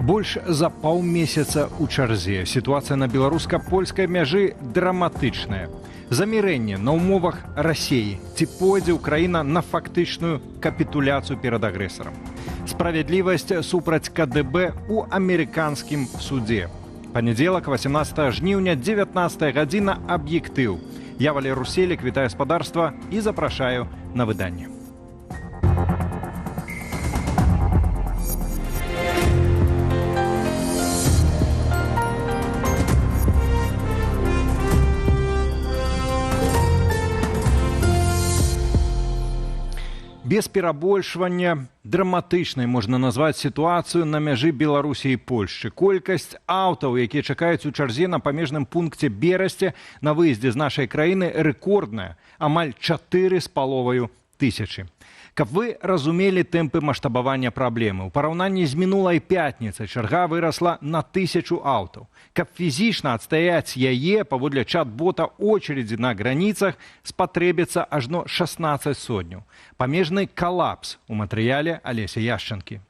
Больш за паўмесяца ў чарзе. Сітуацыя на беларуска-польскай мяжы драматычная. Замірэнне на ўмовах Расіі. Ці пойдзе ўкраіна на фактычную капітуляцыю перад агрэсарам. Справядлівасць супраць КДБ у амерыканскім судзе. Панядзелак, 18 жніўня, 19 гадзіна, аб'ектыў. Я, Валер Руселік, вітаю гаспадарства і запрашаю на выданне. Без перабольшвання драматычнай можна назваць сітуацыю на мяжы Беларусі і Польшчы. Колькасць аўтаў, якія чакаюць у чарзе на памежным пункце Берасці на выездзе з нашай краіны, рэкордная, амаль 4,5 тысячы. Каб вы разумелі тэмпы маштабавання праблемы, у параўнанні з мінулай пятніцай чарга вырасла на 1000 аўтаў. Каб фізічна адстаяць яе, паводле чат-бота очередзі на граніцах спатрэбіцца ажно 16 сотняў. Памежны калапс у матэрыяле Алеся Яшчанкі.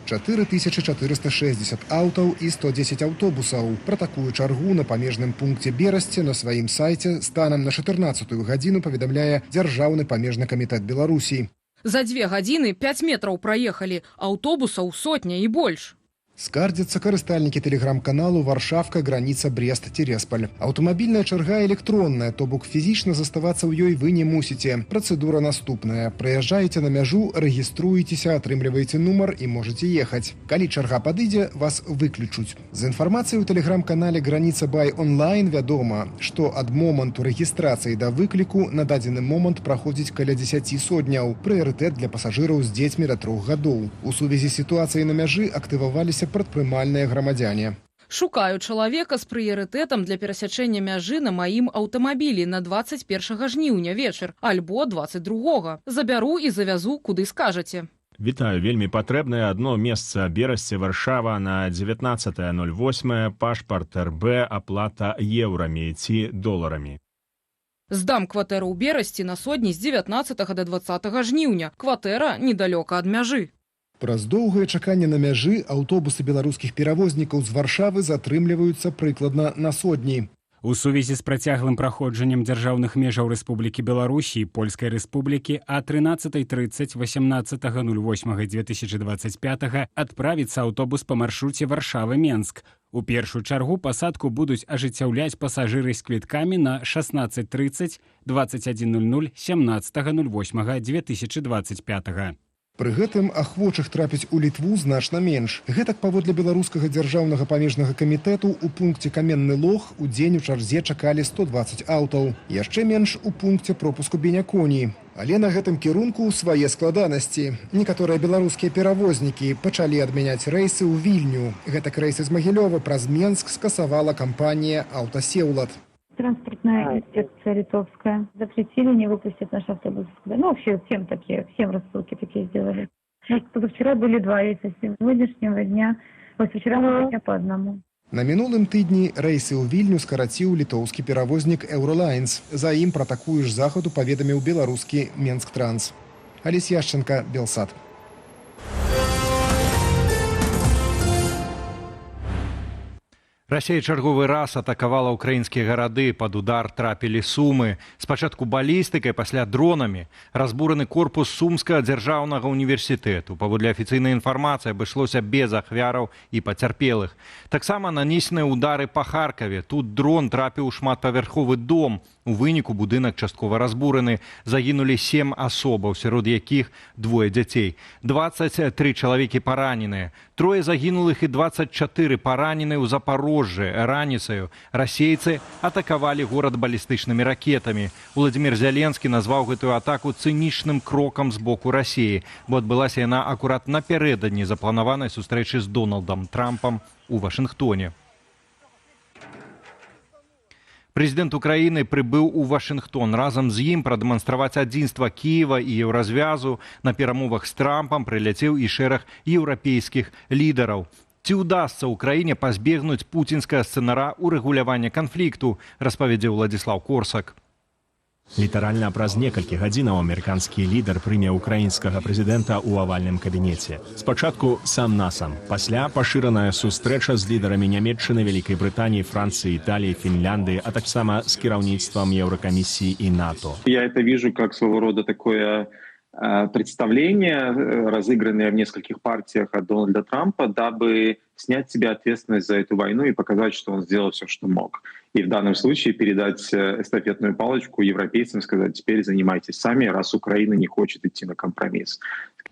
4460 аўтаў і 110 аўтобусаў. Пра такую чаргу на памежным пункце Берасці на сваім сайце станам на 14-ю гадзіну паведамляе Дзяржаўны памежны камітэт Беларусі. За 2 гадзіны 5 метраў праехалі, аўтобусаў сотня і больш. Скардзяцца карыстальнікі тэлеграм-каналу «Варшавка, граніца, Брест-Тересполь». Аўтамабільная чарга электронная, то бок фізічна заставацца ў ёй вы не мусіце. Працэдура наступная. Прыязджаеце на мяжу, рэгіструецеся, атрымліваеце нумар і можаце ехаць. Калі чарга падыдзе, вас выключуць. З інфармацыяй у тэлеграм-канале «Граніца бай онлайн» вядома, што ад моманту рэгістрацыі да выкліку на дадзены момант праходзіць каля 10 сотняў. Прыярытэт для пасажыраў з дзецьмі да 3 гадоў. У сувязі з сітуацыяй на мяжы актываваліся прадпрымальныя грамадзяне. Шукаю чалавека з прыярытэтам для перасячэння мяжы на маім аўтамабілі на 21 жніўня вечар, альбо 22. Забяру і завязу, куды скажаце. Вітаю, вельмі патрэбнае адно месца Берасці, Варшава на 19.08, пашпарт РБ, аплата еўрамі ці доларамі. Здам кватэру ў Берасці на сотні з 19 да 20 жніўня. Кватэра недалёка ад мяжы. Праз доўгае чаканне на мяжы аўтобусы беларускіх перавознікаў з Варшавы затрымліваюцца прыкладна на сотні. У сувязі з працяглым праходжаннем дзяржаўных межаў Рэспублікі Беларусі і Польскай Рэспублікі а 13:30 18.08.2025 адправіцца аўтобус па маршруце Варшава-Менск. У першую чаргу пасадку будуць ажыццяўляць пасажыры з квіткамі на 16:30, 21:00, 17.08.2025. Пры гэтым ахвочых трапіць у Літву значна менш. Гэтак паводле беларускага дзяржаўнага памежнага камітэту у пункце Каменны Лог у дзень у чарзе чакалі 120 аўтаў. Яшчэ менш у пункце пропуску Беняконі. Але на гэтым кірунку свае складанасці. Некаторыя беларускія перавознікі пачалі адмяняць рэйсы ў Вільню. Гэтак рэйсы з Магілёва праз Менск скасавала кампанія «Аўтасеўлад». Транспортная инспекция литовская. Запретили не выпустить наш автобус. Ну, вообще всем рассылки такие сделали. Позавчера были 2 рейса, с сегодняшнего дня, позавчера дня по одному. На мінулым тыдні рэйсы ў Вільню скараціў літоўскі перавознік «Еўролайнс». За ім пра такую ж захаду паведаміў беларускі «Менск-Транс». Алеся Яшчанка, Белсат. Расія чарговы раз атакавала ўкраінскія гарады, пад удар трапілі Сумы. Спачатку балістыкай, пасля дронамі. Разбураны корпус Сумскага дзяржаўнага універсітэту. Паводле афіцыйнай інфармацыі абышлося без ахвяраў і пацярпелых. Таксама нанесеныя ўдары па Харкаве. Тут дрон трапіў у шматпавярховы дом. У выніку будынак часткова разбураны. Загінулі 7 асобаў, сярод якіх 2 дзяцей. 23 чалавекі параненыя. 3 загінулых і 24 параненыя ў Запорожжы. Раніцаю расейцы атакавалі горад балістычнымі ракетамі. Уладзімір Зяленскі назваў гэтую атаку цынічным крокам з боку Расіі, бо адбылася яна акурат напярэдадні запланаванай сустрэчы з Дональдам Трампам у Вашынгтоне. Прэзідэнт Украіны прыбыў у Вашынгтон. Разам з ім прадэманстраваць адзінства Кіева і еўразвязу. На перамовах з Трампам прыляцеў і шэраг еўрапейскіх лідараў. Ці ўдасца ўкраіне пазбегнуць пуцінскага сцэнара ўрэгулявання канфлікту, распавядзе Уладзіслаў Корсак. Літаральна праз некалькі гадзінаў амерыканскі лідар прыме ўкраінскага прэзідэнта ў авальным кабінеце. Спачатку сам-насам, пасля пашыраная сустрэча з лідарамі Нямецчыны, Вялікай Брытаніі, Францыі, Італіі, Фінляндыі, а таксама з кіраўніцтвам Еўракамісіі і НАТО. Я это вижу как своего рода такое представление, разыгранное в нескольких партиях от Дональда Трампа, дабы снять с себя ответственность за эту войну и показать, что он сделал все, что мог. И в данном случае передать эстафетную палочку европейцам, сказать, теперь занимайтесь сами, раз Украина не хочет идти на компромисс.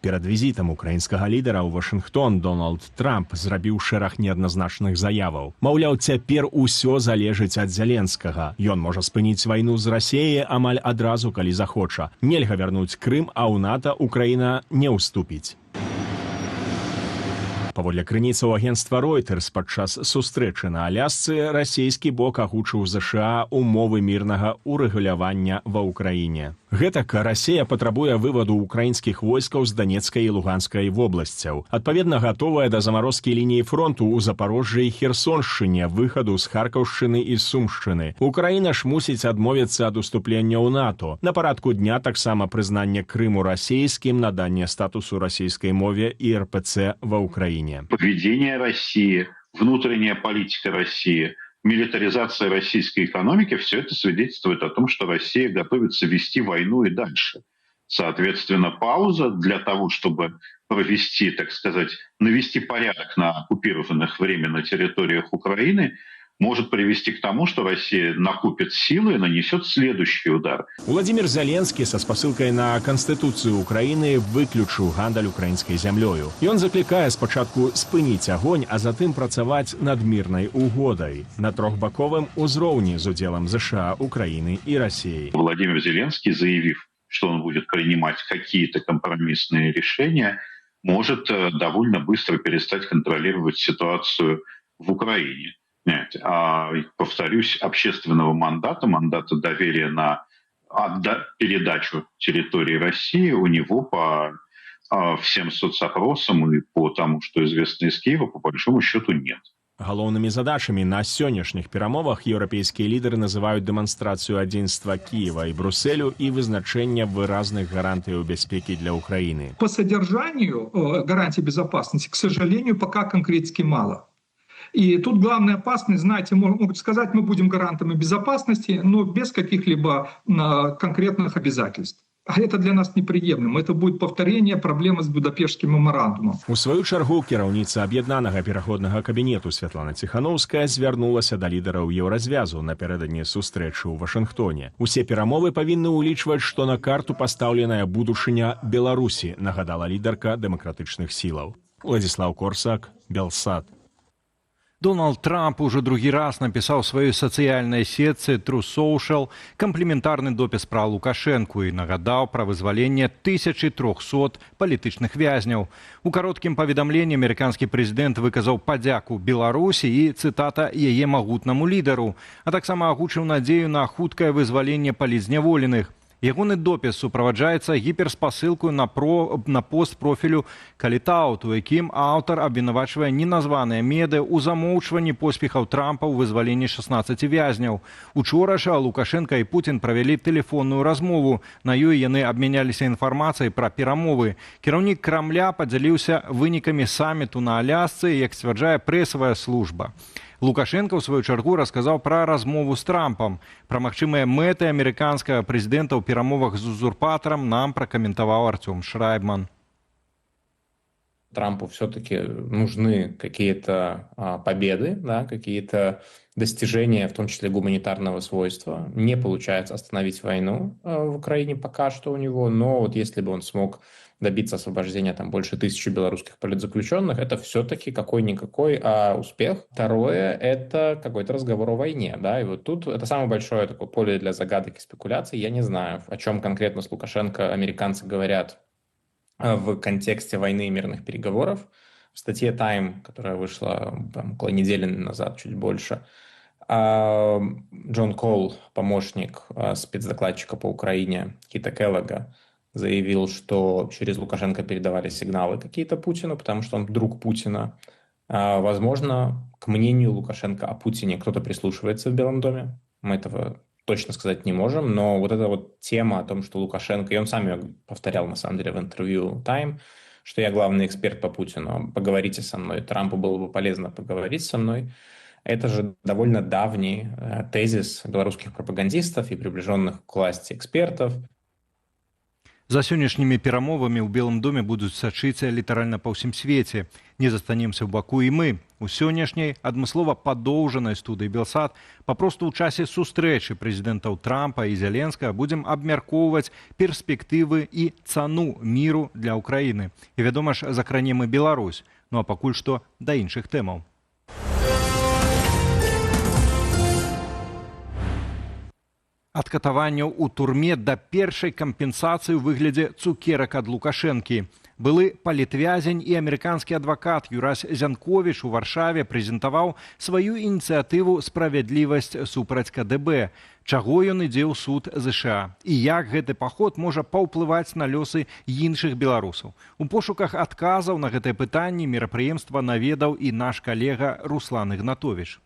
Перад візітам украінскага лідара ў Вашынгтон Дональд Трамп зрабіў шэраг неадназначных заяваў. Маўляў, цяпер усё залежыць ад Зеленскага. Ён можа спыніць вайну з Расіяй амаль адразу, калі захоча. Нельга вярнуць Крым, а ў НАТО Украіна не ўступіць. Паводле крыніцаў агенцтва Reuters, падчас сустрэчы на Алясцы расійскі бок агучыў ЗША умовы мірнага урэгулявання ва ўкраіне. Гэтак Расія патрабуе вываду украінскіх войскаў з Данецкай і Луганскай вобласцяў. Адпаведна, гатовая да замарозкі лініі фронту ў Запарожжы і Херсоншчыне, выхаду з Харкаўшчыны і Сумшчыны. Украіна ж мусіць адмовіцца ад уступлення ў НАТО. На парадку дня таксама прызнанне Крыму расійскім, наданне статусу расійскай мове і РПЦ ва ўкраіне. Поведение России, внутренняя политика России, милитаризация российской экономики, все это свидетельствует о том, что Россия готовится вести войну и дальше. Соответственно, пауза для того, чтобы провести, так сказать, навести порядок на оккупированных временно территориях Украины, может привести к тому, что Россия накопит силы и нанесет следующий удар. Владимир Зеленскі са спасылкай на Канстытуцыю Украіны выключыў гандаль украінскай зямлёю. Ён заклікае спачатку спыніць агонь, а затым працаваць над мірнай угодай на трохбаковым узроўні з удзелам ЗША, Украіны и России. Владимир Зеленский, заявив, что он будет принимать какие-то компромиссные решения, может довольно быстро перестать контролировать ситуацию в Украине. А, повторюсь, общественного мандата доверия на передачу территории России у него по всем соцопросам и по тому, что известно из Киева, по большому счету нет. Галоўнымі задачамі на сённяшніх перамовах еўрапейскія лідары называюць дэманстрацыю адзінства Киева і Брусселю і вызначэнне выразных гарантыяў бяспекі для Украины. По содержанию гарантий безопасности, к сожалению, пока конкретики мало. И тут главная опасность, знаете, могут сказать, мы будем гарантами безопасности, но без каких-либо конкретных обязательств. А это для нас неприемлемо. Это будет повторение проблемы с Будапештским меморандумом. У сваю чаргу кіраўніца аб'яднанага пераходнага кабінету Святлана Ціханаўская звярнулася да лідараў еўразвязу напярэдадні сустрэчы ў Вашынгтоне. Усе перамовы павінны ўлічваць, што на карту пастаўленая будучыня Беларусі, нагадала лідарка дэмакратычных сілаў. Владзіслаў Корсак, Белсат. Дональд Трамп уже другі раз напісаў сваёй сацыяльнай сетцы Truth Social кампліментарны допіс пра Лукашэнку і нагадаў пра вызваленне 1300 палітычных вязняў. У кароткім паведамленні амерыканскі прэзідэнт выказаў падзяку Беларусі і, цытата, яе магутнаму лідару, а таксама агучыў надзею на хуткае вызваленне палітзняволеных. Ягоны допіс суправаджаецца гіперспасылкаю на пост профілю Калітаут, у якім аўтар абвінавачвае неназваныя меды ў замоўчванні поспехаў Трампа ў вызваленні 16 вязняў. Учора ж Лукашенка і Путін правялі тэлефонную размову. На ёй яны абмяняліся інфармацыяй пра перамовы. Кіраўнік Крамля падзяліўся вынікамі саміту на Алясцы, як сцвярджае прэсавая служба. Лукашенко, ў сваю чаргу, расказаў пра размову з Трампам. Пра магчымыя мэты амерыканскага прэзідэнта ў перамовах з узурпатарам нам пракаментаваў Артём Шрайбман. Трампу все-таки нужны какие-то победы, да, какие-то достижения, в том числе гуманитарного свойства. Не получается остановить войну в Украине пока что у него, но вот если бы он смог добиться освобождения там больше 1000 белорусских политзаключенных, это все-таки какой-никакой успех. Второе, это какой-то разговор о войне, да, и вот тут это самое большое такое поле для загадок и спекуляций. Я не знаю, о чем конкретно с Лукашенко американцы говорят в контексте войны и мирных переговоров. В статье Time, которая вышла там, около недели назад, чуть больше, Джон Кол, помощник спецдокладчика по Украине Кита Келлога, заявил, что через Лукашенко передавали сигналы какие-то Путину, потому что он друг Путина. Возможно, к мнению Лукашенко о Путине кто-то прислушивается в Белом доме. Мы этого точно сказать не можем, но вот эта вот тема о том, что Лукашенко, и он сам ее повторял на самом деле в интервью Time, что я главный эксперт по Путину, поговорите со мной, Трампу было бы полезно поговорить со мной. Это же довольно давний тезис белорусских пропагандистов и приближенных к власти экспертов. За сённяшнімі перамовамі ў Белым доме будуць сачыць літаральна па ўсім свеце. Не застанемся ў баку і мы. У сённяшняй адмыслова падоўжанай студыі Белсат папросту ў часе сустрэчы прэзідэнтаў Трампа і Зеленскага будзем абмяркоўваць перспектывы і цану міру для Ўкраіны. І, вядома ж, закранем і Беларусь. Ну а пакуль што да іншых тэмаў. Ад катаванняў у турме да першай кампенсацыі ў выглядзе цукерак ад Лукашэнкі. Былы палітвязень і амерыканскі адвакат Юрась Зянковіч у Варшаве прэзентаваў сваю ініцыятыву «Справядлівасць супраць КДБ». Чаго ён ідзе ў суд ЗША і як гэты паход можа паўплываць на лёсы іншых беларусаў. У пошуках адказаў на гэтае пытанне мерапрыемства наведаў і наш калега Руслан Ігнатовіч.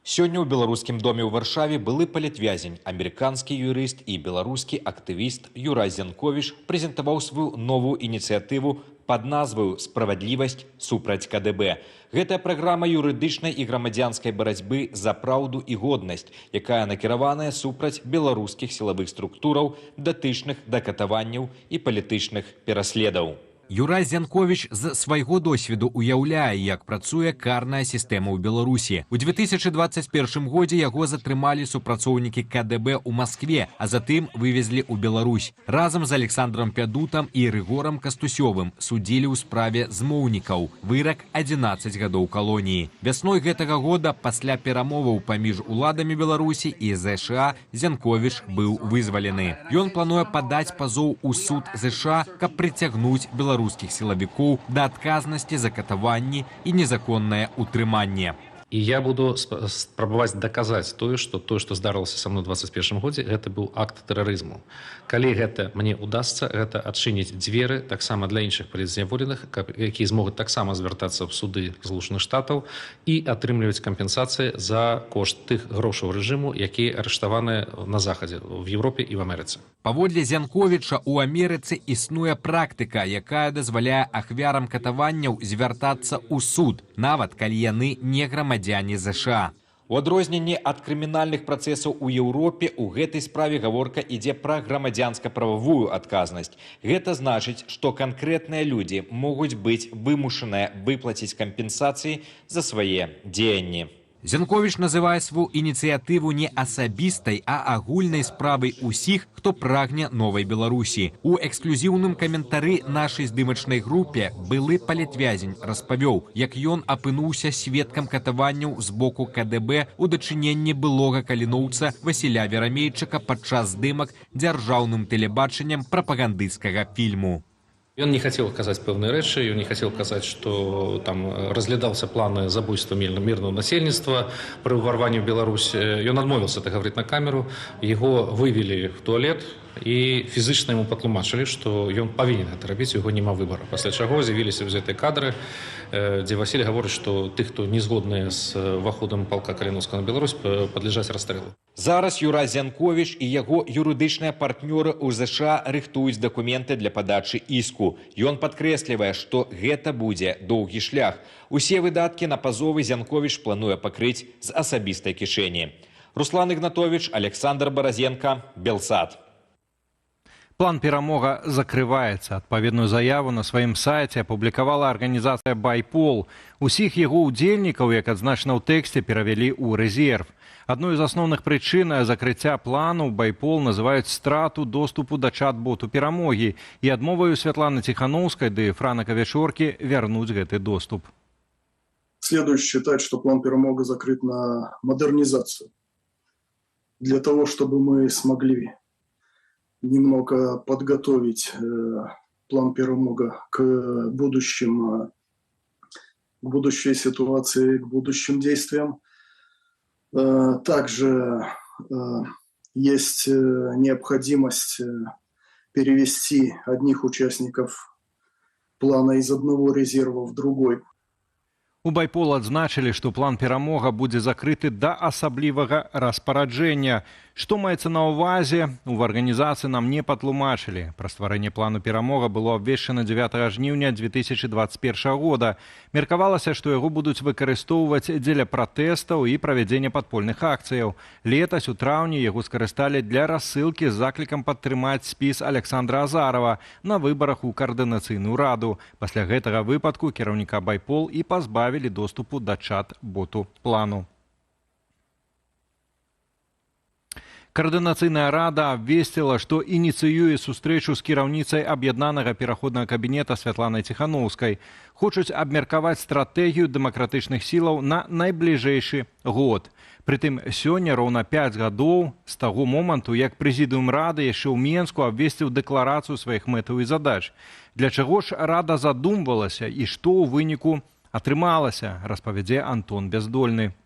Сёння ў беларускім доме ў Варшаве былы палітвязень, амерыканскі юрыст і беларускі актывіст Юрай Зянковіч прэзентаваў сваю новую ініцыятыву пад назваю «Справядлівасць супраць КДБ». Гэтая праграма юрыдычнай і грамадзянскай барацьбы за праўду і годнасць, якая накіраваная супраць беларускіх сілавых структураў, датычных да катаванняў і палітычных пераследаў. Юрай Зянковіч з свайго досведу уяўляе, як працуе карная сістэма ў Беларусі. У 2021 годзе яго затрымалі супрацоўнікі КДБ ў Маскве, а затым вывезлі ў Беларусь. Разам з Александром Пядутам і Рыгорам Кастусёвым судзілі ў справе змоўнікаў. Вырак 11 гадоў калоніі. Вясной гэтага года пасля перамоваў паміж уладамі Беларусі і ЗША Зянковіч быў вызвалены. Ён плануе падаць пазоў у суд ЗША, каб прыцягнуць беларускіх силовиков до отказности за катаванні и незаконное утрыманне. И я буду спрабаваць даказаць тое, што здарылася са мной ў 2021 годзе, гэта быў акт тэрарызму. Калі гэта мне удасца, гэта адчыніць дзверы таксама для іншых палітзняволеных, якія змогуць таксама звяртацца ў суды Злучаных Штатаў і атрымліваць кампенсацыі за кошт тых грошаў рэжыму, якія арыштаваныя на Захадзе, в Европе і в Амерыцы. Паводле Зянковіча, у Амерыцы існуе практыка, якая дазваляе ахвярам катаванняў звяртацца ў суд, нават калі яны не грамадзяне ЗША. У адрозненні ад крымінальных працэсаў у Еўропе у гэтай справе гаворка ідзе пра грамадзянска-прававую адказнасць. Гэта значыць, што канкрэтныя людзі могуць быць вымушаныя выплаціць кампенсацыі за свае дзеянні. Зянковіч называе сваю ініцыятыву не асабістай, а агульнай справай усіх, хто прагне новай Беларусі. У эксклюзіўным каментары нашай здымачнай групе былы палітвязень распавёў, як ён апынуўся сведкам катаванняў з боку КДБ у дачыненні былога каліноўца Васіля Верамейчыка падчас здымак дзяржаўным тэлебачаннем прапагандысцкага фільму. Ён не хацеў казаць пэўныя рэчы, ён не хацеў казаць, што там разглядаўся планы забойства мірного насельніцтва пры ўварванні ў Беларусь. Ён адмовіўся так гаварыць на камеру, яго вывелі в туалет і фізычна яму патлумачылі, што ён павінен гэта рабіць, у яго няма выбара. Пасля чаго з'явіліся гэтыя кадры, дзе Васіль гаворыць, што тых, хто не згодныя з ўваходам палка Каліноўскага на Беларусь, падляжаць расстрэлу. Зараз Юрай Зянковіч і яго юрыдычныя партнёры ў ЗША рыхтуюць дакументы для падачы іску. Ён падкрэслівае, што гэта будзе доўгі шлях. Усе выдаткі на пазовы Зянковіч плануе пакрыць з асабістай кішэні. Руслан Ігнатовіч, Александр Баразенко, Белсат. План перамога закрываецца. Адпаведную заяву на сваім сайце апублікавала арганізацыя «Байпол». Усіх яго ўдзельнікаў, як адзначана ў тэксце, перавялі ў рэзерв. Адной з асноўных прычын закрыцця плану «Байпол» называюць страту доступу да чат-боту перамогі і адмоваю Святланы Ціхановскай ды Франака Вечоркі вярнуць гэты доступ. Следует считать, что план перамога закрыт на модернизацию. Для того, чтобы мы смогли немного подготовить план перамога к будущей ситуации, к будущим действиям. Также есть необходимость перевести одних участников плана из одного резерва в другой. У байпол адзначылі, што план перамога будзе закрыты да асаблівага распараджэння. Што маецца на ўвазе, у арганізацыі нам не патлумачылі. Пра стварэнне плану перамога было абвешчана 9 жніўня 2021 года. Меркавалася, што яго будуць выкарыстоўваць дзеля пратэстаў і правядзення падпольных акцыяў. Летась у траўні яго скарысталі для рассылкі з заклікам падтрымаць спіс Александра Азарова на выбарах у каардынацыйную раду. Пасля гэтага выпадку кіраўніка байпол і пазбавілі доступу да чат-боту плану. Координацыйная рада абвесціла, што ініцыюе сустрэчу з кіраўніцай аб'яднанага пераходнага кабінета Святланай Ціханаўскай. Хочуць абмеркаваць стратэгію дэмакратычных сілаў на найбліжэйшы год. Прытым сёння роўна 5 гадоў з таго моманту, як прэзідыум рады яшчэ ў Менску абвесціў дэкларацыю сваіх мэтаў і задач. Для чаго ж рада задумвалася і што ў выніку атрымалася, распавядзе Антон Бяздольны.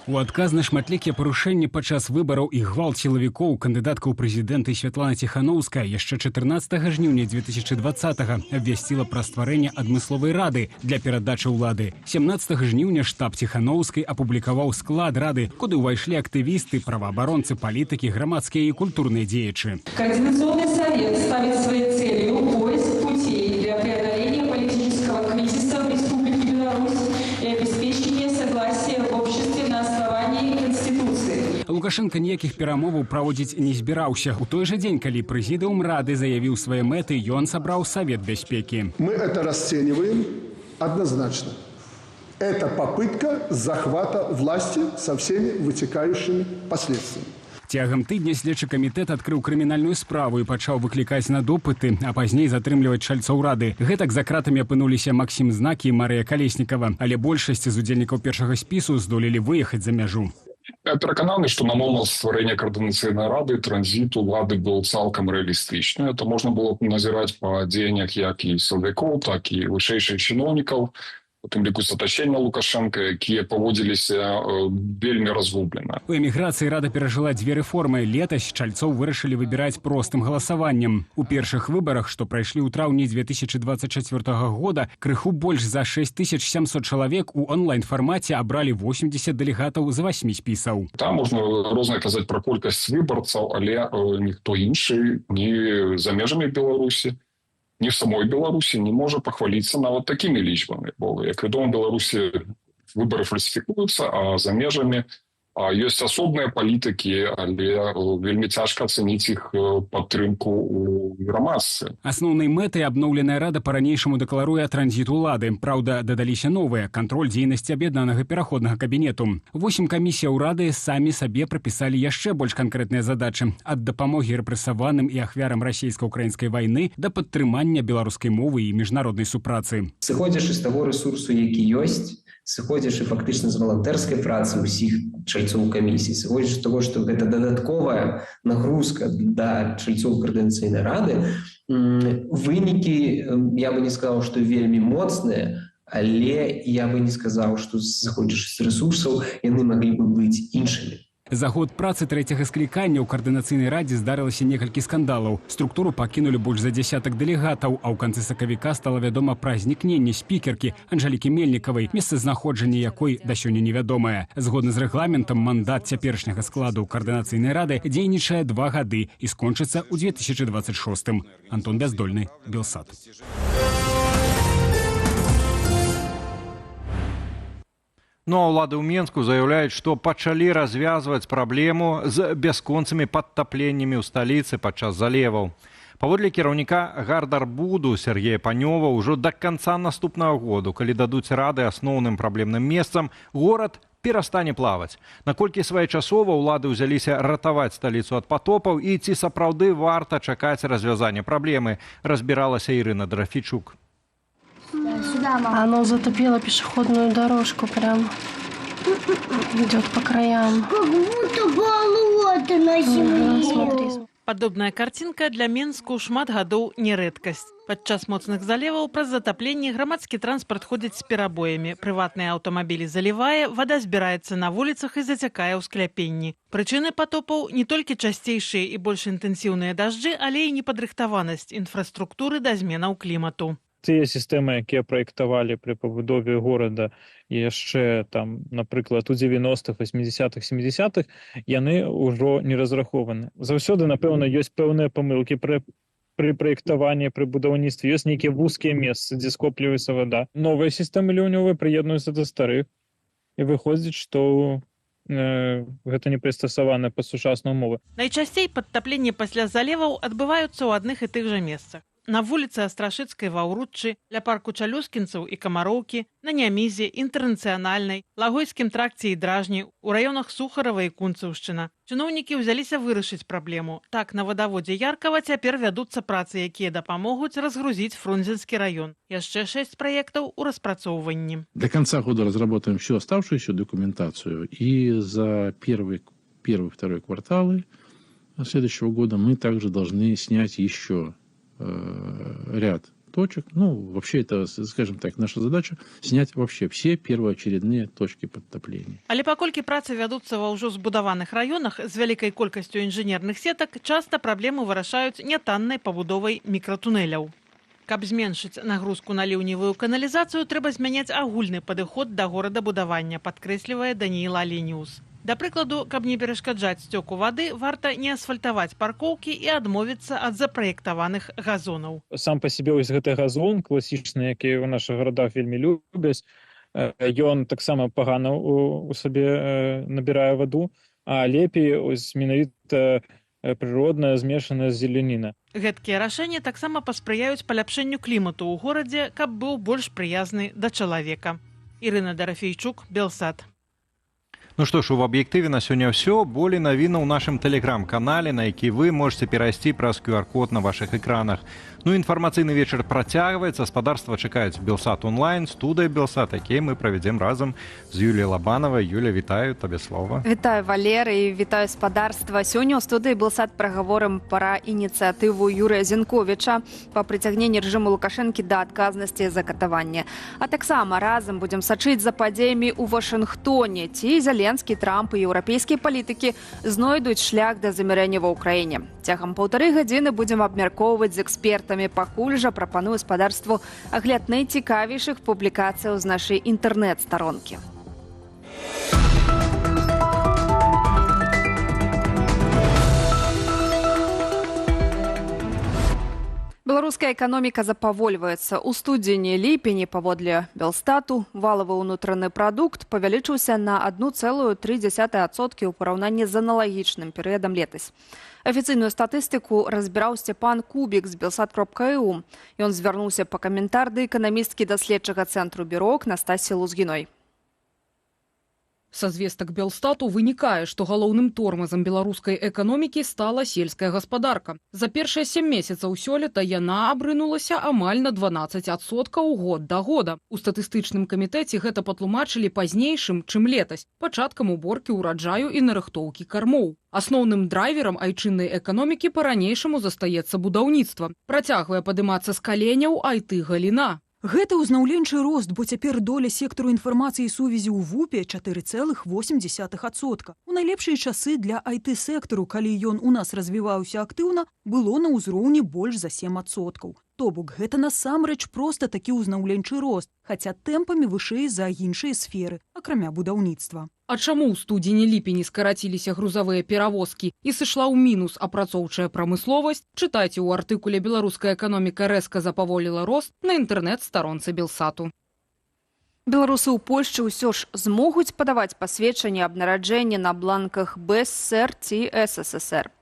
У адказ на шматлікія парушэнні падчас выбараў і гвалт сілавікоў кандыдатка ў прэзідэнты Святлана Ціханаўская яшчэ 14 жніўня 2020-го абвясціла пра стварэнне адмысловай рады для перадачы ўлады. 17 жніўня штаб Ціханаўскай апублікаваў склад рады, куды ўвайшлі актывісты, праваабаронцы, палітыкі, грамадскія і культурныя дзеячы. Координационный совет ставит своей целью поиск путей для преодоления политического кризиса в Республике Беларусь и обеспечения согласия в обществе на основании Конституции. Лукашенко ніякіх перамоваў праводзіць не збіраўся. У той жа дзень, калі прэзідыум рады заявіў свае мэты, ён сабраў Совет бяспекі. Мы это расцениваем однозначно. Это попытка захвата власти со всеми вытекающими последствиями. Цягам тыдня следчы камітэт адкрыў крымінальную справу і пачаў выклікаць на допыты, а пазней затрымліваць чальцоў рады. Гэтак за кратамі апынуліся Максім Знакі і Марыя Калеснікава, але большасць з удзельнікаў першага спісу здолелі выехаць за мяжу. Я перакананы, што на момант стварэння координацыйнай рады транзіт улады быў цалкам рэалістычны. Это можна было назіраць па дзеяннях як і сілавікоў, так і вышэйшых чыноўнікаў, у тым ліку з атачэння Лукашенка, якія паводзіліся вельмі разгублена. У эміграцыі рада перажыла дзве рэформы. Летась чальцоў вырашылі выбіраць простым галасаваннем. У першых выбарах, што прайшлі ў траўні 2024 года, крыху больш за 6700 чалавек у онлайн-фармаце абралі 80 дэлегатаў з 8 спісаў. Там можна розна казаць пра колькасць выбарцаў, але ніхто іншы ні за межамі Беларусі, ні в самой Беларусі не можа пахваліцца нават такімі лічбамі. Бо, як вядома, Беларусі выбары фальсіфікуюцца, а за межамі ёсць асобныя палітыкі, але вельмі цяжка ацаніць іх падтрымку ў грамадстве. Асноўнай мэтай абноўленая рада па-ранейшаму дэкларуе транзіт улады. Праўда, дадаліся новыя кантроль дзейнасці аб'яднанага пераходнага кабінету. 8 камісіяў рады самі сабе прапісалі яшчэ больш канкрэтныя задачы. Ад дапамогі рэпрэсаваным і ахвярам расійска-украінскай вайны да падтрымання беларускай мовы і міжнароднай супрацы. Сыходзячы з таго рэсурсу, які ёсць, сыходзячы фактычна з валантэрскай працы ўсіх чальцоў камісій, сыходзячы з таго, што гэта дадатковая нагрузка да чальцоў координацыйнай рады, вынікі, я бы не сказаў, што вельмі моцныя, але я бы не сказаў, што сыходзячы з рэсурсаў яны маглі бы быць іншымі. За год працы трэцяга склікання ў координацыйнай радзе здарылася некалькі скандалаў. Структуру пакінулі больш за дзясятак дэлегатаў, а ў канцы сакавіка стала вядома пра знікненне спікеркі Анжэлікі Мельнікавай, месцазнаходжанне якой да сёння невядомае. Згодна з рэгламентам, мандат цяперашняга складу координацыйнай рады дзейнічае 2 гады і скончыцца ў 2026. Антон Бяздольны, Белсат. Ну а ўлады ў Менску заяўляюць, што пачалі развязваць праблему з бясконцымі падтапленнямі ў сталіцы падчас залеваў. Паводле кіраўніка Гардарбуду Сергея Панёва, ўжо да канца наступнага году, калі дадуць рады асноўным праблемным месцам, горад перастане плаваць. Наколькі своечасова ўлады ўзяліся ратаваць сталіцу ад патопаў і ці сапраўды варта чакаць развязання праблемы, разбіралася Ірына Драфічук. Оно затопило пешеходную дорожку, прям идет по краям. Как будто болото на земле. Падобная картинка для Менску шмат гадоў не рэдкасць. Падчас моцных залеваў праз затапленне грамадскі транспарт ходзіць з перабоямі. Прыватныя аўтамабілі залівае, вада збіраецца на вуліцах і зацякае ў скляпенні. Прычыны патопаў не толькі часцейшыя і больш інтэнсіўныя дажджы, але і непадрыхтаванасць інфраструктуры да зменаў клімату. тыя сістэмы, якія праектавалі пры пабудове горада яшчэ там, напрыклад, у 90-х, 80-х, 70-х, яны ўжо не разрахованы. Заўсёды, напэўна, ёсць пэўныя памылкі пры праектаванні, пры будаўніцтве, ёсць нейкія вузкія месцы, дзе скопліваецца вада. Новыя сістэмы ліўнёвыя прыеднуюцца да старых, і выходзіць, што гэта не прыстасавана пад сучасныя ўмовы. Найчасцей падтапленні пасля залеваў адбываюцца ў адных і тых жа месцах. На вуліцы Астрашыцкай ва Ўруччы, ля парку Чалюскінцаў і Камароўкі, на Нямізе, Інтэрнацыянальнай, Лагойскім тракце і Дражні, у раёнах Сухарава і Кунцаўшчына. Чыноўнікі ўзяліся вырашыць праблему. Так, на вадаводзе Яркава цяпер вядуцца працы, якія дапамогуць разгрузіць Фрунзенскі раён. Яшчэ 6 праектаў у распрацоўванні. До конца года разработаем всю оставшуюся документацию, и за первый-второй кварталы следующего года мы также должны снять еще ряд точек. Ну, вообще это, скажем так, наша задача снять вообще все первоочередные точки подтопления. Але паколькі працы вядуцца ва ўжо збудаваных раёнах з вялікай колькасцю інжынерных сетак, часта праблему вырашаюць нятаннай пабудовай мікратунэляў. Каб зменшыць нагрузку на ліўневую каналізацыю, трэба змяняць агульны падыход да горадабудавання, падкрэслівае Даніил Аленіус. Да прыкладу, каб не перашкаджаць сцёку вады, варта не асфальтаваць паркоўкі і адмовіцца ад запраектаваных газонаў. Сам па сябе вось гэты газон класічны, які ў нашых гарадах вельмі любяць, ён таксама пагана у сабе набірае ваду, а лепей ось менавіта прыродная змешаная зеляніна. Гэткія рашэнні таксама паспрыяюць паляпшэнню клімату ў горадзе, каб быў больш прыязны да чалавека. Ірына Дарафейчук, Белсат. Ну что ж, у аб'ектыве на сёння ўсё. Болей навіна ў нашым тэлеграм-канале, на які вы можете перайсці праз QR-код на вашых экранах. Ну, інфармацыйны вечар працягваецца. Спадарства чакаюць Белсат онлайн, студыя Белсат, якія мы правядзем разам з Юліяй Лабанавай. Юля, вітаю, табе слова. Вітаю, Валерый, вітаю спадарства. Сёння ў студыі Белсат прагаворым пра ініцыятыву Юрыя Зенковіча па прыцягненні рэжыму Лукашэнкі да адказнасці за катаванне. А таксама разам будзем сачыць за падзеямі ў Вашынгтоне. Ці Зеленскі, Трамп і еўрапейскія палітыкі знойдуць шлях да замірэння ва ўкраіне. Цягам 1,5 гадзіны будзем абмяркоўваць з экспертамі. Пакуль жа прапаную спадарству агляд найцікавейшых публікацыяў з нашай інтэрнэт-старонкі. Беларуская эканоміка запавольваецца. У студзені-ліпені паводле Белстату валавы ўнутраны прадукт павялічыўся на 1,3% ў параўнанні з аналагічным перыядам летась. Афіцыйную статыстыку разбіраў Сцепан Кубік з Белсат.eu. Ён звярнуўся па каментар да эканамісткі даследчага цэнтру бюро Настасі Лузгіной. Са звестак Белстату вынікае, што галоўным тормазам беларускай эканомікі стала сельская гаспадарка. За першыя 7 месяцаў сёлета яна абрынулася амаль на 12% год да года. У статыстычным камітэце гэта патлумачылі пазнейшым, чым летась, пачаткам уборкі ўраджаю і нарыхтоўкі кармоў. Асноўным драйверам айчыннай эканомікі па-ранейшаму застаецца будаўніцтва. Працягвае падымацца з каленяў IT-галіна. Гэта ўзнаўленчы рост, бо цяпер доля сектару інфармацыі і сувязі ў ВУПе 4,8%. У найлепшыя часы для IT-сектару, калі ён у нас развіваўся актыўна, было на ўзроўні больш за 7%. То бок, гэта насамрэч проста такі ўзнаўленчы рост, хаця тэмпамі вышэй за іншыя сферы, акрамя будаўніцтва. А чаму ў студзені-ліпені скараціліся грузавыя перавозкі і сышла ў мінус апрацоўчая прамысловасць? Чытайце ў артыкуле «Беларуская эканоміка рэзка запаволіла рост» на інтэрнэт-старонцы Белсату. Беларусы ў Польшчы ўсё ж змогуць падаваць пасведчанне аб нараджэнні на бланках БССР ці СССР.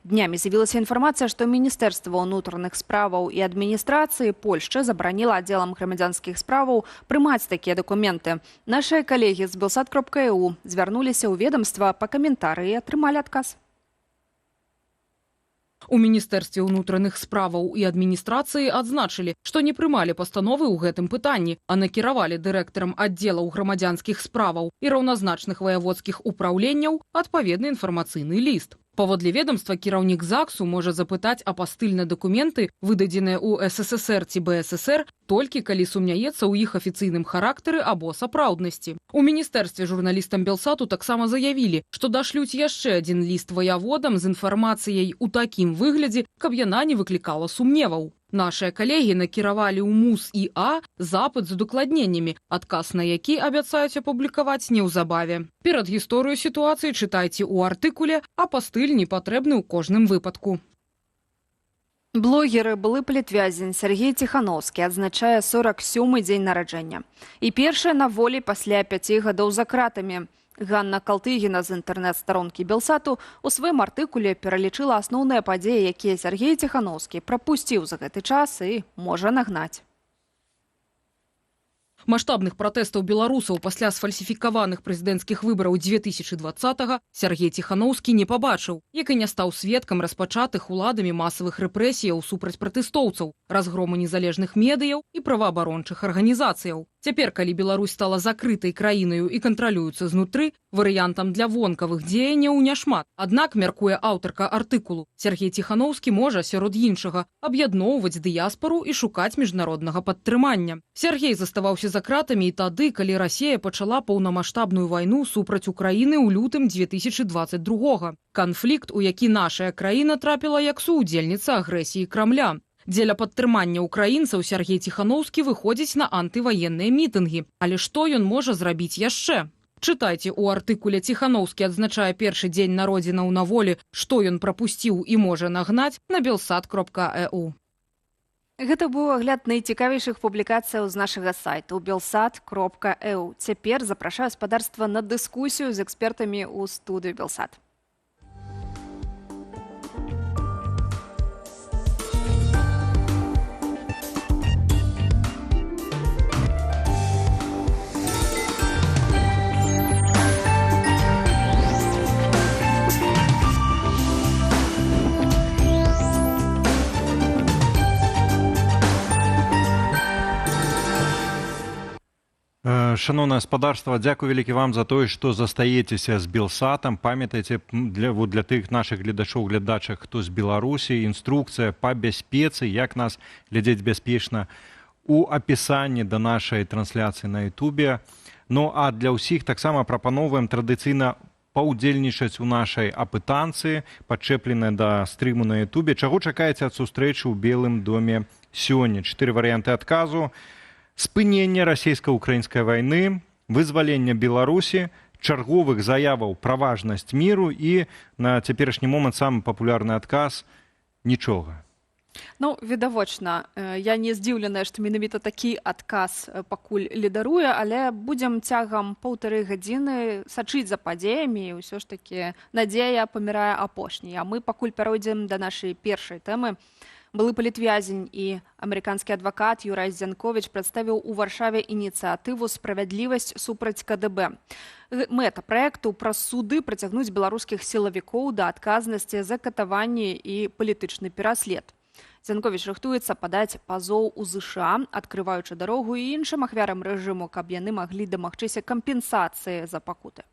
Днямі з'явілася інфармацыя, што Міністэрства ўнутраных справаў і адміністрацыі Польшчы забараніла аддзелам грамадзянскіх справаў прымаць такія дакументы. Нашыя калегі з Белсат.eu звярнуліся ў ведамства па каментары і атрымалі адказ. У Міністэрстве ўнутраных справаў і адміністрацыі адзначылі, што не прымалі пастановы ў гэтым пытанні, а накіравалі дырэктарам аддзелаў грамадзянскіх справаў і раўназначных ваяводскіх упраўленняў адпаведны інфармацыйны ліст. Паводле ведомства, кіраўнік ЗАГСу можа запытаць аб пастыльныя дакументы, выдадзеныя ў СССР ці БССР, толькі калі сумняецца ў іх афіцыйным характары або сапраўднасці. У міністэрстве журналістам Белсату таксама заявілі, што дашлюць яшчэ адзін ліст ваяводам з інфармацыяй у такім выглядзе, каб яна не выклікала сумневаў. Нашыя калегі накіравалі ў МУС і А запыт з удакладненнямі, адказ на які абяцаюць апублікаваць неўзабаве. Перад гісторыю сітуацыі чытайце ў артыкуле, а пастыль не патрэбны ў кожным выпадку. Блогер и былы палітвязень Сергей Тихановский адзначае 47-й дзень нараджэння. І першая на волі пасля 5 гадоў за кратамі. Ганна Калтыгіна з інтэрнэт-старонкі Белсату у сваім артыкуле пералічыла асноўныя падзеі, якія Сергей Тихановский прапусціў за гэты час і можа нагнаць. Маштабных пратэстаў беларусаў пасля сфальсіфікаваных прэзідэнцкіх выбараў 2020-го Сергей Тихановский не пабачыў, як і не стаў сведкам распачатых уладамі масавых рэпрэсіяў супраць пратэстоўцаў, разгрому незалежных медыяў і праваабарончых арганізацыяў. Цяпер, калі Беларусь стала закрытай краінаю і кантралюецца знутры, варыянтам для вонкавых дзеянняў няшмат. Аднак, мяркуе аўтарка артыкулу, Сергей Тихановский можа, сярод іншага, аб'ядноўваць дыяспару і шукаць міжнароднага падтрымання. Сергей заставаўся за кратамі і тады, калі Расія пачала паўнамаштабную вайну супраць Украіны ў лютым 2022-го. Канфлікт, у які нашая краіна трапіла як суудзельніца агрэсіі Крамля. Дзеля падтрымання украінцаў Сергей Тихановский выходзіць на антываенныя мітынгі. Але што ён можа зрабіць яшчэ? Чытайце ў артыкуле Тихановский адзначае першы дзень народзінаў на волі, што ён прапусціў і можа нагнаць на belsat.eu. Гэта быў агляд найцікавейшых публікацыяў з нашага сайту belsat.eu. Цяпер запрашаю гаспадарства на дыскусію з экспертамі ў студыю Белсат. Шановное гаспадарства, дзякуй вялікі вам за тое, што застаецеся з Белсатам. Памятайце, для тых нашых глядачоў-глядачак, хто з Беларусі, інструкцыя па бяспецы, як нас глядзець бяспечна у апісанні да нашай трансляцыі на Ютубе. Ну а для ўсіх таксама прапаноўваем традыцыйна паўдзельнічаць у нашай апытанцы, падчэпленай да стрыму на Ютубе. Чаго чакаеце ад сустрэчы ў Белым доме сёння? 4 варыянты адказу. Спынення расійска-украінскай вайны, вызвалення Беларусі, чарговых заяваў пра важнасць міру і на цяперашні момант самы папулярны адказ нічога. Ну, відавочна, я не здзіўленая, што менавіта такі адказ пакуль лідаруе, але будзем цягам 1,5 гадзіны сачыць за падзеямі, і ўсё ж такі надзея памірае апошняй. А мы пакуль пяройдзем да нашай першай тэмы. Былы палітвязень і амерыканскі адвакат Юрай Зянковіч прадставіў у Варшаве ініцыятыву «Справядлівасць супраць КДБ». Мэта праекту праз суды прыцягнуць беларускіх сілавікоў да адказнасці за катаванні і палітычны пераслед. Зянковіч рыхтуецца падаць пазоў у ЗША, адкрываючы дарогу і іншым ахвярам рэжыму, каб яны маглі дамагчыся кампенсацыі за пакуты.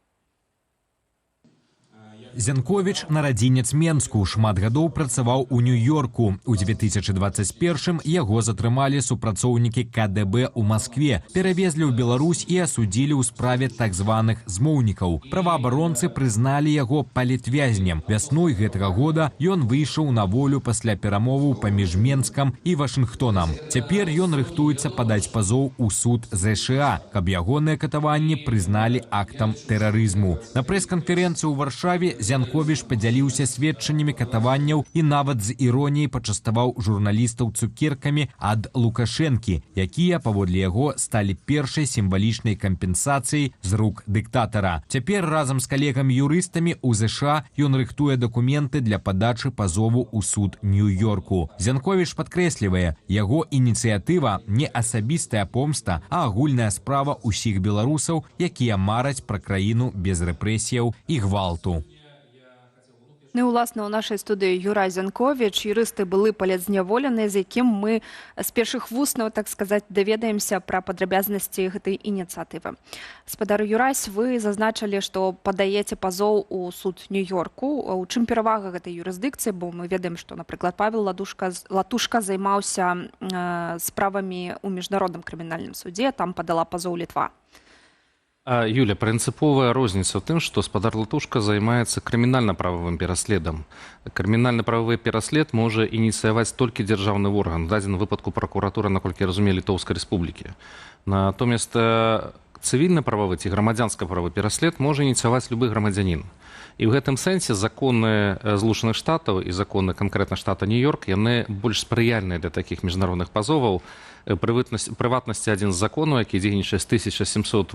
Зянковіч нарадзінец Менску, шмат гадоў працаваў у Нью-Йорку. У 2021 яго затрымалі супрацоўнікі КДБ ў Маскве, перавезлі ў Беларусь і асудзілі ў справе так званых змоўнікаў. Праваабаронцы прызналі яго палітвязнем. Вясной гэтага года ён выйшаў на волю пасля перамоваў паміж Менскам і Вашынгтонам. Цяпер ён рыхтуецца падаць пазоў у суд ЗША, каб ягоныя катаванні прызналі актам тэрарызму. На прэс-канферэнцыі ў Варшаве Зянковіч падзяліўся сведчаннямі катаванняў і нават з іроніяй пачаставаў журналістаў цукеркамі ад Лукашэнкі, якія, паводле яго, сталі першай сімвалічнай кампенсацыяй з рук дыктатара. Цяпер разам з калегамі-юрыстамі ў ЗША ён рыхтуе дакументы для падачы пазову ў суд Нью-Йорку. Зянковіч падкрэслівае, яго ініцыятыва не асабістая помста, а агульная справа ўсіх беларусаў, якія мараць пра краіну без рэпрэсіяў і гвалту. Ну і, уласна, у нашай студыі Юрай Зянковіч, юрысты былы палітзняволены, з якім мы з першых вуснаў, так сказаць, даведаемся пра падрабязнасці гэтай ініцыятывы. Гаспадар Юрась, вы зазначылі, што падаеце пазоў у суд Нью-Йорку. У чым перавага гэтай юрысдыкцыі, бо мы ведаем, што, напрыклад, Павел Латушка займаўся справамі ў міжнародным крымінальным судзе, там падала пазоў Літва. Юля, прынцыповая розніца ў тым, што спадар Латушка займаецца крымінальна-прававым пераследам. Крымінальна-прававы пераслед можа ініцыяваць толькі дзяржаўны орган, в дадзеным выпадку пракуратура, наколькі я разумею, Літоўскай рэспублікі. Натомест цывільна-прававы ці грамадзянска-прававы пераслед можа ініцыяваць любы грамадзянін. І ў гэтым сэнсе законы Злучаных Штатаў і законы канкрэтна штата Нью-Йорк, яны больш спрыяльныя для такіх міжнародных пазоваў. Прыватнасці адзін з законаў, які дзейнічае з 1789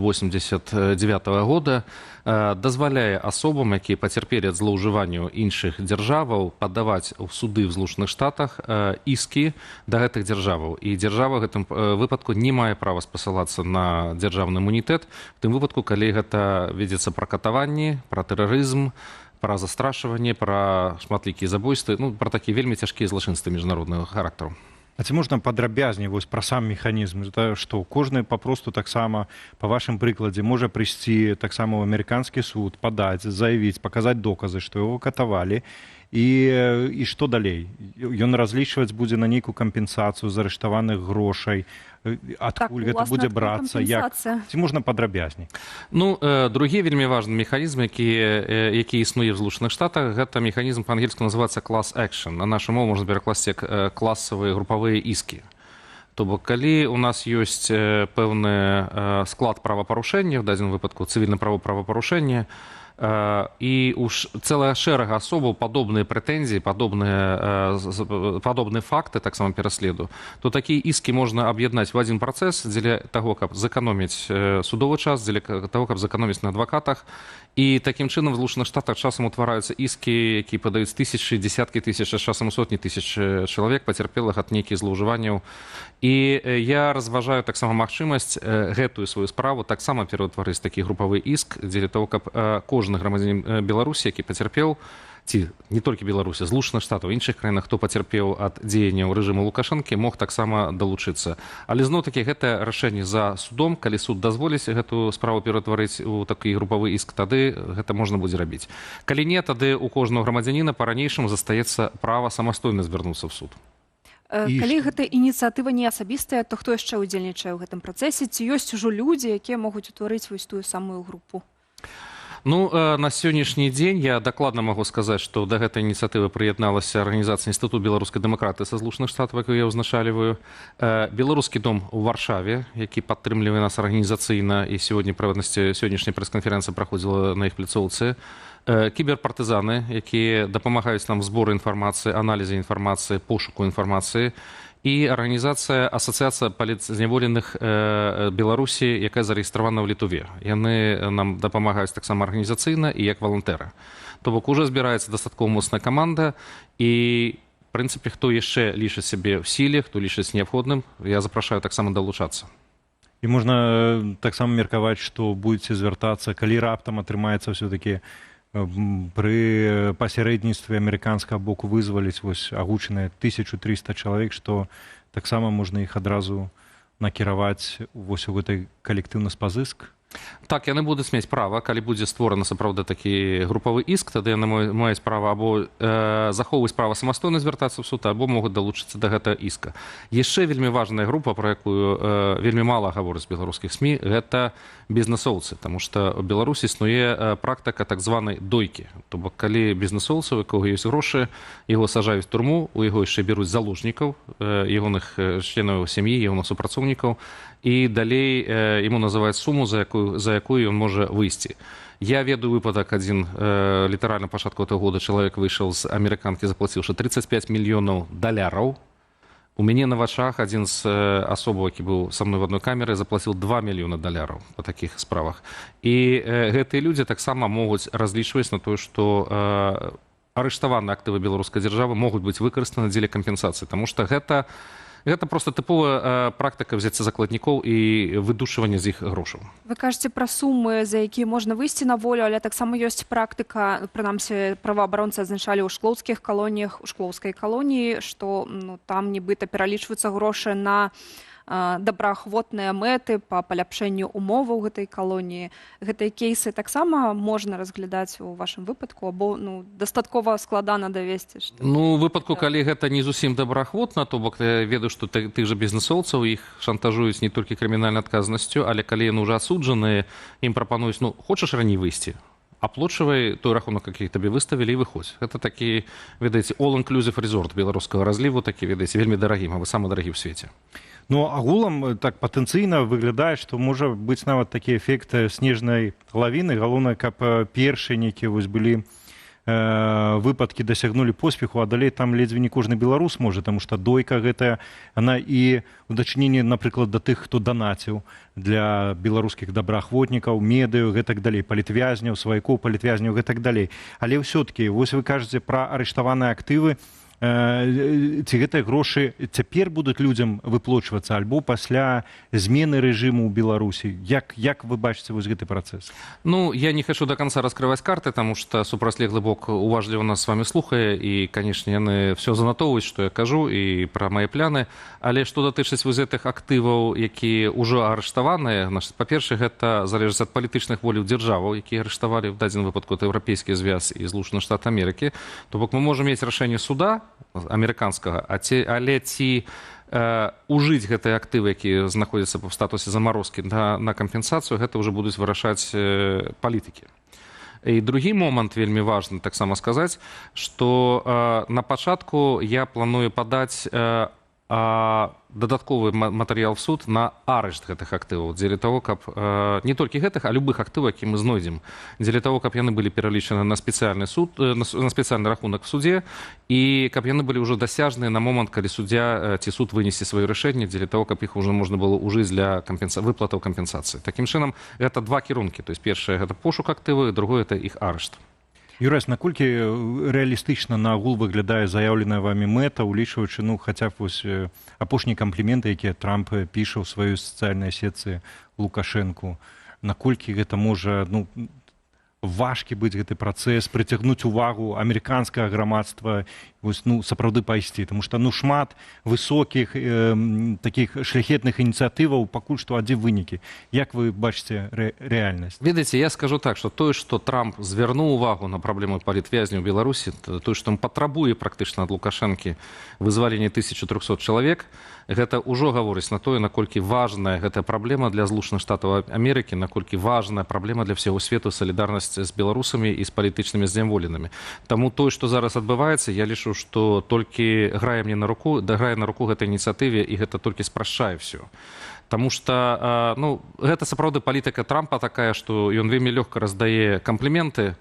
года, дазваляе асобам, якія пацярпелі ад злоўжыванняў іншых дзяржаваў, падаваць у суды ў Злучаных Штатах іскі да гэтых дзяржаваў. І дзяржава ў гэтым выпадку не мае права спасылацца на дзяржаўны імунітэт, у тым выпадку, калі гэта вядзецца пра катаванні, пра тэрарызм, пра застрашванне, пра шматлікія забойствы, пра такія вельмі цяжкія злачынствы міжнароднага характару. А ці можна падрабязней вось пра сам механізм, што кожны папросту таксама па вашым прыкладзе можа прыйсці таксама ў амерыканскі суд, падаць, заявіць, паказаць доказы, што яго катавалі, і што далей? Ён разлічваць будзе на нейкую кампенсацыю з арыштаваных грошай, адкуль гэта будзе брацца, як? Ці можна падрабязней? Другі вельмі важны механізм, які існуе в Злучаных Штатах, гэта механізм па-ангельску называецца class action. На нашу мову можна перакласці як класавыя групавыя іскі. То бок, калі у нас ёсць пэўны склад правапарушэння, в дадзеным выпадку цывільна правапарушэння, і цэлая шэрага асобаў падобныя прэтэнзіі, падобныя факты таксама пераследу, то такія іскі можна аб'яднаць в адзін працэс дзеля таго, каб зэканоміць судовы час, дзеля таго, каб зэканоміць на адвакатах. І такім чынам в Злучаных Штатах часам утвараюцца іскі, які падаюць тысячы, дзесяткі тысяч, часам сотні тысяч чалавек пацярпелых ад нейкіх злоўжыванняў. І я разважаю таксама магчымасць гэтую сваю справу таксама пераўтварыць такі групавы іск дзеля того, каб кожны грамадзянін Беларусі, які пацярпеў, ці не толькі Беларусі, Злучаных Штатаў, іншых краінах, хто пацярпеў ад дзеянняў рэжыму Лукашэнкі, мог таксама далучыцца. Але зноў-такі гэта рашэнне за судом, калі суд дазволіць гэту справу ператварыць у такі групавы іск, тады гэта можна будзе рабіць. Калі не, тады у кожнага грамадзяніна па-ранейшаму застаецца права самастойна звярнуцца ў суд. Калі гэта ініцыятыва не асабістая, то хто яшчэ ўдзельнічае ў гэтым працэсе? Ці ёсць ужо людзі, якія могуць утварыць вось тую самую групу? На сённяшні дзень я дакладна магу сказаць, што да гэтай ініцыятывы прыядналася арганізацыя Інстытут беларускай дэмакратыі са Злучаных Штатаў, якую я ўзначальваю, Беларускі дом у Варшаве, які падтрымлівае нас арганізацыйна, і сённяшняя прэс-канферэнцыя праходзіла на іх пляцоўцы, кіберпартызаны, якія дапамагаюць нам в зборы інфармацыі, аналізе інфармацыі, пошуку інфармацыі, і арганізацыя Асацыяцыя палітзняволеных Беларусі, якая зарэгістравана ў Літве. Яны нам дапамагаюць таксама арганізацыйна і як валантэры. То бок ужо збіраецца дастаткова моцная каманда, і в прынцыпе, хто яшчэ лічыць сябе ў сіле, хто лічыць неабходным, я запрашаю таксама далучацца. І можна таксама меркаваць, што будзеце звяртацца, калі раптам атрымаецца ўсё-такі пры пасярэдніцтве амерыканскага боку вызваліць вось агучаныя 1300 чалавек, што таксама можна іх адразу накіраваць вось у гэтай калектыўна-спазыск? Так, яны будуць мець права, калі будзе створаны сапраўды такі групавы іск, тады яны маюць права або захоўваць права самастойна звяртацца ў суд, або могуць далучыцца да гэтага іска. Яшчэ вельмі важная група, пра якую вельмі мала гавораць беларускіх СМІ, гэта бізнесоўцы, таму што ў Беларусі існуе практыка так званай дойкі. То бок, калі бізнесоўцы, у якога ёсць грошы, яго сажаюць в турму, у яго яшчэ бяруць заложнікаў, ягоных членаў сям'і, ягоных супрацоўнікаў, і далей ему называюць суму, за якую ён можа выйсці. Я ведаю выпадак адзін, літаральна пачатку гэтага года чалавек выйшаў з амерыканкі, заплаціўшы $35 мільёнаў. У мяне на вачах адзін з асобаў, які быў са мной в адной камеры, заплаціў $2 мільёна па такіх справах. І гэтыя людзі таксама могуць разлічваць на тое, што арыштаваныя актывы беларускай дзяржавы могуць быць выкарыстаны дзеля кампенсацыі, таму што гэта проста тыповая практыка взяцца закладнікоў і выдушвання з іх грошаў. Вы кажаце пра сумы, за якія можна выйсці на волю, але таксама ёсць практыка, прынамсі, праваабаронцы адзначалі ў шклоўскіх калоніях, у шклоўскай калоніі, што там нібыта пералічваюцца грошы на добраахвотныя мэты па паляпшэнню умоваў гэтай калоніі. Гэтыя кейсы таксама можна разглядаць у вашым выпадку, або дастаткова складана давесці? Ну, у выпадку, калі гэта не зусім добраахвотна, то бок я ведаю, што тых жа бізнэсоўцаў іх шантажуюць не толькі крымінальнай адказнасцю, але калі яны ўжо асуджаныя, ім прапануюць, хочаш раней выйсці? Аплочвай той рахунок, які табе выставілі, і выходзь. Гэта такі, ведаеце, all-inclusive resort беларускага разліву, такі, ведаеце, вельмі дарагі, а вы самы дарагі ў свеце. Ну, агулам так патэнцыйна выглядае, што можа быць нават такі эфект снежнай лавіны. Галоўнае, каб першыя нейкія былі выпадкі дасягнулі поспеху, а далей там ледзьве не кожны беларус можа, таму што дойка гэтая, она і ў дачыненні, напрыклад, да тых, хто данаціў для беларускіх добраахвотнікаў, медыю, гэтак далей, палітвязняў, сваякоў палітвязняў, гэтак далей. Але ўсё-такі, вось вы кажаце пра арыштаваныя актывы, ці гэтыя грошы цяпер будуць людзям выплочвацца альбо пасля змены рэжыму ў Беларусі? Як вы бачыце вось гэты працэс? Ну, я не хочу до конца раскрываць карты, таму што супрацьлеглы бок уважліва нас з вами слухае, і, канешне, яны все занатоўваюць, што я кажу, і пра мае пляны. Але што датычыць вось гэтых актываў, якія ўжо арыштаваныя, па-першае, гэта залежыць ад палітычных воляў дзяржаваў, якія арыштавалі в дадзеным выпадку это Еўрапейскі звяз і Злучаны Штаты Амерыкі. То бок мы можам мець рашэнне суда амерыканскага, але ці ужыць гэтыя актывы, якія знаходзяцца ў статусе замарозкі на кампенсацыю, гэта ўжо будуць вырашаць палітыкі. І другі момант вельмі важны таксама сказаць, што на пачатку я планую падаць дадатковы матэрыял в суд на арышт гэтых актываў, дзеля того, каб не толькі гэтых, а любых актываў, які мы знойдзем, дзеля того, каб яны былі пералічаны на спецыяльны суд, на спецыяльны рахунак в судзе, і каб яны былі ўжо дасяжныя на момант, калі суддзя ці суд вынесе сваё рашэнне, дзеля того, каб іх уже можна было ўжыць для выплатаў кампенсацыі. Такім чынам, гэта два кірункі, то есть першае гэта пошук актываў, другое это іх арышт. Юрась, наколькі рэалістычна на агул выглядае заяўленая вамі мэта, улічваючы, хаця б вось апошнія кампліменты, якія Трамп піша ў сваёй сацыяльнай сетцы Лукашэнку, наколькі гэта можа, важкі быць гэты працэс, прыцягнуць увагу амерыканскага грамадства, сапраўды пайсці, тому што шмат высокіх такіх шляхетных ініцыятываў, пакуль што адзін вынікі. Як вы бачыце рэальнасць? Ведаеце, я скажу так, што тое, што Трамп звярнуў увагу на праблему палітвязняў у Беларусі, тое, што ён патрабуе практычна ад Лукашэнкі вызвалення 1300 чалавек, гэта ўжо гаворыць на тое, наколькі важная гэтая праблема для Злучаных Штатаў Амерыкі, наколькі важная праблема для ўсяго свету салідарнасць з беларусамі і з палітычнымі зняволенымі. Таму тое, што зараз адбываецца, я лічу, што толькі грае мне на руку, даграе на руку гэтай ініцыятыве, і гэта толькі спрашчае ўсё. Таму што гэта сапраўды палітыка Трампа такая, што ён вельмі лёгка раздае кампліменты,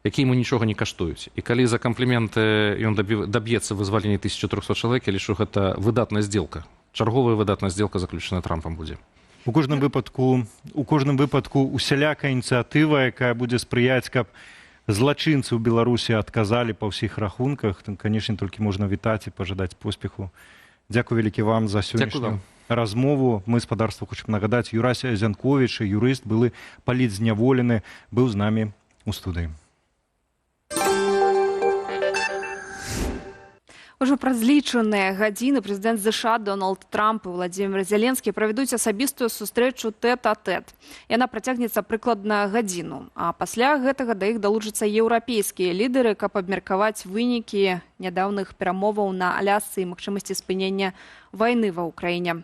якія ему нічога не каштуюць. І калі за кампліменты ён даб'ецца вызвалення 1300 чалавек, я лічу, гэта выдатная здзелка. Чарговая выдатная здзелка заключаная Трампам будзе. У кожным выпадку усялякая ініцыятыва, якая будзе спрыяць, каб злачынцы ў Беларусі адказалі па ўсіх рахунках, канешне, толькі можна вітаць і пажадаць поспеху. Дзякуй вялікі вам за сённяшнюю размову. Мы спадарству хочам нагадаць, Юрась Зянковіч, юрыст, былы палітзняволены, быў з намі ў студыі. Ужо праз лічаныя гадзіны прэзідэнт ЗША Дональд Трамп і Владзімір Зеленскі правядуць асабістую сустрэчу тэт-а-тэт. Яна працягнецца прыкладна гадзіну. А пасля гэтага да іх далучацца еўрапейскія лідары, каб абмеркаваць вынікі нядаўных перамоваў на Алясцы і магчымасці спынення вайны ва ўкраіне.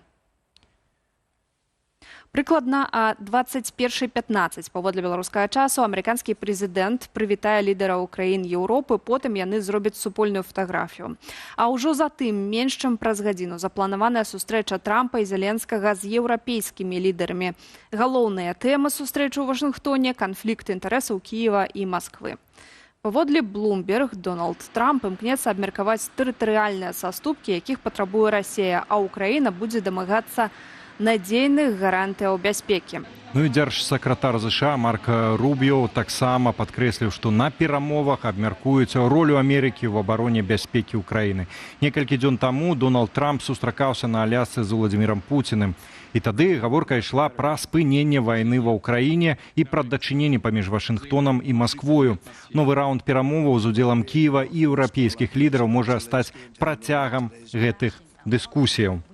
Прыкладна о 21:15 паводле беларускага часу амерыканскі прэзідэнт прывітае лідараў краін Еўропы, потым яны зробяць супольную фатаграфію. А ўжо затым, менш чым праз гадзіну, запланаваная сустрэча Трампа і Зеленскага з еўрапейскімі лідарамі. Галоўныя тэмы сустрэчы ў Вашынгтоне – канфлікт інтарэсаў Кіева і Масквы. Паводле Bloomberg, Дональд Трамп імкнецца абмеркаваць тэрытарыяльныя саступкі, якіх патрабуе Расія, а Ўкраіна будзе дамагацца надзейных гарантыяў бяспекі. І дзяржсакратар ЗША Марк Рубіо таксама падкрэсліў, што на перамовах абмяркуюць ролю Амерыкі ў абароне бяспекі ўкраіны. Некалькі дзён таму Дональд Трамп сустракаўся на Алясцы з Владзімірам Пуціным. І тады гаворка ішла пра спыненне вайны ва ўкраіне і пра дачыненне паміж Вашынгтонам і Масквою. Новы раунд перамоваў з удзелам Кіева і еўрапейскіх лідараў можа стаць працягам гэтых дыскусіяў.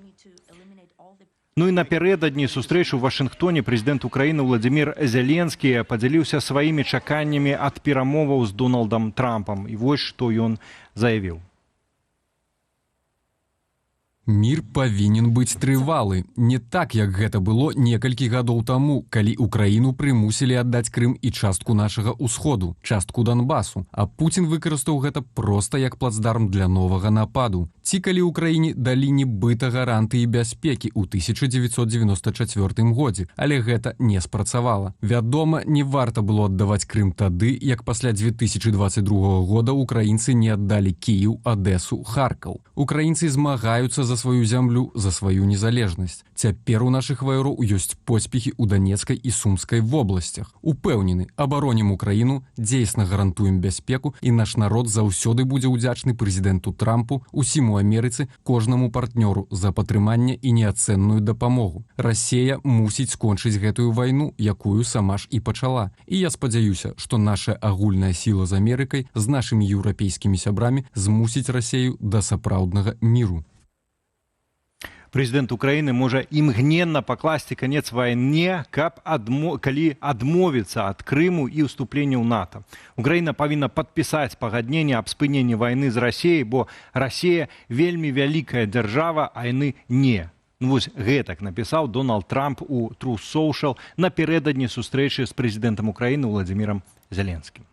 Ну і напярэдадні сустрэчы ў Вашынгтоне прэзідэнт Украіны Владзімір Зеленскі падзяліўся сваімі чаканнямі ад перамоваў з Дональдам Трампам. І вось што ён заявіў. Мір павінен быць трывалы. Не так, як гэта было некалькі гадоў таму, калі Украіну прымусілі аддаць Крым і частку нашага ўсходу, частку Донбасу. А Пуцін выкарыстаў гэта проста як плацдарм для новага нападу. Ці калі Украіне далі нібыта гарантыі бяспекі ў 1994 годзе, але гэта не спрацавала. Вядома, не варта было аддаваць Крым тады, як пасля 2022 года украінцы не аддалі Кіеў, Адэсу, Харкаў. Украінцы змагаюцца за сваю зямлю, за сваю незалежнасць. Цяпер у нашых ваяроў ёсць поспехі ў Данецкай і Сумскай вобласцях. Упэўнены, абаронім Украіну, дзейсна гарантуем бяспеку, і наш народ заўсёды будзе ўдзячны прэзідэнту Трампу, усім у Амерыцы, кожнаму партнёру за падтрыманне і неацэнную дапамогу. Расія мусіць скончыць гэтую вайну, якую сама ж і пачала. І я спадзяюся, што наша агульная сіла з Амерыкай, з нашымі еўрапейскімі сябрамі змусіць Расею да сапраўднага міру. Прэзідэнт Украіны можа імгненна пакласці канец вайне, калі адмовіцца ад Крыму і ўступлення ў НАТО. Украіна павінна падпісаць пагадненне аб спыненні вайны з Расіяй, бо Расія вельмі вялікая дзяржава, а яны не. Вось гэтак напісаў Дональд Трамп у Truth Social напярэдадні сустрэчы з прэзідэнтам Украіны Владзімірам Зеленскім.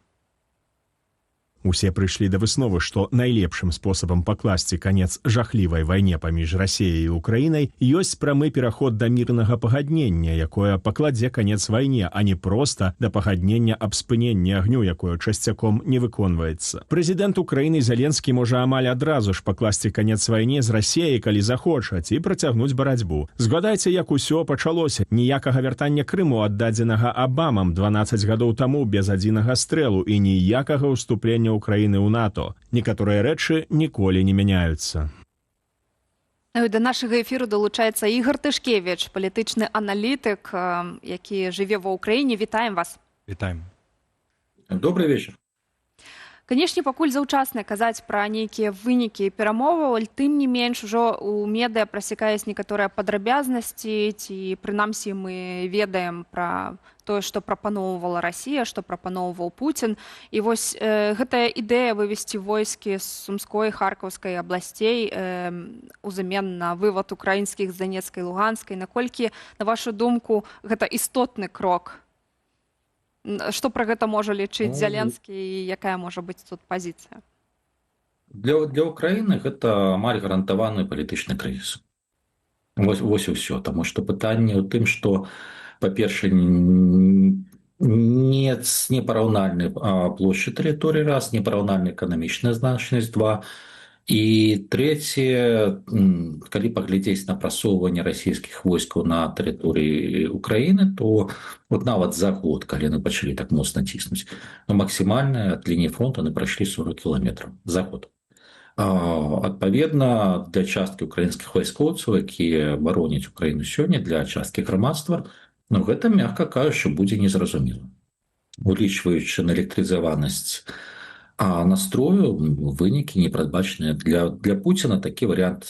Усе прыйшлі да высновы, што найлепшым спосабам пакласці канец жахлівай вайне паміж Расіяй і Украінай ёсць прамы пераход да мірнага пагаднення, якое пакладзе канец вайне, а не проста да пагаднення аб спыненні агню, якое часцяком не выконваецца. Прэзідэнт Украіны Зеленскі можа амаль адразу ж пакласці канец вайне з Расіяй, калі захоча, ці працягнуць барацьбу. Згадайце, як усё пачалося. Ніякага вяртання Крыму аддадзенага Абамам 12 гадоў таму без адзінага стрэлу і ніякага ўступлення Украіны ў НАТО. Некаторыя рэчы ніколі не мяняюцца. Да нашага эфіру далучаецца Ігор Тышкевіч, палітычны аналітык, які жыве ва ўкраіне. Вітаем вас. Вітаем. Добрый вечер. Канешне, пакуль заўчасна казаць пра нейкія вынікі перамоваў, але тым не менш ужо ў медыа прасякаюць некаторыя падрабязнасці, ці прынамсі мы ведаем пра тое, што прапаноўвала Расія, што прапаноўваў Пуцін. І вось гэтая ідэя вывесці войскі з Сумской, Харкаўскай абласцей узамен на вывад украінскіх з Данецкай, Луганскай. Наколькі, на вашу думку, гэта істотны крок? Што пра гэта можа лічыць Зеленскі і якая можа быць тут пазіцыя? Для Украіны гэта амаль гарантаваны палітычны крызіс. Вось і ўсё. Таму што пытанне ў тым, што, па-першае, непараўнальны плошчы тэрыторыі, раз, непараўнальная эканамічная значнасць, два, і трэцяе, калі паглядзець на прасоўванне расійскіх войскаў на тэрыторыі Украіны, то вот нават за год, калі яны пачалі так моцна ціснуць, максімальная ад лініі фронту яны прайшлі 40 кіламетраў за год. Адпаведна, для часткі украінскіх вайскоўцаў, якія бароняць Украіну сёння, для часткі грамадства, гэта, мякка кажучы, будзе незразумела. Улічваючы наэлектрызаванасць настрою, вынікі непрадбачаныя. Для Пуціна такі варыянт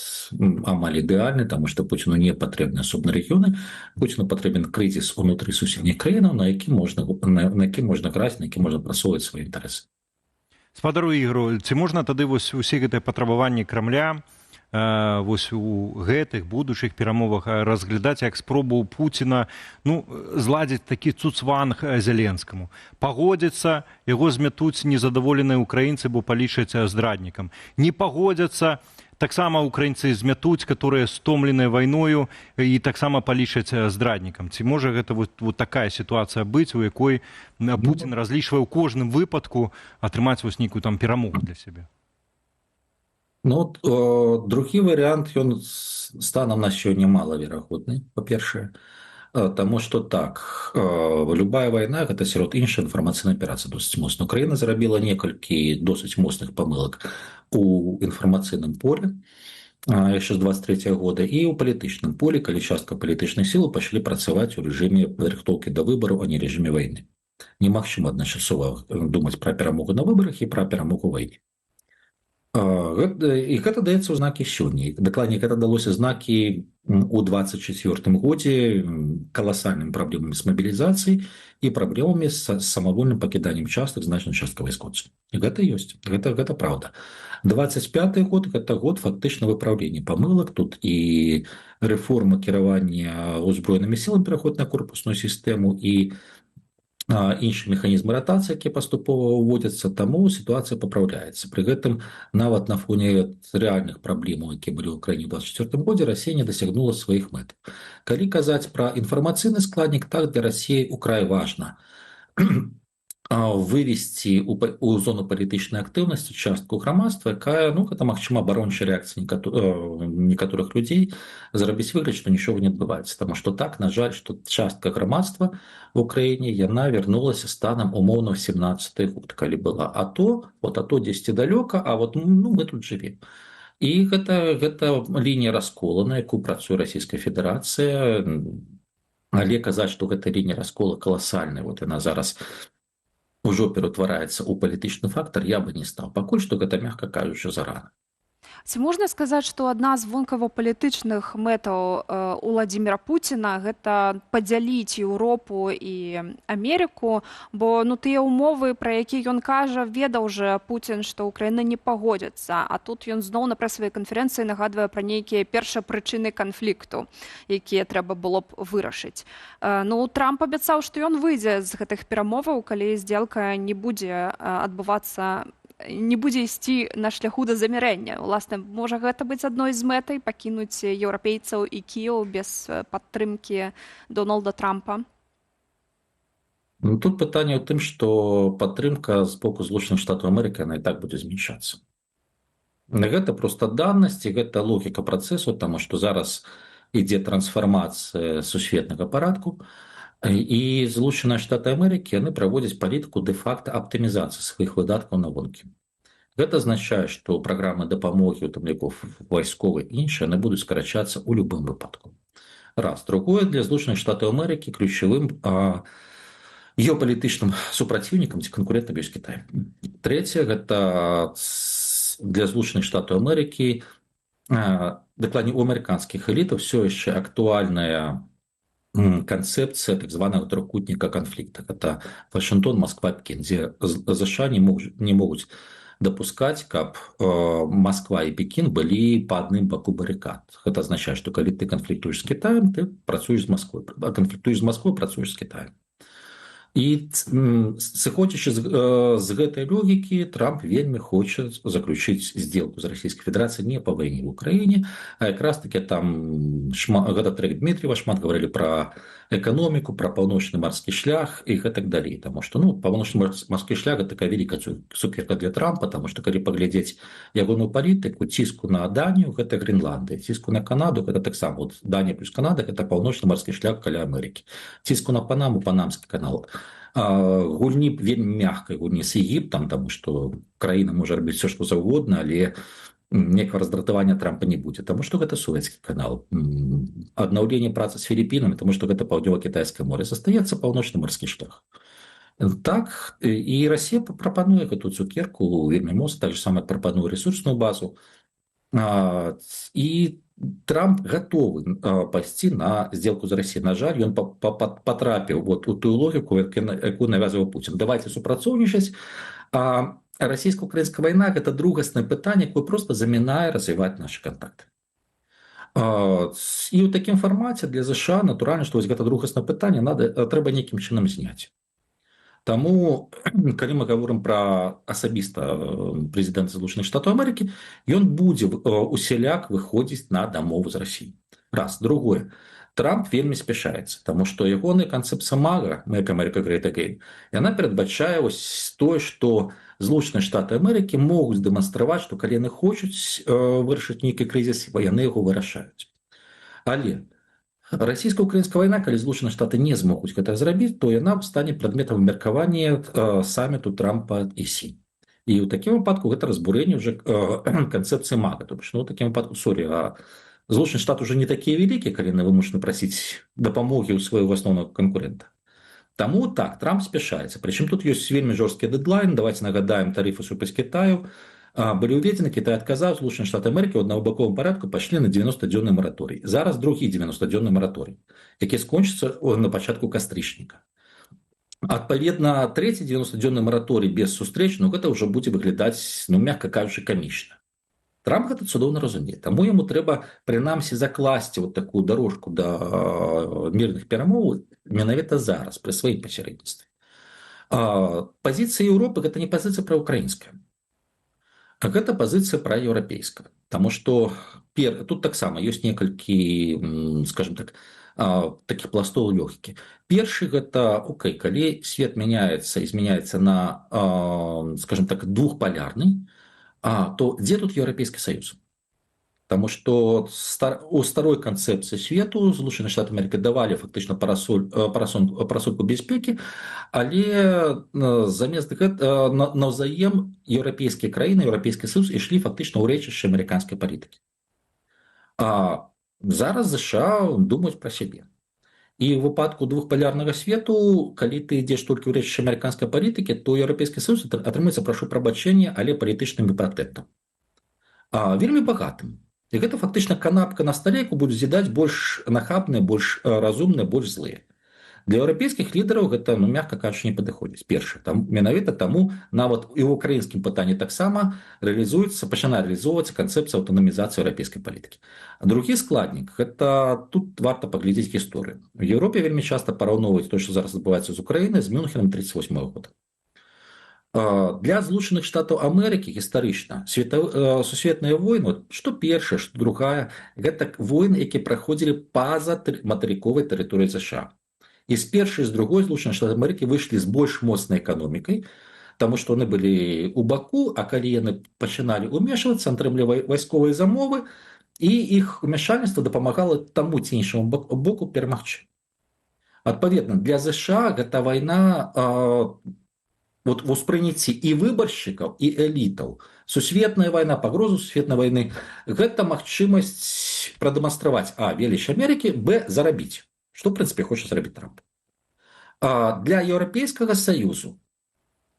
амаль ідэальны, таму што Пуціну не патрэбны асобны рэгіёны. Пуціну патрэбен крызіс унутры суседніх краінаў, на якім можна граць, на якім можна прасоўваць свае інтарэсы. Спадару Ігору, ці можна тады вось усе гэтыя патрабаванні Крамля вось у гэтых будучых перамовах разглядаць як спробу Пуціна зладзіць такі цуцванг Зеленскаму. Пагодзіцца, яго змятуць незадаволеныя украінцы, бо палічаць здраднікам. Не пагодзяцца, таксама украінцы змятуць, которые стомленыя вайною і таксама палічаць здраднікам. Ці можа гэта вот такая сітуацыя быць, у якой Пуцін разлічвае ў кожным выпадку атрымаць вось нейкую там перамогу для сябе? Другі варыянт, ён станам на сёння малаверагодны, па-першае. Таму што так, любая вайна, гэта сярод іншай інфармацыйная аперацыя досыць моцна. Украіна зрабіла некалькі досыць моцных памылак у інфармацыйным полі яшчэ з 23 года і ў палітычным полі, калі частка палітычных сілаў пачалі працаваць у рэжыме падрыхтоўкі да выбараў, а не рэжыме вайны. Немагчыма адначасова думаць пра перамогу на выбарах і пра перамогу вайне. І гэта даецца ў знакі сёння. Дакладней, гэта далося знакі у 24 годзе каласальнымі праблемамі з мабілізацыяй і праблемамі з самавольным пакіданнем частак значнай часткай вайскоўцаў. І гэта ёсць, гэта праўда. 25 год гэта год фактычна выпраўлення памылак тут і рэформа кіравання ўзброенымі сіламі, пераход на корпусную сістэму і іншыя механізмы ратацыі, якія паступова ўводзяцца, таму сітуацыя папраўляецца. Пры гэтым нават на фоне рэальных праблемаў, якія былі ў краіне ў 24 годзе, Расія не дасягнула сваіх мэт. Калі казаць пра інфармацыйны складнік, так для Расіі ўкрай важна вывесці ў зону палітычнай актыўнасці частку грамадства, якая, гэта, магчыма, абарончая рэакцыя некаторых людзей, зрабіць выгляд, што нічога не адбываецца. Таму што так, на жаль, што частка грамадства в Украіне, яна вярнулася станам умоўна в 17 год, калі была АТО, АТО дзесьці далёка, а мы тут жывем. І гэта лінія раскола, на якую працуе Расійская Федэрацыя, але казаць, што гэта лінія раскола каласальная, яна зараз ужо ператвараецца ў палітычны фактар, я бы не стаў. Пакуль што гэта, мякка кажучы, зарана. Ці можна сказаць, што адна з вонкава-палітычных мэтаў Уладзіміра Пуціна гэта падзяліць Еўропу і Амерыку, бо тыя ўмовы, пра якія ён кажа, ведаў жа Пуцін, што Ўкраіна не пагодзіцца, а тут ён зноў на прэсавай канферэнцыі нагадвае пра нейкія першапрычыны канфлікту, якія трэба было б вырашыць. Трамп абяцаў, што ён выйдзе з гэтых перамоваў, калі здзелка не будзе адбывацца, не будзе ісці на шляху да замірэння. Уласна, можа гэта быць адной з мэтай пакінуць еўрапейцаў і Кіеў без падтрымкі Дональда Трампа? Тут пытанне ў тым, што падтрымка з боку Злучаных Штатаў Амерыкі, яна і так будзе змяншацца. Гэта проста данасць, і гэта логіка працэсу, таму што зараз ідзе трансфармацыя сусветнага парадку, і Злучаныя Штаты Амерыкі, яны праводзяць палітыку дэ-факта аптымізацыі сваіх выдаткаў на вонкі. Гэта азначае, што праграмы дапамогі, у тым ліку вайсковай і іншыя, яны будуць скарачацца ў любым выпадку. Раз. Другое, для Злучаных Штатаў Амерыкі ключавым геапалітычным супраціўнікам ці канкурэнтам ёсць Кітай. Трэцяе, гэта для Злучаных Штатаў Амерыкі, дакладней у амерыканскіх элітаў, все яшчэ актуальная концепция так званого трохкутника конфликта. Это Вашингтон, Москва, Пекин, где США не могут допускать, как Москва и Пекин были по одним боку баррикад. Это означает, что когда ты конфликтуешь с Китаем, ты працуешь с Москвой, а конфликтуешь с Москвой, працуешь с Китаем. І сыходзячы з гэтай логікі, Трамп вельмі хоча заключыць здзелку з Расійскай Федэрацыяй не па вайне ў Украіне, а якраз таки там гэта трек Дмітріева шмат гаварылі пра эканоміку, пра паўночны марскі шлях і гэтак далей. Таму што паўночны марскі шлях гэта такая вялікая цукерка для Трампа, таму што калі паглядзець ягоную палітыку, ціску на Данію гэта Грэнландыя, ціску на Канаду гэта таксама Данія плюс Канада гэта паўночны марскі шлях каля Амерыкі, ціску на Панаму панамскі канал. Гульні вельмі мягкай гульні з Егіптам, таму што краіна можа рабіць все што заўгодна, але некага раздратавання Трампа не будзе, таму што гэта Суэцкі канал. Аднаўленне працы з Філіпінамі, таму што гэта паўднёва-кітайскае море, застаецца паўночны марскі шлях. Так, і Расія прапануе гэту цукерку вельмі моцна, так же самае прапануе рэсурсную базу. І Трамп готовы пайсці на сделку з Расіяй. На жаль, ён патрапіў у тую логіку, якую навязвае Пуцін. Давайте супрацоўнічаць. А расійска-украінская вайна – гэта другаснае пытанне, якое просто замінае развіваць нашы кантакты. І ў такім фармаце для США натуральна, што гэта другаснае пытанне трэба нейкім чынам зняць. Таму, калі мы гаворым пра асабіста прэзідэнта Злучаных Штатаў Амерыкі, ён будзе усяляк выходзіць на дамову з Расіяй. Раз. Другое. Трамп вельмі спяшаецца, таму што ягоная канцэпцыя МАГА, Make America Great Again, яна перадбачае тое, што Злучаныя Штаты Амерыкі могуць дэманстраваць, што калі яны хочуць вырашыць нейкі крызіс, яны яго вырашаюць. Але расійска-украінская вайна, калі Злучаныя Штаты не змогуць гэта зрабіць, то яна стане прадметам абмеркавання саміту Трампа і Сі. І ў такім выпадку гэта разбурэнне ўжо канцэпцыі МАГА. Тому што ў такім выпадку, Злучаныя Штаты ўжо не такія вялікія, калі яны вымушаны прасіць дапамогі ў свайго асноўнага канкурэнта. Таму так, Трамп спяшаецца. Прычым тут ёсць вельмі жорсткі дэдлайн. Давайте нагадаем тарыфы супраць Кітаю. были уведены, Китай отказал, Соединенные Штаты Америки в однобоковом порядку пошли на 90-дзённы мораторий. Зараз другі 90-дзённы мораторий, які скончыцца на пачатку кастрычніка. Адпаведна, трэці 90-дзённы мораторий без сустрэч, гэта ўжо будзе выглядаць, мякка кажучы, камічна. Трамп гэта цудоўна разумее, таму яму трэба прынамсі закласці такую дорожку да мірных перамоў менавіта зараз, пры сваім пасярэдніцтве. Пазіцыя Еўропы – гэта не пазіцыя праўкраінская, а гэта пазіцыя праеўрапейская. Таму што тут таксама ёсць некалькі, скажем так, таких пластоў лёгкі. Першы гэта, калі свет мяняецца і змяняецца на, скажем так, двухполярны, то дзе тут Еўрапейскі Саюз? Таму што у старой канцэпцыі свету Злучаныя Штаты Амерыкі давалі фактычна парасольку бяспекі, але замест гэта навзаем еўрапейскія краіны, Еўрапейскі Саюз ішлі фактычна ў рэчышча амерыканскай палітыкі. Зараз США думаюць пра сябе. І ў выпадку двухполярнага свету, калі ты ідзеш толькі ў рэчышча амерыканскай палітыкі, то Еўрапейскі Саюз атрымаецца, прашу прабачэння, але палітычным імпатэнтам. Вельмі багатым. І гэта фактычна канапка на стале, яку будуць з'ядаць больш нахабныя, больш разумныя, больш злыя. Для еўрапейскіх лідараў гэта, мякка кажучы, не падыходзіць. Першае, менавіта таму нават і ў украінскім пытанні таксама пачынае рэалізоўвацца канцэпцыя аўтанамізацыі еўрапейскай палітыкі. Другі складнік, гэта тут варта паглядзець гісторыю. У Еўропе вельмі часта параўноўваюць тое, што зараз адбываецца з Украінай, з Мюнхенам 1938 года. Для Злучаных Штатаў Амерыкі гістарычна сусветныя войны, што першая, што другая, гэта войны, якія праходзілі па-за матэрыковай тэрыторыі США. І з першай, з другой Злучаныя Штаты Амерыкі выйшлі з больш моцнай эканомікай, таму што яны былі ў баку, а калі яны пачыналі ўмешвацца, атрымлівалі вайсковыя замовы, і іх умяшальніцтва дапамагала таму ці іншаму боку перамагчы. Адпаведна, для США гэта вайна в успрыняцці і выбаршчыкаў, і элітаў. Сусветная вайна, пагроза сусветнай вайны – гэта магчымасць прадэманстраваць веліч Амерыкі, зарабіць, што, в прынцыпе, хоча зрабіць Трамп. Для Еўрапейскага Саюзу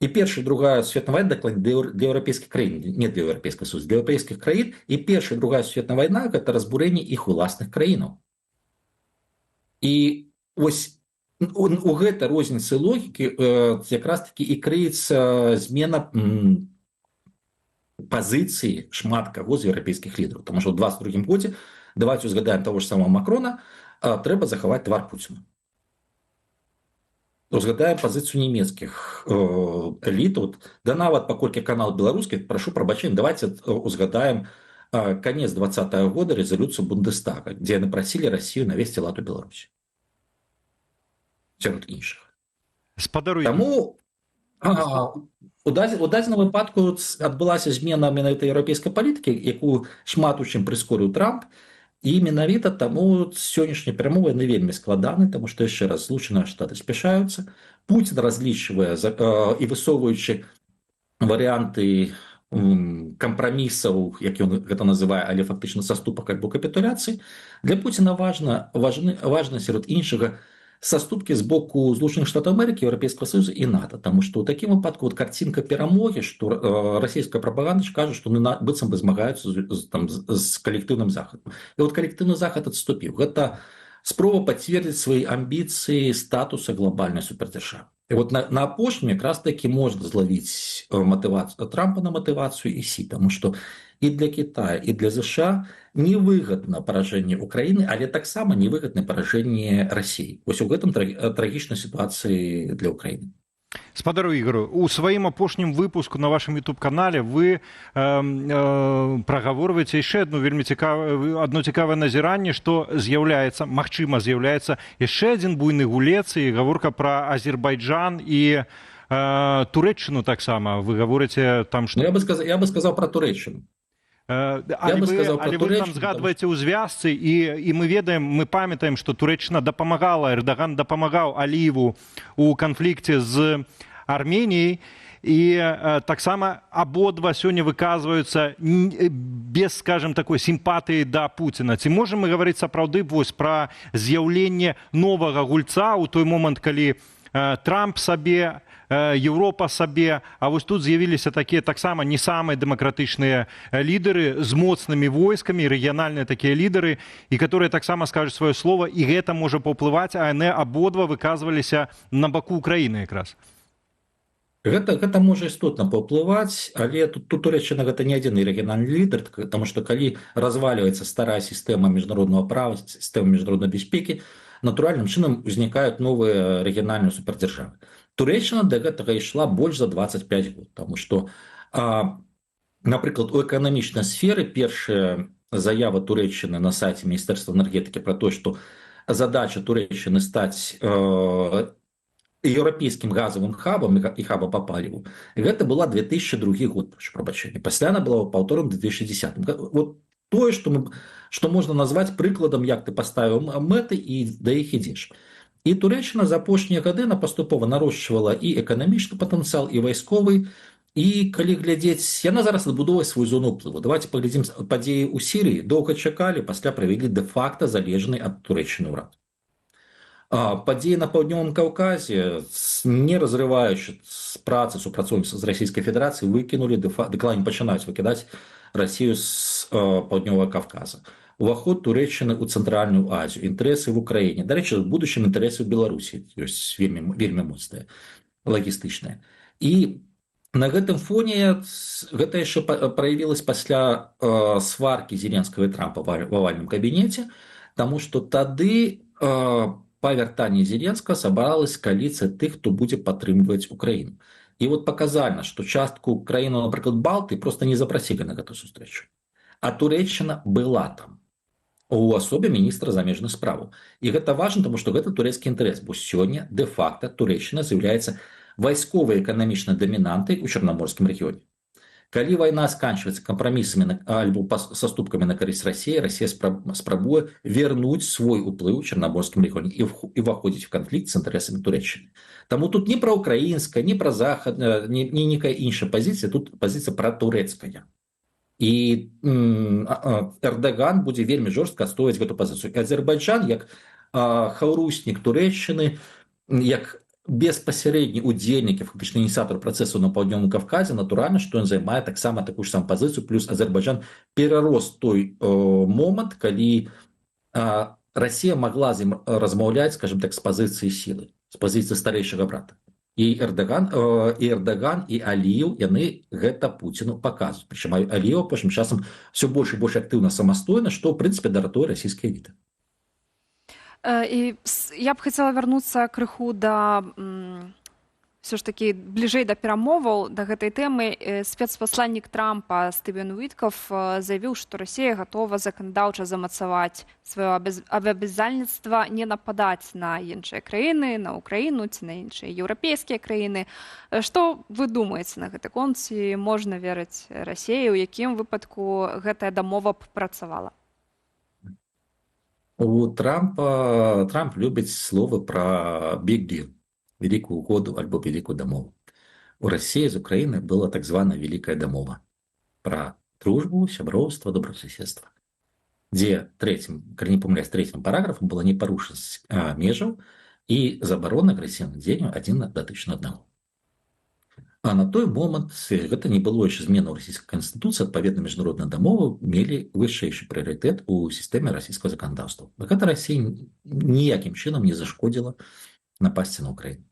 і першая, другая сусветная вайна для еўрапейскіх краін, не для Еўрапейскага Саюзу, для еўрапейскіх краін, і першая, другая сусветная вайна – гэта разбурэнне іх уласных краінаў. І вось у гэтай розніцы логікі якраз-такі і крыецца змена пазіцыі шмат каго з еўрапейскіх лідараў. Таму што ў 22 годзе, давайте узгадаем таго ж самого Макрона, трэба захаваць твар Пуціна. Узгадаем пазіцыю нямецкіх элітаў. Да нават, паколькі канал беларускі, прашу прабачэння, давайте узгадаем канец 20-го года рэзалюцыю Бундестага, дзе яны прасілі Расію навесці лад у Беларусі. Сярод іншых. Таму у дадзеным выпадку адбылася змена менавіта еўрапейскай палітыкі, якую шмат у чым прыскорыў Трамп, і менавіта таму сённяшнія перамовы яны вельмі складаны, таму што яшчэ раз Злучаныя Штаты спяшаюцца, Пуцін разлічвае і высоўваючы варыянты кампрамісаў, як ён гэта называе, але фактычна саступак альбо капітуляцыі. Для Пуціна важна сярод іншага саступкі з боку Злучаных Штатаў Амерыкі, Еўрапейскага Саюза і НАТО, таму што ў такім выпадку карцінка перамогі, што расійская прапаганда кажа, што яны быццам бы змагаюцца з калектыўным захадам. І калектыўны захад адступіў. Гэта спроба пацвердзіць свае амбіцыі статуса глобальнай супердзяржавы. І на апошнім якраз такі можна злавіць Трампа на матывацыю і таму што і для Китая, і для США невыгадна паражэнне Украіны, але таксама невыгадна паражэнне Расіі. Вось у гэтым трагічнай сітуацыі для Украіны. Спадару Ігору, у сваім апошнім выпуску на вашым YouTube-канале вы прагаворваеце яшчэ адно цікавае назіранне, што магчыма з'яўляецца яшчэ адзін буйны гулец, і гаворка пра Азербайджан і Турэччыну таксама. Вы гаворыце там, што... Я бы сказаў пра Турэччыну. Але вы там згадваеце ў звязцы, і мы памятаем, што Турэччына дапамагала, Эрдаган дапамагаў Аліеву у канфлікце з Арменіяй, і таксама абодва сёння выказваюцца без, скажем, такой сімпатыі да Пуціна. Ці можам мы гаварыць сапраўды пра з'яўленне новага гульца ў той момант, калі Трамп сабе, Еўропа сабе, а вось тут з'явіліся такія таксама не самыя дэмакратычныя лідары з моцнымі войскамі, рэгіянальныя такія лідары, і которые таксама скажуць сваё слово, і гэта можа паўплываць, а яны абодва выказваліся на баку Украіны якраз. Гэта можа істотна паўплываць, але тут Туреччына гэта не адзіны рэгіянальны лідар, таму што калі развальваецца старая сістэма міжнароднага права, сістэма міжнароднай бяспекі, натуральным чынам узнікаюць новыя рэгіянальныя супердзяржавы. Туреччына да гэтага ішла больш за 25 год, таму што, напрыклад, у эканамічнай сферы першая заява Туреччыны на сайце Міністэрства энергетыкі пра тое, што задача Туреччыны стаць еўрапейскім газавым хабам і хабам па паліву, гэта была 2002 год, прошу прабачэння. Пасля она была паўторам 2010. Вот тое, што можна назваць прыкладам, як ты паставіў мэты і да іх ідзеш. І Туреччына за апошнія гады паступова нарошчвала і эканамічны патэнцыял, і вайсковы, і калі глядзець, яна зараз адбудоўвае сваю зону ўплыву. Давайте паглядзім падзеі ў Сірыі. Доўга чакалі, пасля правялі дэ-факта залежны ад Туреччыны ўрад. Падзеі на паўднёвым Каўказе, не разрываючы з працы супрацоўніцтва з Расійскай Федэрацыі, выкінулі дакладней пачынаюць выкідаць Расію з паўднёвага Кавказа. Уваход Туреччыны ў Цэнтральную Азію, інтарэсы в Украіне. Да рэчы, в будучым інтарэсы ў Беларусі ёсць вельмі моцныя, лагістычныя. І на гэтым фоне гэта яшчэ праявілася пасля сваркі Зеленскага і Трампа в авальным кабінеце, таму што тады па вяртанні Зеленскага сабралась коаліцыя тых, хто будзе падтрымліваць Украіну. І вот паказальна, што частку краіну, напрыклад, Балты проста не запрасілі на гэтую сустрэчу. А Туреччына была там у асобе міністра замежных справаў. І гэта важна, таму што гэта турэцкі інтарэс, бо сёння дэ-факта Туреччына з'яўляецца вайсковай эканамічнай дамінантай у Чарнаморскім рэгіёне. Калі вайна сканчваецца кампрамісамі альбо саступкамі на карысць Расіі, Расія спрабуе вернуць свой уплыў у Чарнаморскім рэгіёне і ўваходзіць в канфлікт з інтарэсамі Туреччыны. Таму тут не пра украінская, не пра захадная, не нейкая іншая пазіцыя, тут пазіцыя пра турэцкая. І Эрдаган будзе вельмі жорстка адстойваць гэту пазіцыю. І Азербайджан, як хаўруснік Туреччыны, як безпасярэдні удзельнікі, фактычна ініцыятар працэсу на паўднёвым Кавказе, натуральна, што ён займае таксама такую ж самую пазіцыю, плюс Азербайджан перарос той момант, калі Расія магла з ім размаўляць, скажем так, з пазіцыі сілы, з пазіцыі старэйшага брата. І Эрдаган, і Аліеў, яны гэта Пуціну паказваюць. Прычым Аліеў апошнім часам все больш і больш актыўна самастойна, што, ў прынцыпе, даратуе расійскай эліты. І я б хацела вярнуцца крыху да все ж таки бліжэй да перамоваў да гэтай тэмы. Спецпасланнік Трампа Стывен Уіткаф заявіў, што Расія гатова заканадаўча замацаваць сваё абавязальніцтва не нападаць на іншыя краіны, на Украіну ці на іншыя еўрапейскія краіны. Што вы думаеце на гэты конт, ці можна верыць Расіі, у якім выпадку гэтая дамова б працавала? Трамп любіць словы пра big deal, великую угоду альбо великую дамову. У Расіі з Украінай была так званая великая дамова пра дружбу, сяброўства, добрасуседства, дзе калі не памыляюсь, трэцім параграфам была непарушнасць межаў і забарона агрэсіўных дзеянняў адзін датычна аднаго. А на той момант, гэта не было яшчэ зменаў расійскай канстытуцыі, адпаведна міжнародныя дамовы мелі вышэйшы прыярытэт у сістэме расійскага заканадаўства. Гэта Расія ніякім чынам не зашкодзіла напасці на Украіну.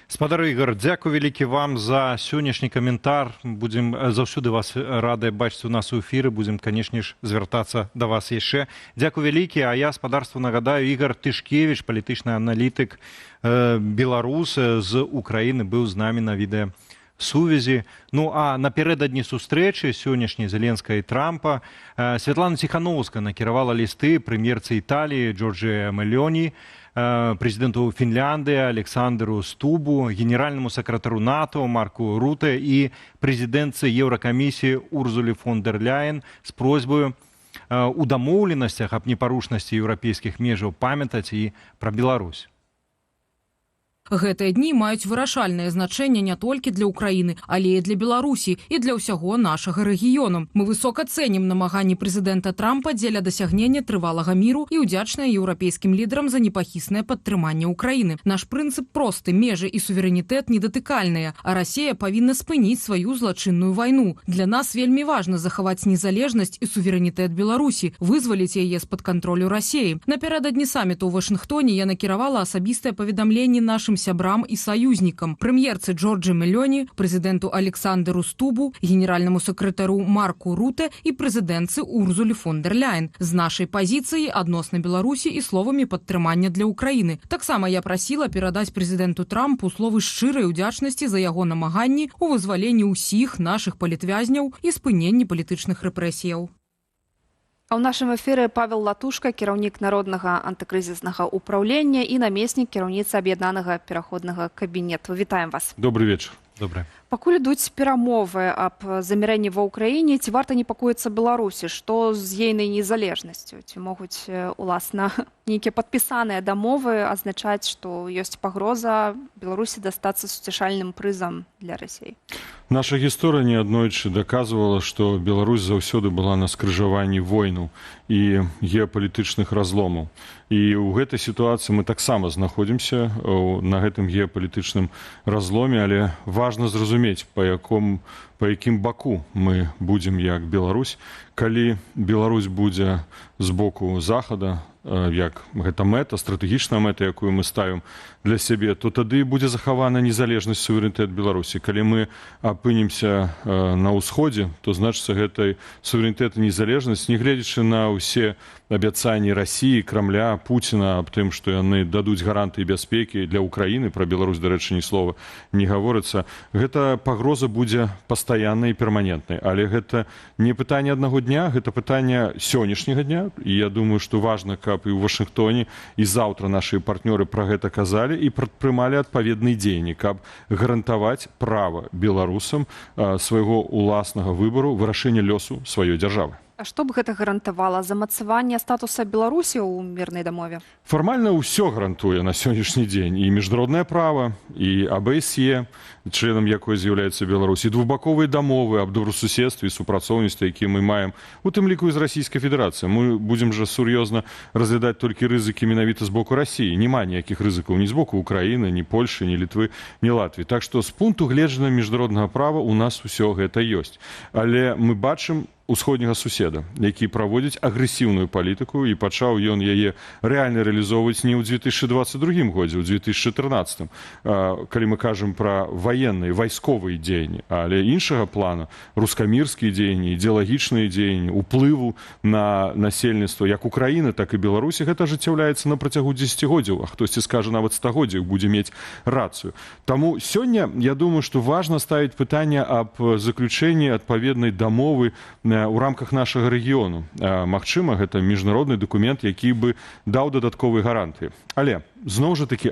Спадар Ігор, дзякуй вялікі вам за сённяшні каментар. Будзем заўсёды вас рады бачыць у нас у эфіры. Будзем, канешне ж, звяртацца да вас яшчэ. Дзякуй вялікі. А я спадарству нагадаю, Ігор Тышкевіч, палітычны аналітык, беларус з Украіны, быў з намі на відэасувязі. Ну, а напярэдадні сустрэчы сённяшняй Зеленскага і Трампа Святлана Ціхановская накіравала лісты прэм'ерцы Італіі Джорджа Мелоні, президенту Финляндии Александру Стубу, генеральному секретарю НАТО Марку Руте и президентце Еврокомиссии Урзуле фон дер Ляйен с просьбой у дамоўленасцях аб непарушнасці еўрапейскіх межаў памятаць і пра Беларусь. Гэтыя дні маюць вырашальнае значэнне не толькі для Украіны, але і для Беларусі і для ўсяго нашага рэгіёну. Мы высока цэнім намаганні прэзідэнта Трампа дзеля дасягнення трывалага міру і ўдзячныя еўрапейскім лідарам за непахіснае падтрыманне Украіны. Наш прынцып просты: межы і суверэнітэт недатыкальныя, а Расія павінна спыніць сваю злачынную вайну. Для нас вельмі важна захаваць незалежнасць і суверэнітэт Беларусі, вызваліць яе з-пад кантролю Расіі. Напярэдадні саміту ў Вашынгтоне я накіравала асабістае паведамленне нашым сябрам і саюзнікам: прэм'ерцы Джорджы Мелёні, прэзідэнту Александру Стубу, генеральнаму сакратару Марку Руте і прэзідэнтцы Урзулі фон дер Ляйен з нашай пазіцыі адносна Беларусі і словамі падтрымання для Украіны. Таксама я прасіла перадаць прэзідэнту Трампу словы шчырай удзячнасці за яго намаганні ў вызваленні ўсіх нашых палітвязняў і спыненні палітычных рэпрэсіяў. А ў нашым эфіры Павел Латушка, кіраўнік народнага антыкрызіснага ўпраўлення і намеснік кіраўніцы аб'яднанага пераходнага кабінету. Вітаем вас. Добрый вечер. Добрый. Пакуль ідуць перамовы аб замірэнні ва ўкраіне, ці варта непакоіцца Беларусі, што з ейнай незалежнасцю? Ці могуць уласна нейкія падпісаныя дамовы азначаць, што ёсць пагроза Беларусі дастацца суцяшальным прызам для Расіі? Наша гісторыя неаднойчы даказвала, што Беларусь заўсёды была на скрыжаванні войнаў і геапалітычных разломаў. І ў гэтай сітуацыі мы таксама знаходзімся на гэтым геапалітычным разломе, але важна зразумець, па якім баку мы будзем як Беларусь. Калі Беларусь будзе з боку захада, як гэта мэта, стратэгічная мэта, якую мы ставім для сябе, то тады будзе захавана незалежнасць, суверэнітэт Беларусі. Калі мы апынемся на ўсходзе, то значыцца гэтай суверэнітэт і незалежнасць, нягледзячы на ўсе абяцанні Расіі, Крамля, Пуціна аб тым, што яны дадуць гарантыі бяспекі для Украіны, пра Беларусь, дарэчы, ні слова не гаворыцца, гэта пагроза будзе пастаяннай і перманентнай. Але гэта не пытанне аднаго дня, гэта пытанне сённяшняга дня. І я думаю, што важна, каб і ў Вашынгтоне і заўтра нашы партнёры пра гэта казалі і прадпрымалі адпаведныя дзеянні, каб гарантаваць права беларусам свайго ўласнага выбару, вырашэння лёсу сваёй дзяржавы. А што б гэта гарантавала? Замацаванне статуса Беларусі ў мірнай дамове? Фармальна ўсё гарантуе на сённяшні дзень. І міжнароднае права, і АБСЕ, членам якой з'яўляецца Беларусь, і двухбаковыя дамовы аб добрасуседстве і супрацоўніцтве, якія мы маем, у тым ліку і з Расійскай Федэрацыяй. Мы будзем жа сур'ёзна разглядаць толькі рызыкі менавіта з боку Расіі. Няма ніякіх рызыкаў ні з боку Украіны, ні Польшы, ні Літвы, ні Латвіі. Так што з пункту гледжання міжнароднага права у нас усё гэта ёсць. Але мы бачым усходняга суседа, які праводзіць агрэсіўную палітыку, і пачаў ён яе рэальна рэалізоўваць не ў 2022 годзе, ў 2014, калі мы кажам пра ваенныя, вайсковыя дзеянні, але іншага плана, рускамірскія дзеянні, ідэалагічныя дзеянні, уплыву на насельніцтва як Украіны, так і Беларусі, гэта ажыццяўляецца на працягу дзесяцігоддзяў, а хтосьці скажа нават стагоддзяў, будзе мець рацыю. Таму сёння, я думаю, што важна ставіць пытанне аб заключэнні адпаведнай дамовы у рамках нашага рэгіёну. Магчыма, гэта міжнародны дакумент, які бы даў дадатковыя гарантыі. Але, зноў жа такі,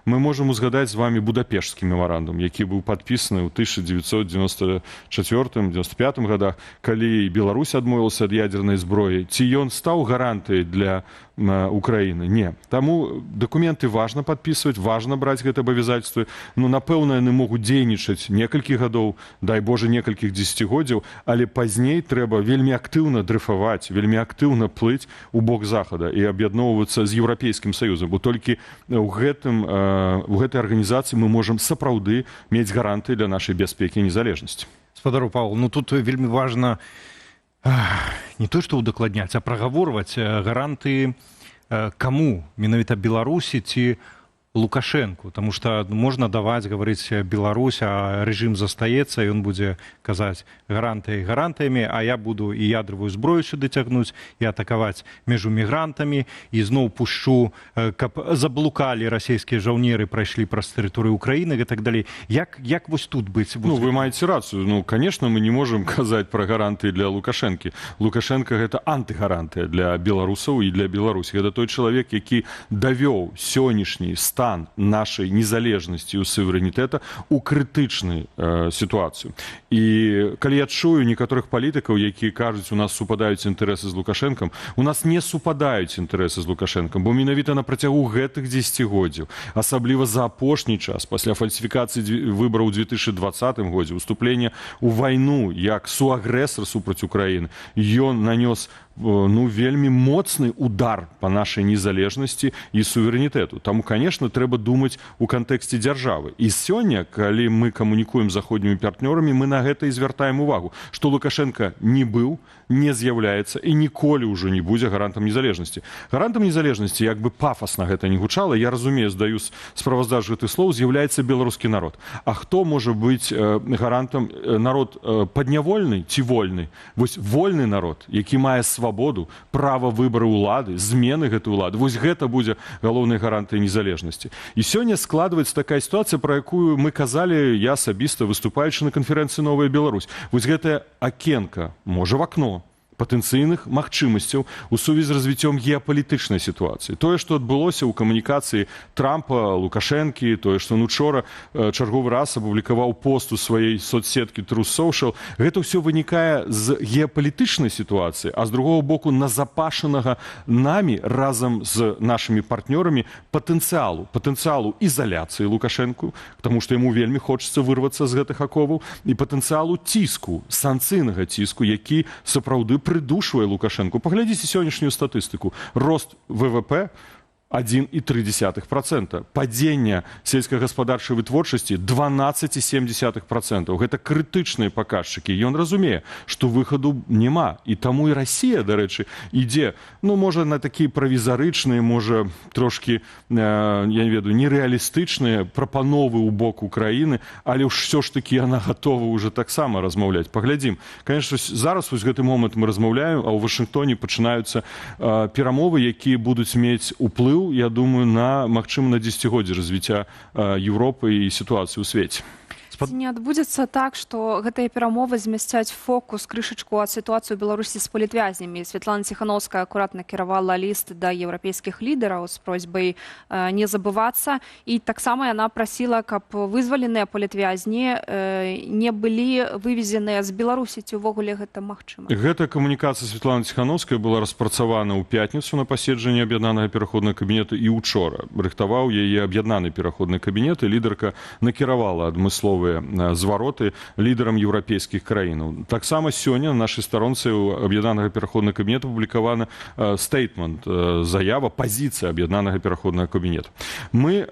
мы можам узгадаць з вами Будапешцкі мемарандум, які быў падпісаны ў 1994-95 годах, калі Беларусь адмовілася ад ядзернай зброі. Ці ён стаў гарантыяй для Украіны? Не. Таму дакументы важна падпісваць, важна браць гэта абавязацтвы. Ну, напэўна, яны могуць дзейнічаць некалькі гадоў, дай Божа, некалькіх дзесяцігоддзяў, але пазней трэба вельмі актыўна дрыфаваць, вельмі актыўна плыць у бок захада і аб'ядноўвацца з Еўрапейскім Саюзам, бо толькі у гэтай арганізацыі мы можам сапраўды мець гарантыі для нашай бяспекі і незалежнасці. Спадару Павел, ну тут вельмі важна не то, што удакладняць, а прагаворваць гарантыі каму? Менавіта Беларусі ці Лукашенку, потому что можно давать, говорить Беларусь, а режим застаецца, і он будзе казаць гарантыямі, а я буду і ядравую зброю сюды цягнуць, і атакаваць між мігрантамі, і зноў пушчу, каб заблукалі расійскія жаўнеры, прайшлі праз тэрыторыю Украіны і так далей. Як вось тут быць? Ну, вы маеце рацыю. Ну, конечно, мы не можем казаць пра гарантыі для Лукашэнкі. Лукашенко гэта антыгарантыя для беларусаў і для Беларусі. Гэта той чалавек, які давёў сённяшні стан стан нашай незалежнасці і суверэнітэта ў крытычнай сітуацыю. І калі я чую некаторых палітыкаў, якія кажуць, у нас супадаюць інтарэсы з Лукашэнкам, у нас не супадаюць інтарэсы з Лукашэнкам, бо менавіта на працягу гэтых дзесяцігоддзяў, асабліва за апошні час, пасля фальсіфікацыі выбараў у 2020 годзе, уступлення ў вайну як суагрэсар супраць Украіны, ён нанёс вельмі моцны удар па нашай незалежнасці і суверэнітэту. Таму, конечно, трэба думаць у кантэксце дзяржавы. І сёння, калі мы камунікуем з заходнімі партнёрамі, мы на гэта і звяртаем увагу, што Лукашенко не быў, не з'яўляецца і ніколі ўжо не будзе гарантам незалежнасці. Гарантам незалежнасці, як бы пафасна гэта не гучала, я разумею, здаю справаздачу гэтых слоў, з'яўляецца беларускі народ. А хто можа быць гарантам? Народ паднявольны ці вольны? Вось вольны народ, які мае свабоду, права выбару ўлады, змены гэтай улады. Вось гэта будзе галоўнай гарантыяй незалежнасці. І сёння складваецца такая сітуацыя, пра якую мы казалі, я асабіста выступаючы на канферэнцыі «Новая Беларусь». Вось гэтая акенка, можа в акно, патэнцыйных магчымасцяў у сувязі з развіццём геапалітычнай сітуацыі. Тое, што адбылося ў камунікацыі Трампа, Лукашэнкі, тое, што учора чарговы раз апублікаваў пост у сваёй соцсеткі Truth Social, гэта ўсё вынікае з геапалітычнай сітуацыі, а з другого боку назапашанага намі разам з нашымі партнёрамі патэнцыялу ізаляцыі Лукашэнку, таму што яму вельмі хочацца вырвацца з гэтых аковаў, і патэнцыялу ціску, санкцыйнага ціску, які сапраўды придушивая Лукашенко. Поглядите сённяшнюю статистику. Рост ВВП 1,3%. Падение сельскохаспадарчай вытворчасці 12,7%. Гэта крытычныя паказчыкі. Ён разумее, што выхаду няма. І таму і Расія, дарэчы, ідзе, можа, на такія правізарычныя, можа, трошкі, я не ведаю, нереалістычныя прапановы ў бок Украіны, але ўсё ж такі яна гатова ўжо таксама размаўляць. Паглядзім. Конечно, зараз вось гэты момант мы размаўляем, а ў Вашынгтоне пачынаюцца перамовы, якія будуць мець уплыў, я думаю, магчыма, на дзесяцігоддзе развіцця Еўропы і сітуацыі ў свеце. Ці не адбудзецца так, што гэтыя перамовы змясцяць фокус крышачку ад сітуацыі ў Беларусі з палітвязнямі? Святлана Ціхановская акуратна кіравала ліст да еўрапейскіх лідараў з просьбай не забывацца, і таксама яна прасіла, каб вызваленыя палітвязні не былі вывезеныя з Беларусі. Ці ўвогуле гэта магчыма? Гэтая камунікацыя Святланы Ціхановскай была распрацавана ў пятніцу на паседжанні аб'яднанага пераходнага кабінета, і учора рыхтаваў яе аб'яднаны пераходны кабінет, і лідарка накіравала адмысловыя звароты лідарам еўрапейскіх краінаў. Таксама сёння на нашай старонцы аб'яднанага пераходнага кабінета апублікавана стейтмент, заява, пазіцыя аб'яднанага пераходнага кабінета. Мы,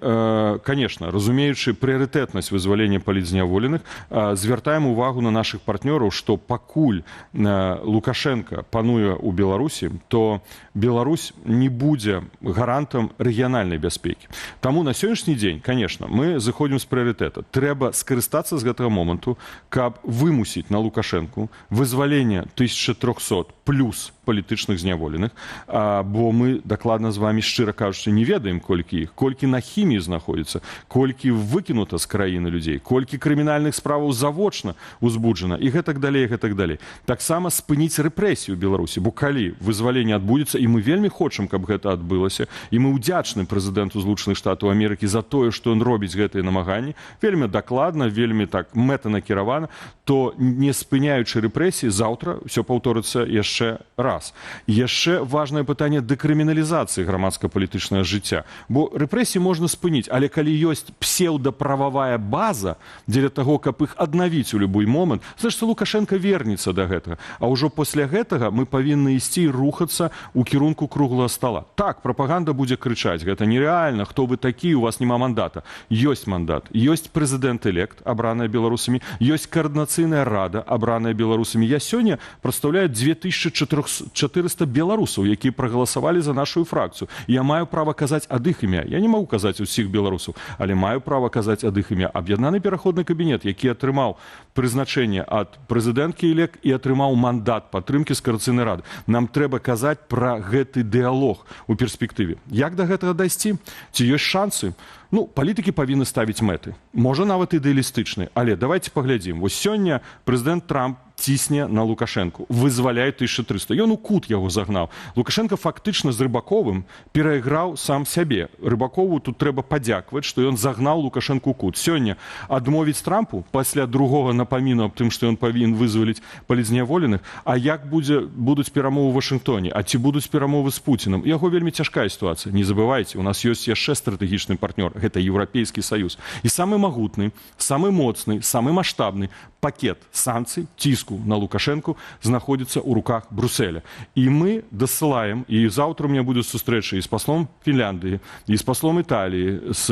конечно, разумеючы прыярытэтнасць вызвалення палітзняволеных, звяртаем увагу на нашых партнёраў, што пакуль Лукашенко пануе ў Беларусі, то Беларусь не будзе гарантам рэгіянальнай бяспекі. Таму на сённяшні дзень, конечно, мы зыходзім з прыярытэта. Трэба скарыстацца з гэтага моманту, каб вымусіць на Лукашэнку вызвалення 1300 плюс палітычных зняволеных, бо мы дакладна з вами, шчыра кажучы, не ведаем, колькі іх, колькі на хіміі знаходзіцца, колькі выкінута з краіны людзей, колькі крымінальных справаў завочна узбуджана, і гэтак далей, гэтак далей. Таксама спыніць рэпрэсію ў Беларусі, бо калі вызваленне адбудзецца, і мы вельмі хочам, каб гэта адбылася, і мы ўдзячны прэзідэнту Злучаных Штатаў Амерыкі за тое, што ён робіць гэтыя намаганні, вельмі дакладна, вельмі так мэтанакіравана, то не спыняючы рэпрэсіі, заўтра ўсё паўторыцца яшчэ раз. Яшчэ важнае пытанне дэкрыміналізацыі грамадска-палітычнага жыцця. Бо рэпрэсіі можна спыніць, але калі ёсць псеўдаправавая база дзеля таго, каб іх аднавіць у любой момант, значыць, Лукашенко вернецца да гэтага. А ўжо пасля гэтага мы павінны ісці і рухацца ў кірунку круглага стала. Так, прапаганда будзе крычаць, гэта нерэальна, хто вы такі, у вас няма мандата. Ёсць мандат, ёсць прэзідэнт-элект, абраная беларусамі, ёсць каардынацыйная рада, абраная беларусамі. Я сёння прадстаўляю 2400 беларусаў, якія прагаласавалі за нашу фракцыю. Я маю права казаць ад іх імя. Я не магу казаць усіх беларусаў, але маю права казаць ад іх імя. Аб'яднаны пераходны кабінет, які атрымаў прызначэнне ад прэзідэнткі-элект і атрымаў мандат падтрымкі з каардынацыйнай рады. Нам трэба казаць пра гэты дыялог у перспектыве. Як да гэтага дайсці? Ці ёсць шансы? Палітыкі павінны ставіць мэты. Можа, нават ідэалістычныя. Але давайте паглядзім. Вось сёння прэзідэнт Трамп цісне на Лукашэнку, вызваляе 1300. Ён у кут яго загнаў. Лукашенко фактычна з Рыбаковым перайграў сам сябе. Рыбакову тут трэба падзякваць, што ён загнаў Лукашенку у кут. Сёння адмовіць Трампу пасля другога напаміну аб тым, што ён павінен вызваліць палізняволеных, а як будуць перамовы ў Вашынгтоне, а ці будуць перамовы з Пуцінам? Яго вельмі цяжкая сітуацыя. Не забывайце, у нас ёсць яшчэ стратэгічны партнёр, гэта Еўрапейскі Саюз. І самы магутны, самы моцны, самы маштабны пакет санкцый, ціску на Лукашенку знаходзіцца ў руках Брюсселя. І мы дасылаем, і заўтра у меня будуць сустрэчы і з паслом Фінляндыі, і з паслом Італіі, з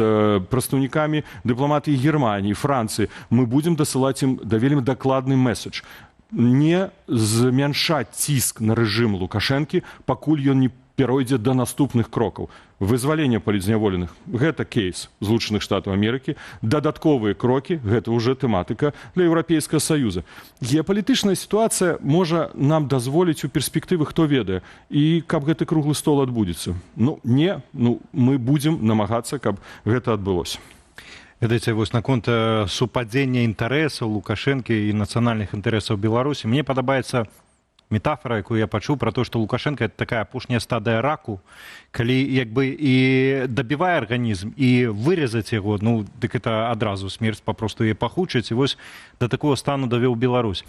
прадстаўнікамі дыпламатыі Германіі, Францыі. Мы будзем дасылаць ім вельмі дакладны месседж. Не змяншаць ціск на рэжым Лукашэнкі, пакуль ён не перайдзе да наступных крокаў. Вызваленне палізняволеных – гэта кейс Злучаных Штатаў Амерыкі. Дадатковыя крокі – гэта ўжо тэматыка для Еўрапейскага Саюза. Геапалітычная сітуацыя можа нам дазволіць у перспектывы, хто ведае, і каб гэты круглы стол адбудзецца. Мы будзем намагацца, каб гэта адбылося. Ведаеце, вось наконт супадзення інтарэсаў Лукашэнкі і нацыянальных інтарэсаў Беларусі, мне падабаецца метафора, якую я пачуў пра то, што Лукашенко это такая апошняя стадыя раку, калі як бы і дабівае арганізм і выразаць яго, дык это адразу смерць папросту яе пахучаць, і вось да такого стану давёў Беларусь.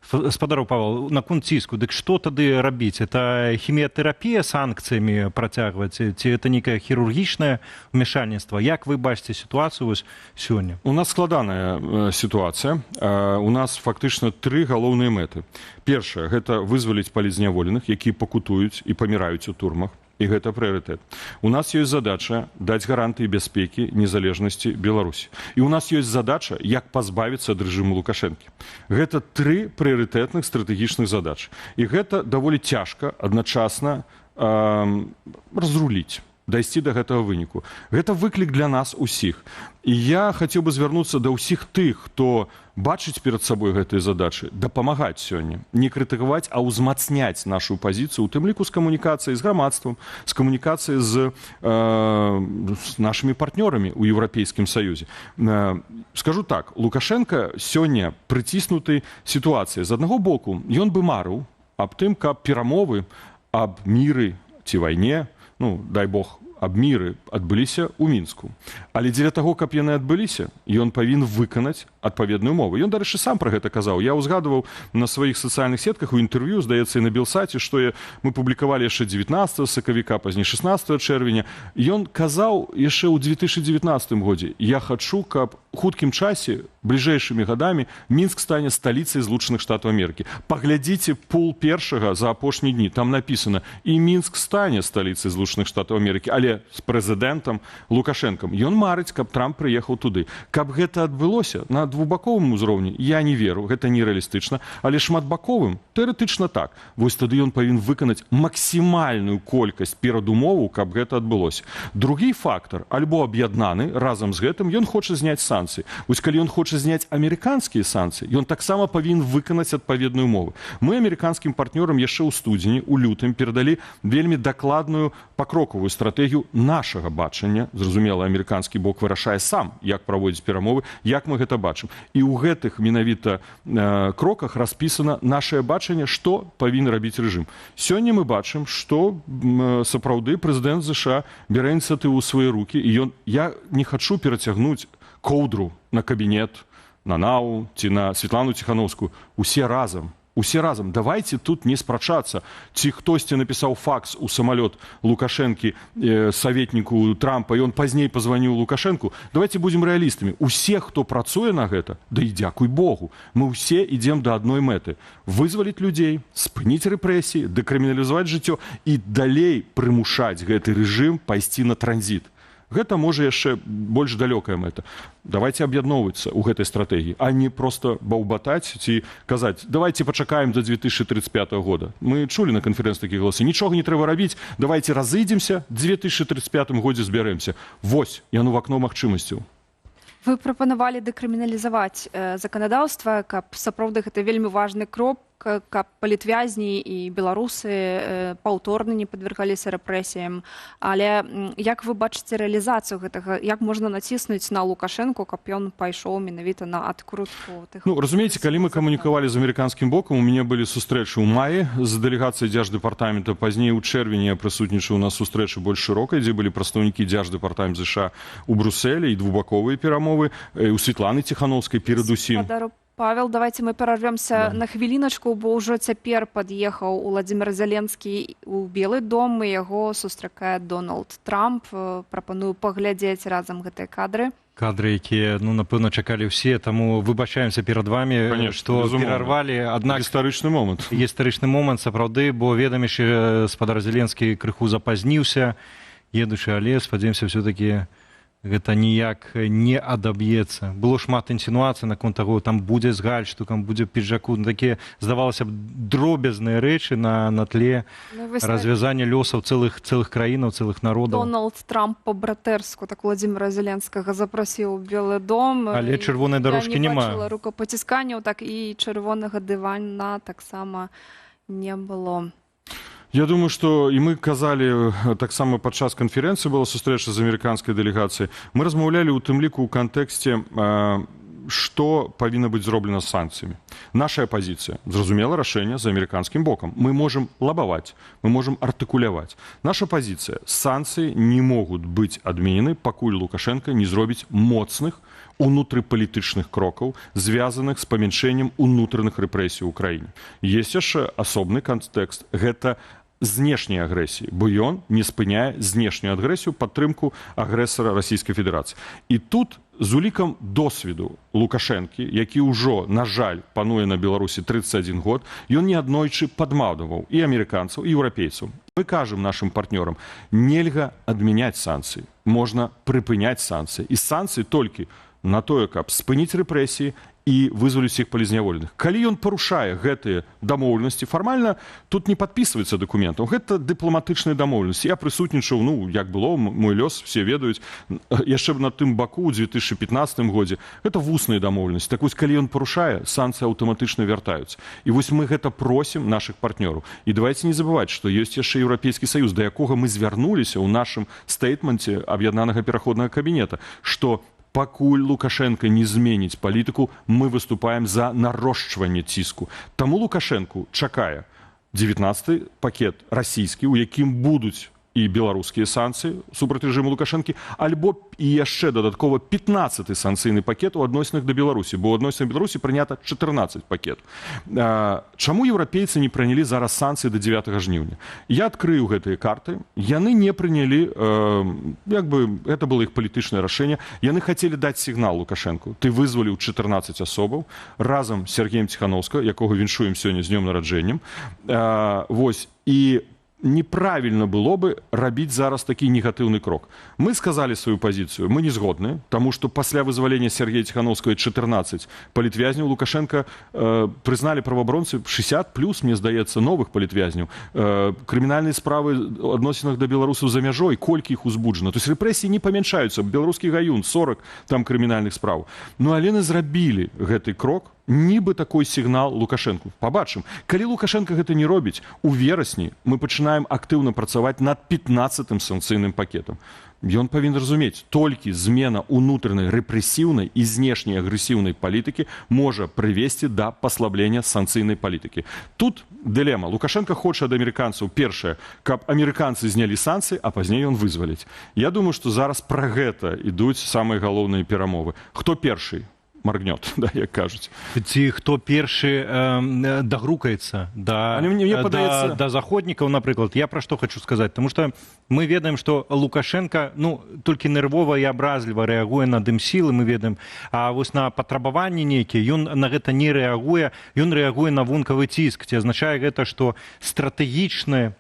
Спадару Павел, наконт ціску, дык што тады рабіць? Это хіміятэрапія санкцыямі працягваць, ці это нейкае хірургічнае ўмяшальніцтва? Як вы бачыце сітуацыю вось сёння? У нас складаная сітуацыя. У нас фактычна 3 галоўныя мэты. Першае, гэта вызваліць палізняволеных, якія пакутуюць і паміраюць у турмах. І гэта прыярытэт. У нас ёсць задача даць гарантыі бяспекі, незалежнасці Беларусі. І у нас ёсць задача, як пазбавіцца ад рэжыму Лукашэнкі. Гэта 3 прыярытэтных стратэгічных задач. І гэта даволі цяжка адначасна разруліць, дайсці да гэтага выніку. Гэта выклік для нас усіх. І я хацеў бы звярнуцца да ўсіх тых, хто бачыць перад сабой гэтыя задачы, дапамагаць сёння. Не крытыкаваць, а ўзмацняць нашу пазіцыю, у тым ліку з камунікацыяй з грамадствам, з камунікацыяй з нашымі партнёрамі ў Еўрапейскім Саюзе. Скажу так, Лукашенко сёння прыціснуты сітуацыяй. З аднаго боку, ён бы марыў аб тым, каб перамовы аб міры ці вайне, дай Бог, аб міры адбыліся ў Мінску. Але дзеля таго, каб яны адбыліся, ён павінен выканаць адпаведную мову. Ён, дарэчы, сам пра гэта казаў. Я ўзгадваў на сваіх сацыяльных сетках у інтэрв'ю, здаецца, і на Белсаце, што мы публікавалі яшчэ 19 сакавіка, пазней 16 чэрвеня. Ён казаў яшчэ ў 2019 годзе: я хачу, каб у хуткім часе, бліжэйшымі гадамі, Мінск стане сталіцай Злучаных Штатаў Амерыкі. Паглядзіце пул першага за апошнія дні. Там напісана: і Мінск стане сталіцай Злучаных Штатаў Амерыкі, але з прэзідэнтам Лукашэнкам. Ён марыць, каб Трамп прыехаў туды. Каб гэта адбылося на двухбаковым узроўні, я не веру, гэта нерэалістычна, але шматбаковым тэарэтычна так. Вось тады ён павінен выканаць максімальную колькасць перадумоваў, каб гэта адбылося. Другі фактар, альбо аб'яднаны, разам з гэтым ён хоча зняць санкцыі. Вось калі ён хоча зняць амерыканскія санкцыі, ён таксама павінен выканаць адпаведную мову. Мы амерыканскім партнёрам яшчэ ў студзені, у лютым перадалі вельмі дакладную пакрокавую стратэгію нашага бачання. Зразумела, амерыканскі бок вырашае сам, як праводзіць перамовы, як мы гэта бачым. І ў гэтых менавіта кроках распісана нашае бачанне, што павінен рабіць рэжым. Сёння мы бачым, што сапраўды прэзідэнт ЗША бярэ ініцыятыву ў свае рукі, і я не хачу перацягнуць коўдру на кабінет, на НАУ ці на Светлану Ціхановскую. Усе разам. Давайте тут не спрачацца. Ці хтосьці напісаў факс у самалёт Лукашэнкі, саветніку Трампа, і он пазней пазваніў Лукашэнку. Давайте будзем рэалістамі. Усе, хто працуе на гэта, да і дзякуй Богу, мы ўсе ідзем да адной мэты. Вызваліць людзей, спыніць рэпрэсіі, дэкрыміналізаваць жыццё і далей прымушаць гэты рэжым пайсці на транзіт. Гэта можа яшчэ больш далёкая мэта. Давайте аб'ядноўвацца ў гэтай стратэгіі, а не проста баўбатаць ці казаць: давайте пачакаем до 2035 года. Мы чулі на канферэнцыі такія галасы: нічога не трэба рабіць, давайте разыдземся, в 2035 годзе збярэмся. Вось яно в акно магчымасцяў. Вы прапанавалі дэкрыміналізаваць заканадаўства, каб сапраўды гэта вельмі важны крок, каб палітвязні і беларусы паўторна не падвергаліся рэпрэсіям. Але як вы бачыце рэалізацыю гэтага? Як можна націснуць на Лукашэнку, каб ён пайшоў менавіта на адкрутку? Ну, разумееце, калі мы камунікавалі з амерыканскім бокам, у мяне былі сустрэчы ў маі з дэлегацыяй Дзярждэпартамента, пазней у чэрвені я прысутнічаў на сустрэчы больш шырокай, дзе былі прадстаўнікі Дзярждэпартамента США у Брусэлі і двухбаковыя перамовы, у Светланы Ціхановскай перадусім. Павел, давайте мы перервемся на хвіліначку, бо ўжо цяпер пад'ехаў Уладзімір Зеленскі у Белы дом, і яго сустракае Дональд Трамп. Прапаную паглядзець разам гэтыя кадры. Кадры, якія, ну, напэўна, чакалі ўсе, таму выбачаемся перад вамі, што перарвалі. Аднак гістарычны момант. Гістарычны момант, сапраўды, бо ведаміш, спадар Зеленскі крыху запазніўся, едучы, але спадзяемся ўсё-такі гэта ніяк не адаб'ецца. Было шмат інсінуацый наконт таго, там будзе з гальштукам, будзе піджаку, такія, здавалася б, дробязныя рэчы на тле развязання лёсаў цэлых краінаў, цэлых народаў. Дональд Трамп по-братэрску так Владзіміра Зеленскага запрасіў у Белы дом. Але чырвонай дарожкі няма. Я не бачыла рукапацісканняў, так і чырвонага дывана таксама не было. Я думаю, што і мы казалі, таксама падчас канферэнцыі была сустрэча з амерыканскай дэлегацыяй. Мы размаўлялі ў тым ліку ў кантэксце, што павінна быць зроблена з санкцыямі. Наша пазіцыя, зразумела, рашэнне з амерыканскім бокам. Мы можам лабаваць, мы можам артыкуляваць. Наша пазіцыя, санкцыі не могуць быць адменены, пакуль Лукашенко не зробіць моцных унутрыпалітычных крокаў, звязаных з памяншэннем унутраных рэпрэсій ў краіне. Ёсць яшчэ асобны кантэкст. Гэта знешняй агрэсіі, бо ён не спыняе знешнюю агрэсію, падтрымку агрэсара Расійскай Федэрацыі. І тут з улікам досведу Лукашэнкі, які ўжо, на жаль, пануе на Беларусі 31 год, ён неаднойчы падмаўдаваў і амерыканцаў, і еўрапейцаў. Мы кажам нашим партнёрам, нельга адмяняць санкцыі, можна прыпыняць санкцыі. І санкцыі толькі на тое, каб спыніць рэпрэсіі і вызваліць іх палізняволеных. Калі ён парушае гэтыя дамоўленасці, фармальна тут не падпісваецца дакументаў. Гэта дыпламатычныя дамоўленасці. Я прысутнічаў, ну, як было, мой лёс, все ведаюць, яшчэ б на тым баку ў 2015 годзе. Гэта вусныя дамоўленасці. Так вось, калі ён парушае, санкцыі аўтаматычна вяртаюцца. І вось мы гэта просім нашых партнёраў. І давайце не забываць, што ёсць яшчэ Еўрапейскі Саюз, да якога мы звярнуліся ў нашым стейтменце аб'яднанага пераходнага кабінета, што пакуль Лукашенко не зменіць палітыку, мы выступаем за нарошчванне ціску. Таму Лукашенку чакае 19-й пакет расійскі, у якім будуць і беларускія санкцыі супраць рэжыму Лукашэнкі, альбо і яшчэ дадаткова 15-й санкцыйны пакет у адносінах да Беларусі, бо ў адносінах Беларусі прынята 14 пакет. Чаму еўрапейцы не прынялі зараз санкцыі да 9 жніўня? Я адкрыю гэтыя карты. Яны не прынялі, як бы, гэта было іх палітычнае рашэнне. Яны хацелі даць сігнал Лукашэнку. Ты вызваліў 14 асобаў разам з Сергеем Ціхановскім, якога віншуем сёння з днём нараджэннем. Вось, і неправільна было бы рабіць зараз такі негатыўны крок. Мы сказалі сваю пазіцыю, мы не згодны, таму што пасля вызвалення Сергея Ціхановскага 14 палітвязняў Лукашенка прызналі праваабаронцы 60 плюс, мне здаецца, новых палітвязняў. Крымінальныя справы ў адносінах да беларусаў за мяжой, колькі іх узбуджана. То есть рэпрэсіі не памяншаюцца. Беларускі гаюн 40 там крымінальных справ. Ну але яны зрабілі гэты крок, нібы такой сігнал Лукашэнку. Пабачым, калі Лукашенко гэта не робіць, у верасні мы пачынаем актыўна працаваць над 15-м санкцыйным пакетам. Ён павінен разумець, толькі змена унутранай рэпрэсіўнай і знешняй агрэсіўнай палітыкі можа прывесці да паслаблення санкцыйнай палітыкі. Тут дылема. Лукашенко хоча ад амерыканцаў, першае, каб амерыканцы знялі санкцыі, а пазней ён вызваліць. Я думаю, што зараз пра гэта ідуць самыя галоўныя перамовы. Хто першы маргнёт, да, як кажуць. Ці хто першы дагрукаецца да заходнікаў, напрыклад. Я пра што хочу сказаць, таму што мы ведаем, што Лукашенко, ну, толькі нервова і абразліва рэагуе на дымсілы, мы ведаем, а вось на патрабаванні нейкія, ён на гэта не рэагуе, ён рэагуе на вонкавы ціск. Ці азначае гэта, што стратэгічная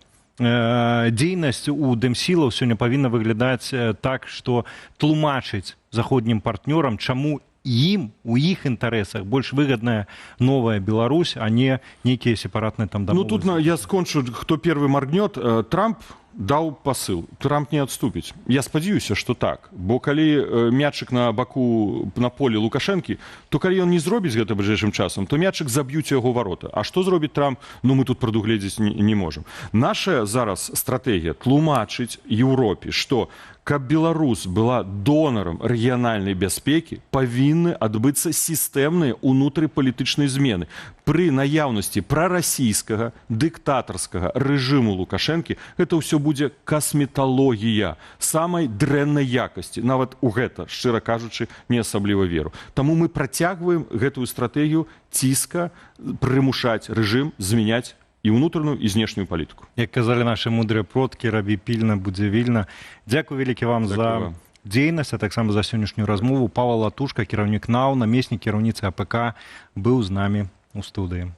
дзейнасць у дэмсілаў сёння павінна выглядаць так, што тлумачыць заходнім партнёрам, чаму ім, у іх інтарэсах больш выгадная новая Беларусь, а не нейкія сепаратныя там дамовы. Ну тут я скончу, хто первый моргнет. Трамп даў пасыл, Трамп не адступіць. Я спадзяюся, што так, бо калі мячык на баку на полі Лукашэнкі, то калі ён не зробіць гэта бліжэйшым часам, то мячык заб'юць яго варота. А што зробіць Трамп? Ну мы тут прадугледзець не можам. Наша зараз стратэгія тлумачыць Еўропе, што каб Беларусь была донарам рэгіянальнай бяспекі, павінны адбыцца сістэмныя ўнутрыпалітычныя змены. Пры наяўнасці прарасійскага дыктатарскага рэжыму Лукашэнкі гэта ўсё будзе касметалогія самай дрэннай якасці. Нават у гэта, шчыра кажучы, не асабліва веру. Таму мы працягваем гэтую стратэгію ціска прымушаць рэжым змяняць і ўнутраную, і знешнюю палітыку. Як казалі нашы мудрыя продкі, рабі пільна, будзе вільна. Дзякуй вялікі вам за дзейнасць, а таксама за сённяшнюю размову. Павел Латушка, кіраўнік НАУ, намеснік кіраўніцы АПК, быў з намі у студыі.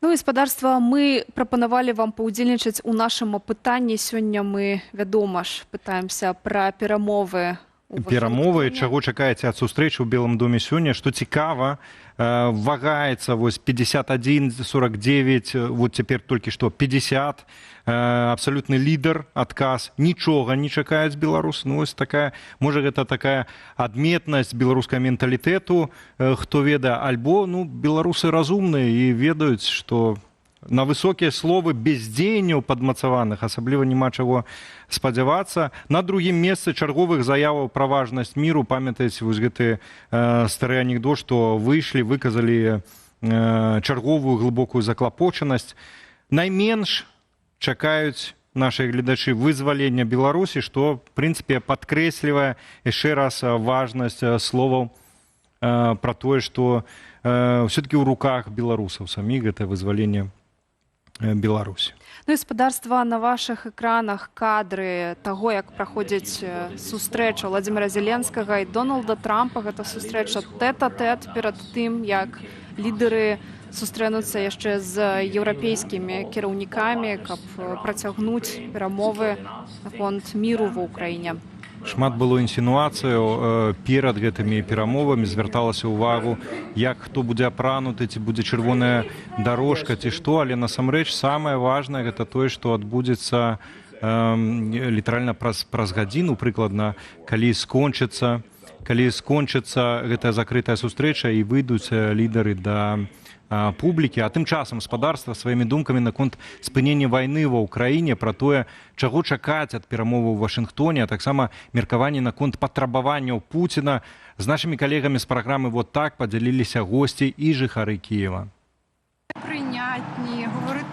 Ну і спадарства, мы прапанавалі вам паўдзельнічаць у нашым апытанні. Сёння мы, вядома ж, пытаемся пра перамовы. Перамовы, чаго чакаеце ад сустрэчы ў Белым доме сёння? Што цікава, вагаецца 51-49, вот цяпер толькі што 50, абсалютны лідар, адказ, нічога не чакаюць беларусы. Ну, вось такая, можа, гэта такая адметнасць беларускага менталітэту, хто ведае, альбо, ну, беларусы разумныя і ведаюць, што на высокія словы без дзеянняў падмацаваных асабліва няма чаго спадзявацца. На другім месцы чарговых заяваў пра важнасць міру. Памятаеце, вось гэты стары анекдот, што выйшлі, выказалі чарговую глыбокую заклапочанасць. Найменш чакаюць нашы гледачы вызвалення Беларусі, што, в прынцыпе, падкрэслівае яшчэ раз важнасць словаў пра тое, што ўсё-такі ў руках беларусаў саміх гэта вызваленне Беларусі. Ну і спадарства, на вашых экранах кадры таго, як праходзіць сустрэча Владзіміра Зеленскага і Дональда Трампа. Гэта сустрэча тэт-а-тэт перад тым, як лідары сустрэнуцца яшчэ з еўрапейскімі кіраўнікамі, каб працягнуць перамовы наконт міру ва ўкраіне. Шмат было інсінуацыяў перад гэтымі перамовамі, звярталася ўвагу, як хто будзе апрануты, ці будзе чырвоная дарожка, ці што, але насамрэч самае важнае гэта тое, што адбудзецца літаральна праз гадзіну, прыкладна, калі скончыцца гэтая закрытая сустрэча і выйдуць лідары да публікі, а тым часам спадарства сваімі думкамі наконт спынення вайны ва ўкраіне, пра тое, чаго чакаць ад перамовы ў Вашынгтоне, а таксама меркаванне наконт патрабаванняў Пуціна. З нашымі калегамі з праграмы «Вот так» падзяліліся госці і жыхары Кіева.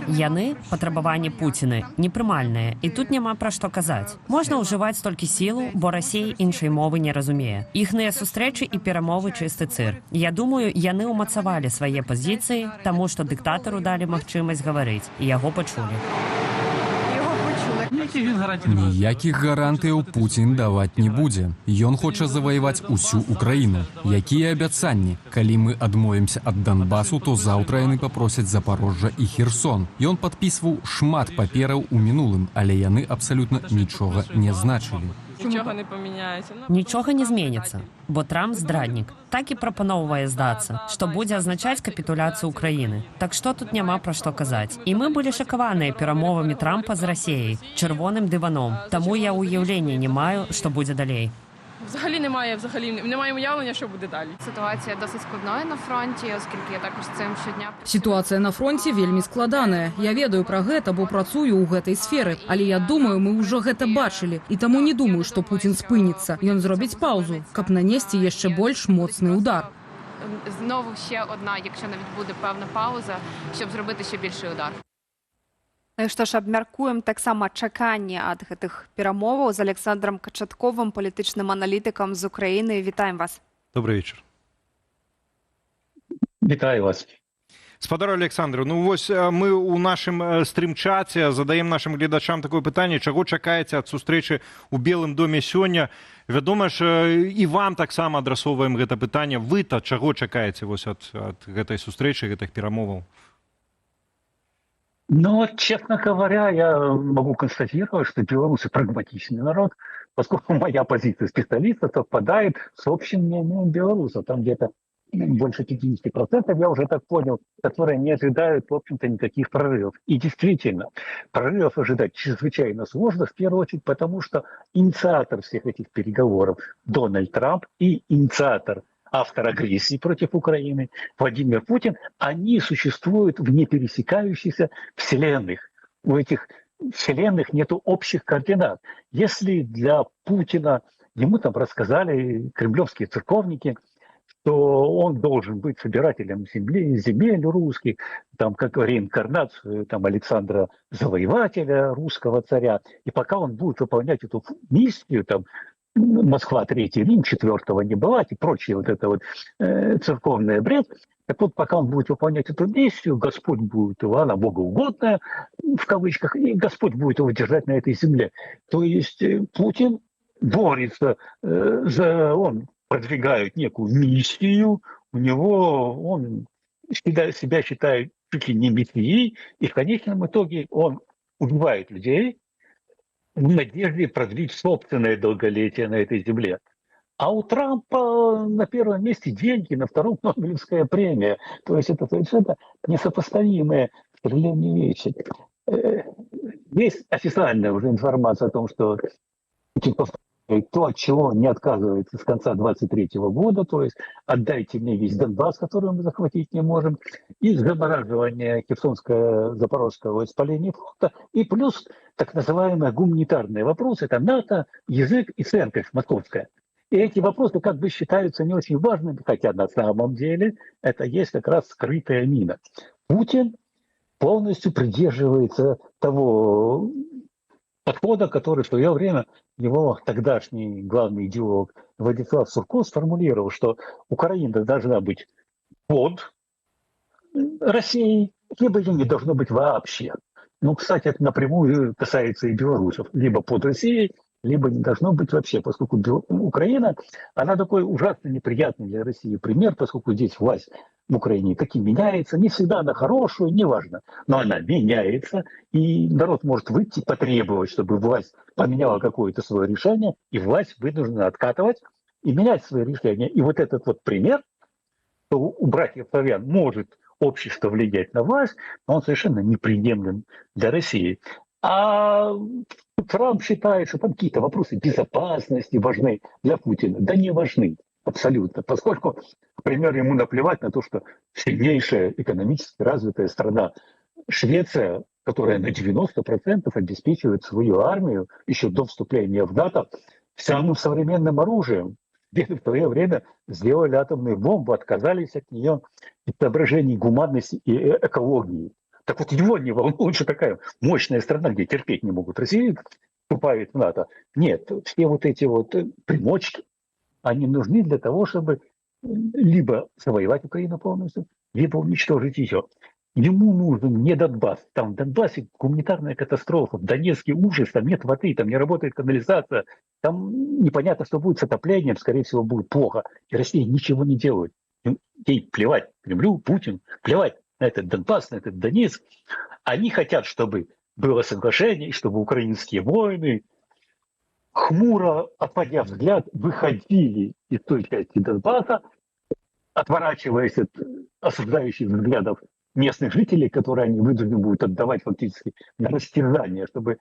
Яны, патрабаванні Пуціны, непрымальныя, і тут няма пра што казаць. Можна ўжываць толькі сілу, бо Расія іншай мовы не разумее. Іхныя сустрэчы і перамовы чысты цыр. Я думаю, яны ўмацавалі свае пазіцыі, таму што дыктатару далі магчымасць гаварыць, і яго пачулі. Ніякіх гарантыяў Пуцін даваць не будзе. Ён хоча заваяваць усю Украіну. Якія абяцанні? Калі мы адмовімся ад Донбасу, то заўтра яны папросяць Запорожжа і Херсон. Ён падпісваў шмат папераў у мінулым, але яны абсалютна нічога не значылі. Нічога не памяняецца. Нічога не зменіцца, бо Трамп здраднік. Так і прапаноўвае здацца, што будзе азначаць капітуляцыю Украіны. Так што тут няма пра што казаць. І мы былі шакаваныя перамовамі Трампа з Расіяй, чырвоным дываном. Таму я ўяўлення не маю, што будзе далей. Взагалі немає уявлення, що буде далі. Ситуація досить складною на фронті, оскільки я також з цим щодня. Сітуацыя на фронце вельмі складаная. Я ведаю пра гэта, бо працую ў гэтай сферы. Але я думаю, мы ўжо гэта бачылі. І таму не думаю, што Пуцін спыніцца. Ён зробіць паўзу, каб нанесці яшчэ больш моцны удар. Знову ще одна, якщо навіть буде певна пауза, щоб зробити ще більший удар. Што ж, абмяркуем таксама чаканні ад гэтых перамоваў з Александром Качатковым, палітычным аналітыкам з Украіны. Вітаем вас. Добрый вечер. Вітаю вас. Спадар Александр, ну вось мы ў нашым стрім-чаце задаем нашим гледачам такое пытанне, чаго чакаеце ад сустрэчы ў Белым доме сёння. Вядома ж, і вам таксама адрасоўваем гэта пытанне. Вы-то чаго чакаеце вось ад гэтай сустрэчы, гэтых перамоваў? Ну, честно говоря, я могу констатировать, что белорусы прагматичный народ, поскольку моя позиция специалиста совпадает с общим мнением белорусов. Там где-то больше 50%, я уже так понял, которые не ожидают, в общем-то, никаких прорывов. И действительно, прорывов ожидать чрезвычайно сложно, в первую очередь, потому что инициатор всех этих переговоров Дональд Трамп и инициатор, автор агрессии против Украины Владимир Путин, они существуют в непересекающихся вселенных. У этих вселенных нету общих координат. Если для Путина, ему там рассказали кремлевские церковники, что он должен быть собирателем земель русских, там, как реинкарнацию там, Александра Завоевателя, русского царя. И пока он будет выполнять эту миссию, там, Москва, Третий Рим, четвертого не бывать и прочее вот это вот церковный бред. Так вот, пока он будет выполнять эту миссию, Господь будет его, она богоугодная, в кавычках, и Господь будет его держать на этой земле. То есть Путин борется, он продвигает некую миссию, у него он себя считает чуть ли не мессией, и в конечном итоге он убивает людей в надежде продлить собственное долголетие на этой земле. А у Трампа на первом месте деньги, на втором Нобелевская премия. То есть это совершенно несопоставимые вещи. Есть официальная уже информация о том, что то, от чего не отказывается с конца 2023 года, то есть отдайте мне весь Донбасс, который мы захватить не можем, и замораживание Херсонско-Запорожского испаления флота, и плюс так называемые гуманитарные вопросы, это НАТО, язык и церковь московская. И эти вопросы как бы считаются не очень важными, хотя на самом деле это есть как раз скрытая мина. Путин полностью придерживается того подхода, который в свое время его тогдашний главный идеолог Владислав Сурков сформулировал, что Украина должна быть под Россией, либо ее не должно быть вообще. Ну, кстати, это напрямую касается и белорусов. Либо под Россией, либо не должно быть вообще, поскольку Украина, она такой ужасно неприятный для России пример, поскольку здесь власть в Украине таки меняется, не всегда на хорошую, неважно, но она меняется, и народ может выйти потребовать, чтобы власть поменяла какое-то свое решение, и власть вынуждена откатывать и менять свои решения. И вот этот вот пример, что у братьев славян может общество влиять на власть, но он совершенно неприемлем для России. А Трамп считает, что там какие-то вопросы безопасности важны для Путина. Да не важны абсолютно, поскольку, например, ему наплевать на то, что сильнейшая экономически развитая страна Швеция, которая на 90% обеспечивает свою армию еще до вступления в НАТО самым современным оружием. Где-то в свое время сделали атомную бомбу, отказались от нее из соображений гуманности и экологии. Так вот, его не волнует, что такая мощная страна, где терпеть не могут Россию, вступает в НАТО. Нет, все вот эти вот примочки, они нужны для того, чтобы либо завоевать Украину полностью, либо уничтожить ее. Ему нужен не Донбасс. Там в Донбассе гуманитарная катастрофа, в Донецке ужас, там нет воды, там не работает канализация, там непонятно, что будет с отоплением, скорее всего, будет плохо. И Россия ничего не делает. Ей плевать Кремлю, Путину, плевать на этот Донбасс, на этот Донецк. Они хотят, чтобы было соглашение, чтобы украинские воины, хмуро, отводя взгляд, выходили из той части Донбасса, отворачиваясь от осуждающих взглядов местных жителей, которые они вынуждены будут отдавать фактически на растерзание, чтобы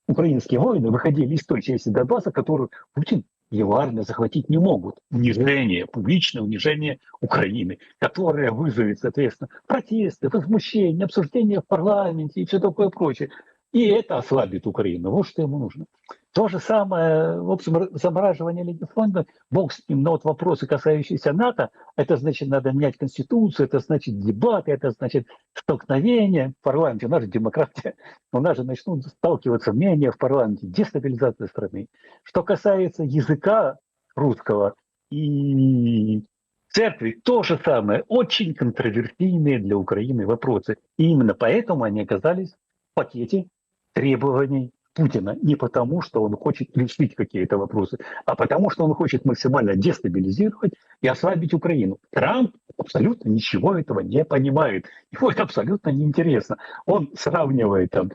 украинские воины выходили из той части Донбасса, которую Путин и его армия захватить не могут. Унижение, публичное унижение Украины, которое вызовет, соответственно, протесты, возмущения, обсуждения в парламенте и все такое прочее. И это ослабит Украину. Вот что ему нужно. То же самое, в общем, замораживание легифонда, бог с ним, но вот вопросы, касающиеся НАТО, это значит, надо менять Конституцию, это значит дебаты, это значит столкновения в парламенте. У нас же демократия, у нас же начнут сталкиваться мнения в парламенте, дестабилизация страны. Что касается языка русского и церкви, то же самое, очень контроверсийные для Украины вопросы. И именно поэтому они оказались в пакете требований Путина. Не потому, что он хочет решить какие-то вопросы, а потому, что он хочет максимально дестабилизировать и ослабить Украину. Трамп абсолютно ничего этого не понимает. Ему это абсолютно неинтересно. Он сравнивает там,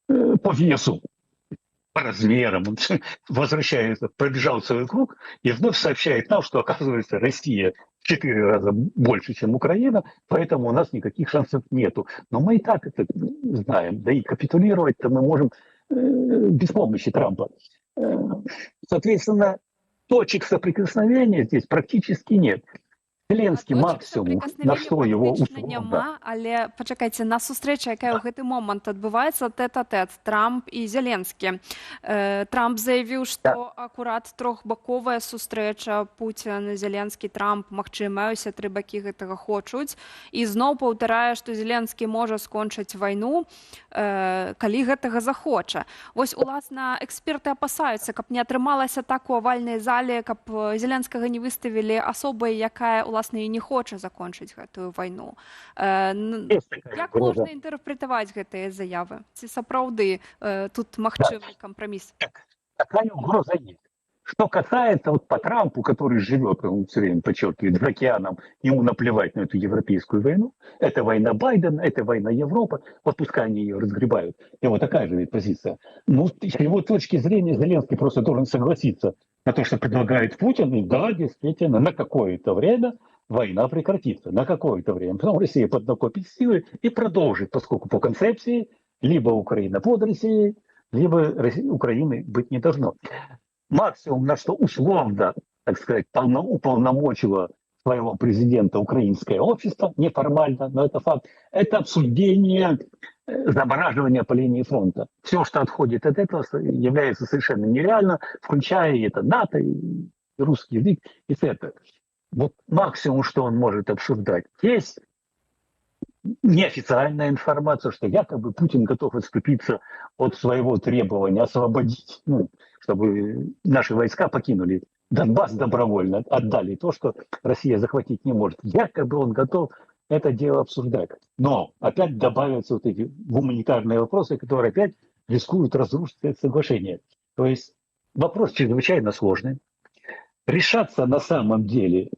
по весу по размерам. Он возвращается, пробежал целый круг и вновь сообщает нам, что, оказывается, Россия в 4 раза больше, чем Украина, поэтому у нас никаких шансов нету. Но мы и так это знаем. Да и капитулировать-то мы можем без помощи Трампа. Соответственно, точек соприкосновения здесь практически нет. Зеленскі максимум, на што яго няма, але пачакайце, на сустрэча, якая ў гэты момант адбываецца тэт-а-тэт Трамп і Зеленскі. Трамп заявіў, што акурат трохбаковая сустрэча Пуцін, Зеленскі, Трамп, магчыма, усе тры бакі гэтага хочуць. І зноў паўтарае, што Зеленскі можа скончыць вайну, калі гэтага захоча. Вось, уласна, эксперты апасаюцца, каб не атрымалася так у авальнай зале, каб Зеленскага не выставілі асобай, якая уласна і не хоча закончыць гэтую вайну. Як можна інтэрпрэтаваць гэтыя заявы? Ці сапраўды тут магчымы кампраміс? Такая угроза есть. Что касается вот по Трампу, который живет, он все время подчеркивает, за океаном, ему наплевать на эту европейскую войну. Это война Байдена, это война Европы. Вот пускай они ее разгребают. И вот такая же позиция. Ну, с его точки зрения, Зеленский просто должен согласиться на то, что предлагает Путин. И да, действительно, на какое-то время война прекратится. На какое-то время. Потом Россия поднакопит силы и продолжит, поскольку по концепции либо Украина под Россией, либо Украины быть не должно. Максимум, на что условно, так сказать, уполномочило своего президента украинское общество, неформально, но это факт, это обсуждение замораживания по линии фронта. Все, что отходит от этого, является совершенно нереально, включая и это НАТО, и русский язык, и это. Вот максимум, что он может обсуждать. Есть неофициальная информация, что якобы Путин готов отступиться от своего требования освободить, чтобы наши войска покинули Донбасс добровольно, отдали то, что Россия захватить не может. Якобы он готов это дело обсуждать. Но опять добавятся вот эти гуманитарные вопросы, которые опять рискуют разрушить это соглашение. То есть вопрос чрезвычайно сложный. Решаться на самом деле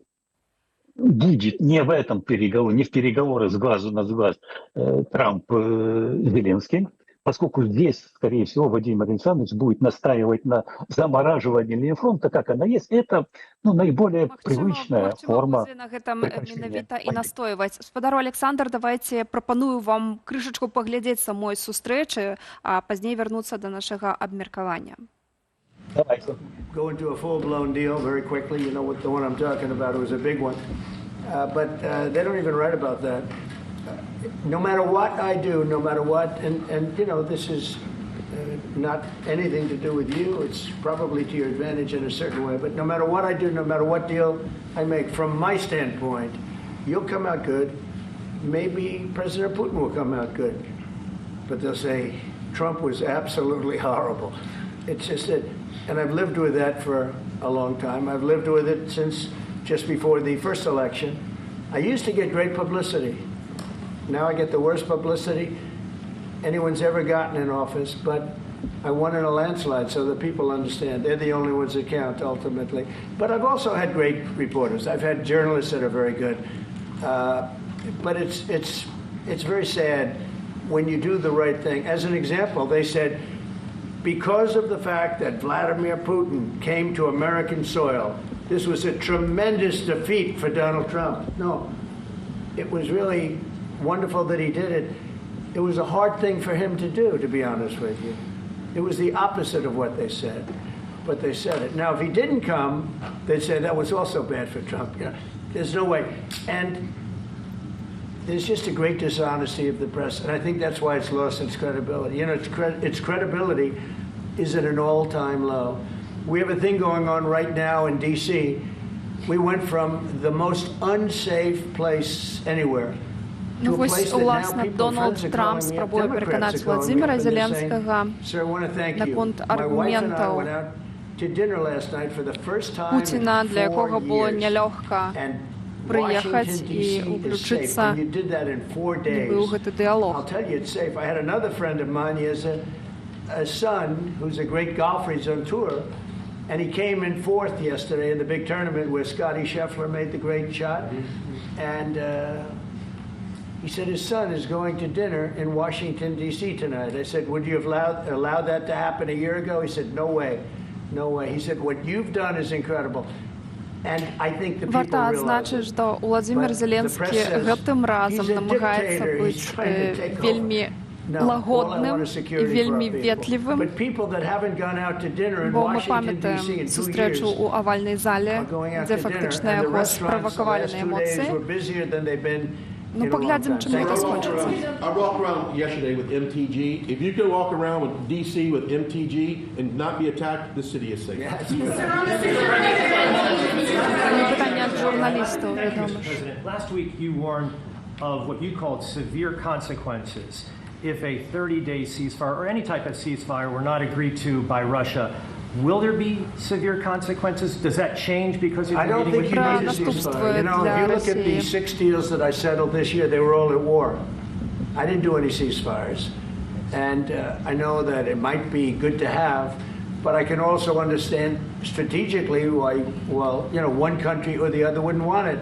будет не в этом переговоре, не в переговорах с глазу на глаз Трамп-Зеленский, поскольку здесь, скорее всего, Владимир Александрович будет настаивать на замораживании линии фронта, как она есть. Это наиболее привычная форма на гэтым менавіта і настойваць. Спадару Александр, давайте прапаную вам крышачку паглядзець самой сустрэчы, а пазней вярнуцца да нашага абмеркавання. Go into a full-blown deal very quickly. You know what the one I'm talking about was a big one. But they don't even write about that. No matter what I do, no matter what, and you know, this is not anything to do with you. It's probably to your advantage in a certain way. But no matter what I do, no matter what deal I make, from my standpoint, you'll come out good. Maybe President Putin will come out good. But they'll say, Trump was absolutely horrible. It's just that, and I've lived with that for a long time. I've lived with it since just before the first election. I used to get great publicity. Now I get the worst publicity anyone's ever gotten in office, but I won in a landslide, so that people understand. They're the only ones that count, ultimately. But I've also had great reporters. I've had journalists that are very good. But it's very sad when you do the right thing. As an example, they said, because of the fact that Vladimir Putin came to American soil, this was a tremendous defeat for Donald Trump. No, it was really wonderful that he did it. It was a hard thing for him to do, to be honest with you. It was the opposite of what they said, but they said it. Now, if he didn't come, they'd say that was also bad for Trump. You know, there's no way. And there's just a great dishonesty of the press, and I think that's why it's lost its credibility. You know, its credibility is at an all-time low. We have a thing going on right now in D.C. We went from the most unsafe place anywhere. Ну, ось, уласне, Дональд Трамп спробує переконати Володимира Зеленського наконт аргументів Путіна, для якого було нелегко приїхати і включитися у цей діалог. A son who's a great golfer, he's on tour, and he came in fourth yesterday in the big tournament where Scotty Scheffler made the great shot. And He said his son is going to dinner in Washington, D.C. tonight. I said, would you have allowed that to happen a year ago? He said, no way. No way. He said, what you've done is incredible. And I think the people Варта realize адзначыць, што Владзімір Зеленскі гэтым разам намагаецца быць вельмі лагодным і вельмі ветлівым, бо мы памятаем сустрэчу ў авальнай зале, дзе фактычна яго справакавалі на эмоцыі. Ну, поглядим, чим это скончится. I walked around yesterday with MTG. If you could walk around with DC with MTG and not be attacked, the city is safe. Last week you warned of what you called severe consequences if a 30-day ceasefire or any type of ceasefire were not agreed to by Russia. Will there be severe consequences? Does that change because you're meeting with you need a ceasefire. You know, if you look at the 6 deals that I settled this year, they were all at war. I didn't do any ceasefires. And I know that it might be good to have, but I can also understand strategically why, well, you know, one country or the other wouldn't want it.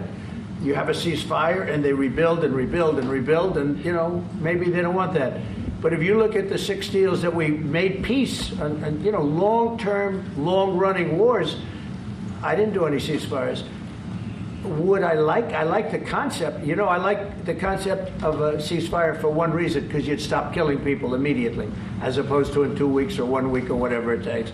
You have a ceasefire and they rebuild and rebuild and rebuild, and, you know, maybe they don't want that. But if you look at the 6 deals that we made peace and you know, long-term, long-running wars, I didn't do any ceasefires. Would I like the concept. You know, I like the concept of a ceasefire for one reason, because you'd stop killing people immediately, as opposed to in 2 weeks or 1 week or whatever it takes.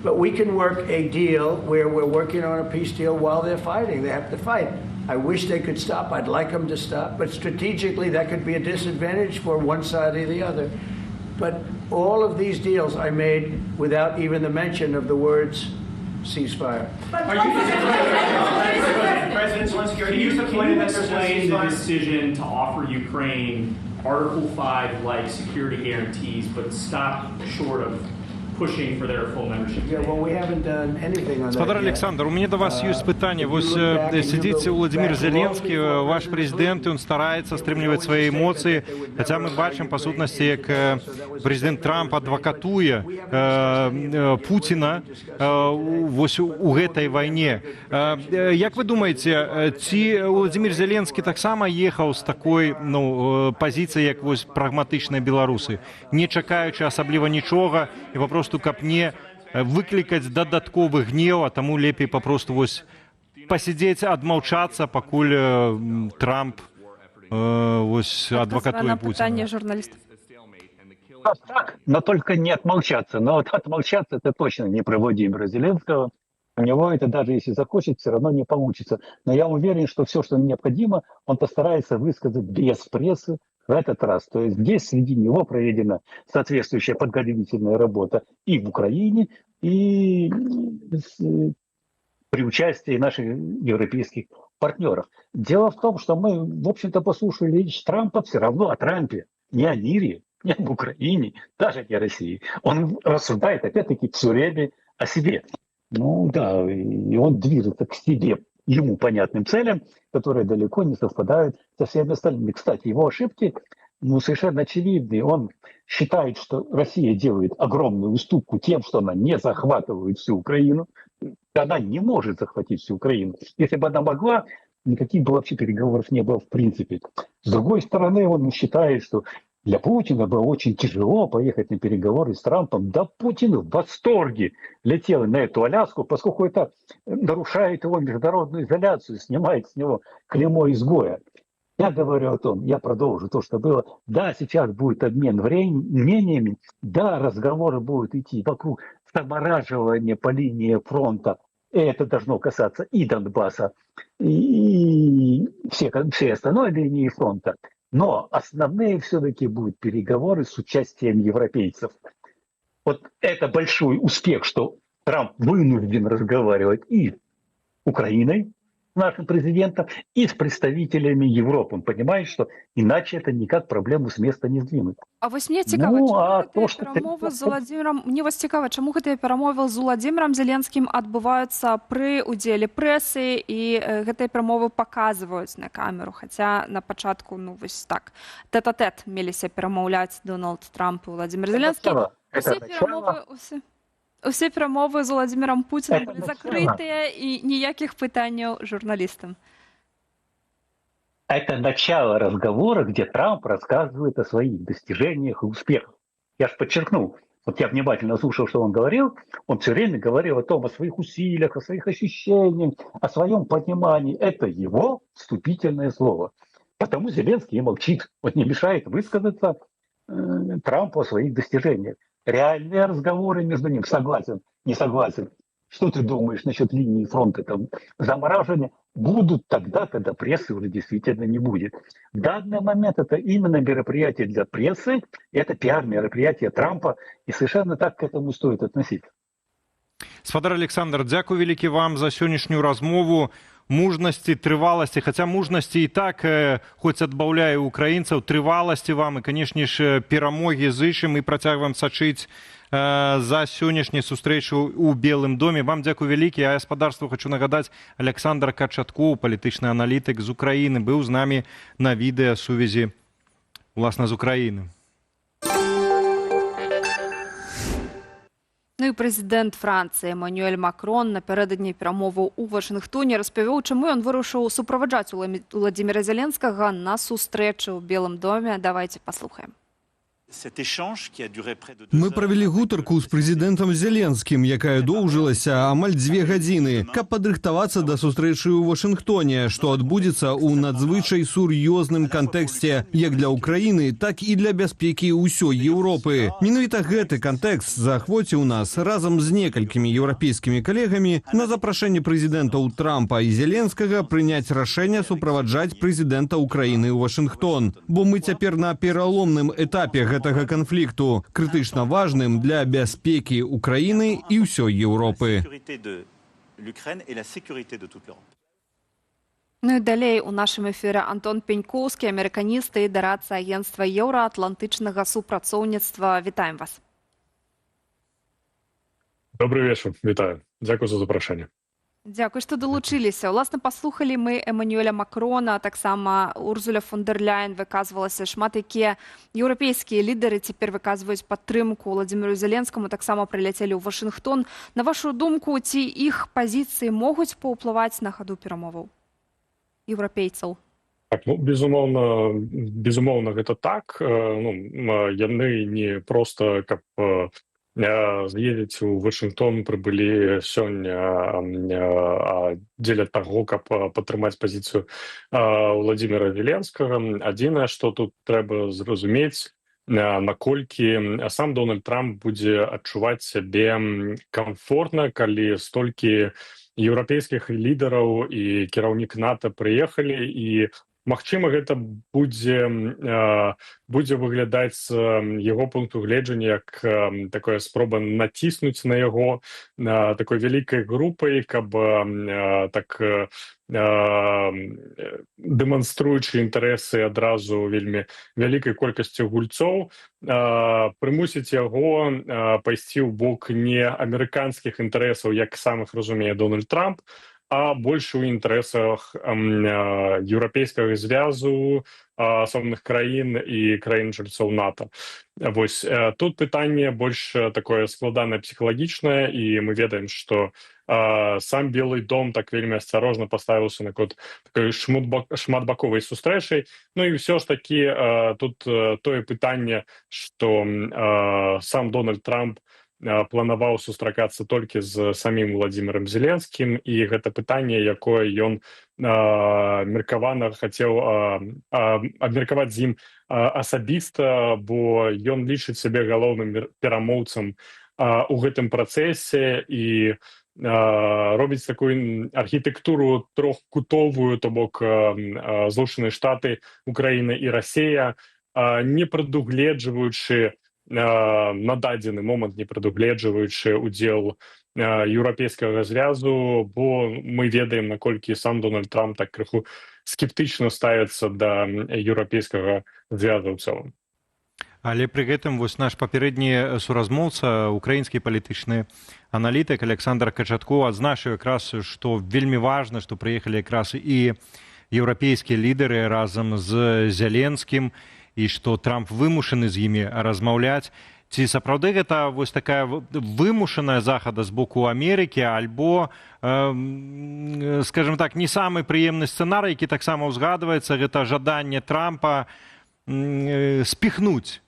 But we can work a deal where we're working on a peace deal while they're fighting. They have to fight. I wish they could stop. I'd like them to stop. But strategically, that could be a disadvantage for one side or the other. But all of these deals I made without even the mention of the words ceasefire. Are you President Zelensky, are you disappointed that explain the decision to offer Ukraine Article 5-like security guarantees, but stop short of pushing for their full membership? Yeah, well, we haven't done anything on that. Спадар Александр, у меня до вас есть пытание. Вось сидите Владимир Зеленский, ваш президент, он старается стрымліваць свои эмоции, хотя мы бачым по сутнасці, як президент Трамп адвакатуе Путина вось у гэтай вайне. Як вы думаете, ці Владимир Зеленский таксама ехаў з такой, ну, позиции, як вось прагматычныя беларусы, не чакаючы асабліва нічога і попросту каб не выклікаць дадатковы гнеў, а таму лепей папросту вось пасядзець, адмаўчацца, пакуль Трамп вось адвакатуе Путина. Так, но только не отмолчаться. Но вот отмолчаться это точно не про Владимира Зеленского. У него это даже если захочет, все равно не получится. Но я уверен, что все, что необходимо, он постарается высказать без прессы в этот раз. То есть здесь среди него проведена соответствующая подготовительная работа и в Украине, и при участии наших европейских партнеров. Дело в том, что мы, в общем-то, послушали речь Трампа все равно о Трампе, не о мире, не об Украине, даже не о России. Он рассуждает, опять-таки, все время о себе. Ну да, и он движется к себе, ему понятным целям, которые далеко не совпадают со всеми остальными. Кстати, его ошибки, ну, совершенно очевидны. Он считает, что Россия делает огромную уступку тем, что она не захватывает всю Украину. Она не может захватить всю Украину. Если бы она могла, никаких бы вообще переговоров не было в принципе. С другой стороны, он считает, что для Путина было очень тяжело поехать на переговоры с Трампом. Да Путин в восторге летел на эту Аляску, поскольку это нарушает его международную изоляцию, снимает с него клеймо изгоя. Я говорю о том, я продолжу то, что было. Да, сейчас будет обмен мнениями, да, разговоры будут идти вокруг замораживания по линии фронта. И это должно касаться и Донбасса, и всей остальной линии фронта. Но основные все-таки будут переговоры с участием европейцев. Вот это большой успех, что Трамп вынужден разговаривать и с Украиной, нашим президентом, и с представителями Европы. Он понимает, что иначе это никак проблему с места не сдвинуть. А вось мне цікава, чаму гэтыя перамовы з Владзімірам Зеленскім адбываюцца пры удзеле прэсы і гэтыя перамовы паказваюць на камеру, хаця на пачатку, ну вось так, тэт-а-тэт меліся перамаўляць Дональд Трамп і Владзімір Зеленскі. Усе перамовы з Владзімірам Пуцінам былі закрытыя і ніякіх пытанняў журналістам. Это начало разговора, где Трамп рассказывает о своих достижениях и успехах. Я же подчеркнул, вот я внимательно слушал, что он говорил, он все время говорил о том, о своих усилиях, о своих ощущениях, о своем понимании. Это его вступительное слово. Потому Зеленский и молчит, он не мешает высказаться Трампу о своих достижениях. Реальные разговоры между ним, согласен, не согласен. Что ты думаешь насчет линии фронта, там, замораживания, будут тогда, когда прессы уже действительно не будет. В данный момент это именно мероприятие для прессы, это пиар-мероприятие Трампа, и совершенно так к этому стоит относиться. Спадар Александр, дзякуй вялікі вам за сённяшнюю размову. Мужнасці, трываласці, хаця мужнасці і так хоць адбаўляе украінцаў, трываласці вам і, канешне ж, перамогі зычым і працягваем сачыць за сённяшняй сустрэчу ў Белым доме. Вам дзякуй вялікі, а гаспадарству хочу нагадаць, Александр Качаткоў, палітычны аналітык з Украіны, быў з намі на відэасувязі, уласна, з Украіны. Ну і прэзідэнт Францыі Эммануэль Макрон напярэдадні перамоваў у Вашынгтоне распавёў, чаму ён вырашыў суправаджаць Уладзіміра Зеленскага на сустрэчу ў Белым доме. Давайте паслухаем. Мы правялі гутарку з прэзідэнтам Зеленскім, якая доўжылася амаль 2 гадзіны, каб падрыхтавацца да сустрэчы ў Вашынгтоне, што адбудзецца ў надзвычай сур'ёзным кантэксце як для Украіны, так і для бяспекі ўсёй Еўропы. Менавіта гэты кантэкст заахвоціў нас разам з некалькімі еўрапейскімі калегамі на запрашэнне прэзідэнтаў Трампа і Зеленскага прыняць рашэнне суправаджаць прэзідэнта Украіны ў Вашынгтон. Бо мы цяпер на пераломным этапе гэтага канфлікту, крытычна важным для бяспекі Украіны і ўсёй Еўропы. Ну і далей у нашым эфіры Антон Пенькоўскі, амерыканіст і дарадца агенцтва еўраатлантычнага супрацоўніцтва. Вітаем вас. Добрый вечер, вітаю. Дзякуй за запрашэнне. Дзякуй, што далучыліся. Уласна, паслухалі мы Эммануэля Макрона, таксама Урзуля фон дер Ляйен выказвалася. Шмат якія еўрапейскія лідары цяпер выказваюць падтрымку Уладзіміру Зеленскаму, таксама прыляцелі ў Вашынгтон. На вашу думку, ці іх пазіцыі могуць паўплываць на хаду перамоваў еўрапейцаў? Так, ну, безумоўна, гэта так. Яны не проста, каб з'ездзіць у Вашынгтон, прыбылі сёння дзеля таго, каб падтрымаць пазіцыю Уладзіміра Зеленскага. Адзінае, што тут трэба зразумець, наколькі сам Дональд Трамп будзе адчуваць сябе камфортна, калі столькі еўрапейскіх лідараў і кіраўнік НАТО прыехалі, і магчыма, гэта будзе выглядаць з яго пункту гледжання як такая спроба націснуць на яго такой вялікай групай, каб так дэманструючы інтарэсы адразу вельмі вялікай колькасцю гульцоў, прымусіць яго пайсці ў бок не амерыканскіх інтарэсаў, як сам іх разумее Дональд Трамп, а больше ў інтарэсах еўрапейскага звязу, асобных краін і краін-чальцоў НАТО. Вось тут пытанне больш такое складанае псіхалагічнае, і мы ведаем, што сам Белы дом так вельмі асцярожна паставіўся наконт такой шматбаковай сустрэчы. Ну і ўсё ж такі тут тое пытанне, што сам Дональд Трамп планаваў сустракацца толькі з самім Уладзімірам Зеленскім, і гэта пытанне, якое ён меркавана хацеў абмеркаваць з ім асабіста, бо ён лічыць сябе галоўным перамоўцам у гэтым працэсе і робіць такую архітэктуру трохкутовую, то бок Злучаныя Штаты, Украіна і Расія, не прадугледжваючы на дадзены момант, не прадугледжваючы удзел еўрапейскага звязу, бо мы ведаем, наколькі сам Дональд Трамп так крыху скептычна ставіцца да еўрапейскага звязу ў цэлым. Але пры гэтым вось наш папярэдні суразмоўца, украінскі палітычны аналітык Александр Качаткоў адзначыў якраз, што вельмі важна, што прыехалі якраз і еўрапейскія лідары разам з Зеленскім, і што Трамп вымушаны з імі размаўляць. Ці сапраўды гэта вось такая вымушаная захада з боку Амерыкі, альбо, скажем так, не самы прыемны сцэнарый, які таксама ўзгадваецца, гэта жаданне Трампа спіхнуць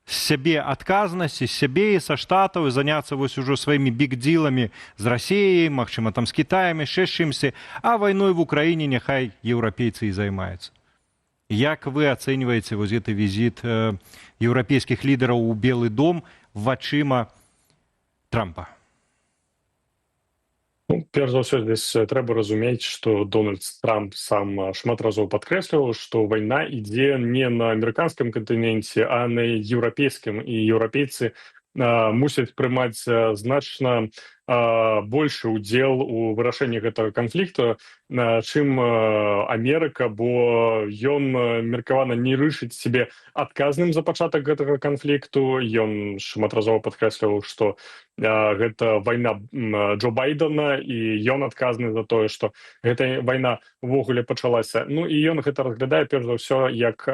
з сябе адказнасці, з сябе і са штатаў, і заняцца вось ужо сваімі бігдзіламі з Расіяй, магчыма, там з Кітаем, яшчэ з чымсьці, а вайной в Украіне няхай еўрапейцы і займаюцца. Як вы ацэньваеце вось гэты візіт еўрапейскіх лідараў у Белы дом вачыма Трампа? Перш за ўсё, здесь трэба разумець, што Дональд Трамп сам шмат разоў падкрэсліваў, што вайна ідзе не на амерыканскім кантыненце, а на еўрапейскім, і еўрапейцы мусяць прымаць значна большы ўдзел у вырашэнні гэтага канфлікту, чым Амерыка, бо ён меркавана не лічыць сябе адказным за пачатак гэтага канфлікту. Ён шматразова падкрэсліваў, што гэта вайна Джо Байдена, і ён адказны за тое, што гэта вайна ўвогуле пачалася. Ну і ён гэта разглядае перш за ўсё як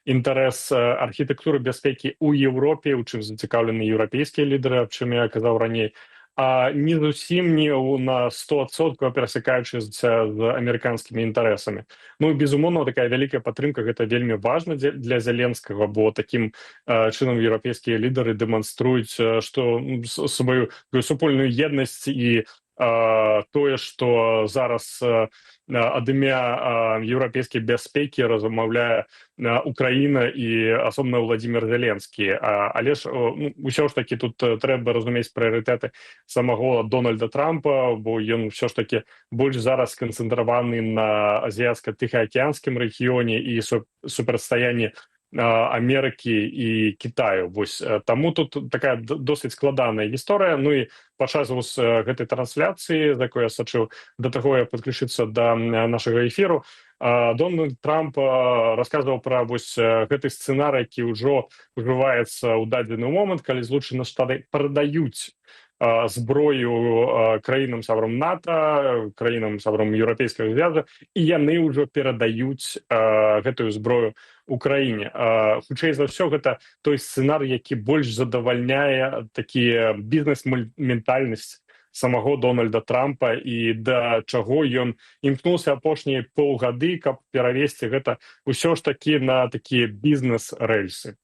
інтарэс архітэктуры бяспекі ў Еўропе, у чым зацікаўлены еўрапейскія лідары, аб чым я казаў раней, а не зусім не на 100% перасякаючыся з амерыканскімі інтарэсамі. Ну, безумоўна, такая вялікая падтрымка, гэта вельмі важна для Зеленскага, бо такім чынам еўрапейскія лідары дэманструюць, што сваю супольную еднасць і тое, што зараз ад імя еўрапейскай бяспекі размаўляе Украіна і асобна Владзімір Зеленскі. Але ж усё ж такі тут трэба разумець прыярытэты самого Дональда Трампа, бо ён усё ж такі больш зараз сканцэнтраваны на азіяцка-тыхаакіянскім рэгіёне і супрацьстаянні Амерыкі і Кітаю. Вось таму тут такая досыць складаная гісторыя. Ну і падчас гэтай трансляцыі, за якой я сачыў да таго, як падключыцца да нашага эфіру, Дональд Трамп расказваў пра вось гэты сцэнарый, які ўжо ўжываецца ў дадзены момант, калі Злучаныя Штаты прадаюць зброю краінам-сябрам НАТО, краінам-сябрам Еўрапейскага звязу, і яны ўжо перадаюць гэтую зброю Украіне. Хутчэй за ўсё, гэта той сцэнарый, які больш задавальняе такі бізнес-ментальнасць самого Дональда Трампа і да чаго ён імкнуўся апошнія паўгады, каб перавесці гэта ўсё ж такі на такія бізнес-рэльсы.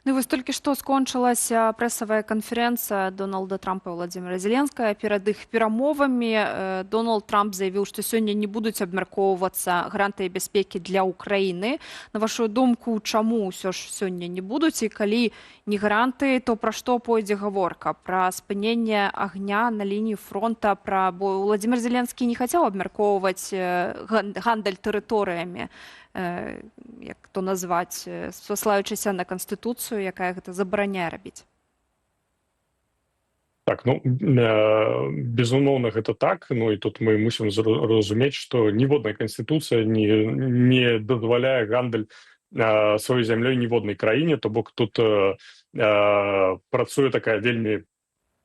Ну, вось толькі што скончылася прэсавая канферэнцыя Дональда Трампа і Владзіміра Зеленскага. Перад іх перамовамі Дональд Трамп заявіў, што сёння не будуць абмяркоўвацца гарантыі бяспекі для Украіны. На вашу думку, чаму ўсё ж сёння не будуць? І калі не гарантыі, то пра што пойдзе гаворка? Пра спыненне агня на лініі фронта, бо Владзімір Зеленскі не хацеў абмяркоўваць гандаль тэрыторыямі, як то назваць, спаслаючыся на Канстытуцыю, якая гэта забараняе рабіць. Так, ну, безумоўна, гэта так. Ну, і тут мы мусім разумець, што ніводная Канстытуцыя не дазваляе гандаль сваёй зямлёй ніводнай краіне, то бок тут працуе такая вельмі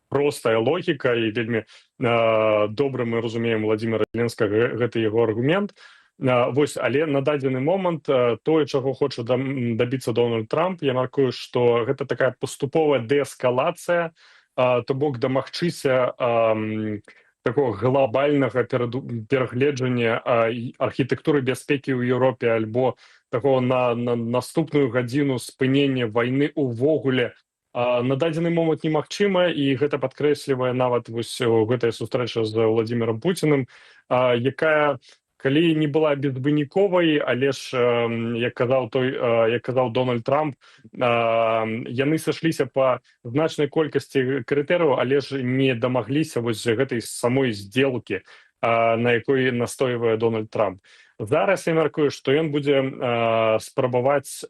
простая логіка, і вельмі добра мы разумеем Владзіміра Зеленскага, гэта яго аргумент. Вось, але на дадзены момант тое, чаго хоча дабіцца Дональд Трамп, я мяркую, што гэта такая паступовая дээскалацыя, то бок дамагчыся такого глобальнага перагледжання архітэктуры бяспекі ў Еўропе, альбо такого на наступную гадзіну спынення вайны ўвогуле на дадзены момант немагчыма, і гэта падкрэслівае нават вось гэтая сустрэча з Владзімірам Пуціным, якая калі не была безвыніковай, але ж, як казаў Дональд Трамп, яны сышліся па значнай колькасці крытэрыяў, але ж не дамагліся вось гэтай самой здзелкі, на якой настойвае Дональд Трамп. Зараз я мяркую, што ён будзе спрабаваць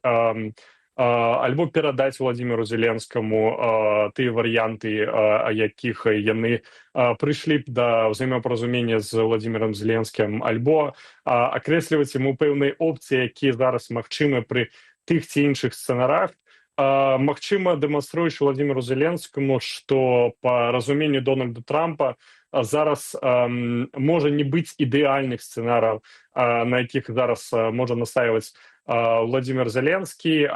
альбо перадаць Владзіміру Зеленскаму тыя варыянты, якіх яны прыйшлі б да ўзаемапаразумення з Владзімірам Зеленскім, альбо акрэсліваць яму пэўныя опцыі, якія зараз магчымы пры тых ці іншых сцэнарах. Магчыма, дэманструючы Владзіміру Зеленскаму, што па разуменню Дональда Трампа зараз можа не быць ідэальных сцэнараў, на якіх зараз можа настаиваць Владимир Зеленскі,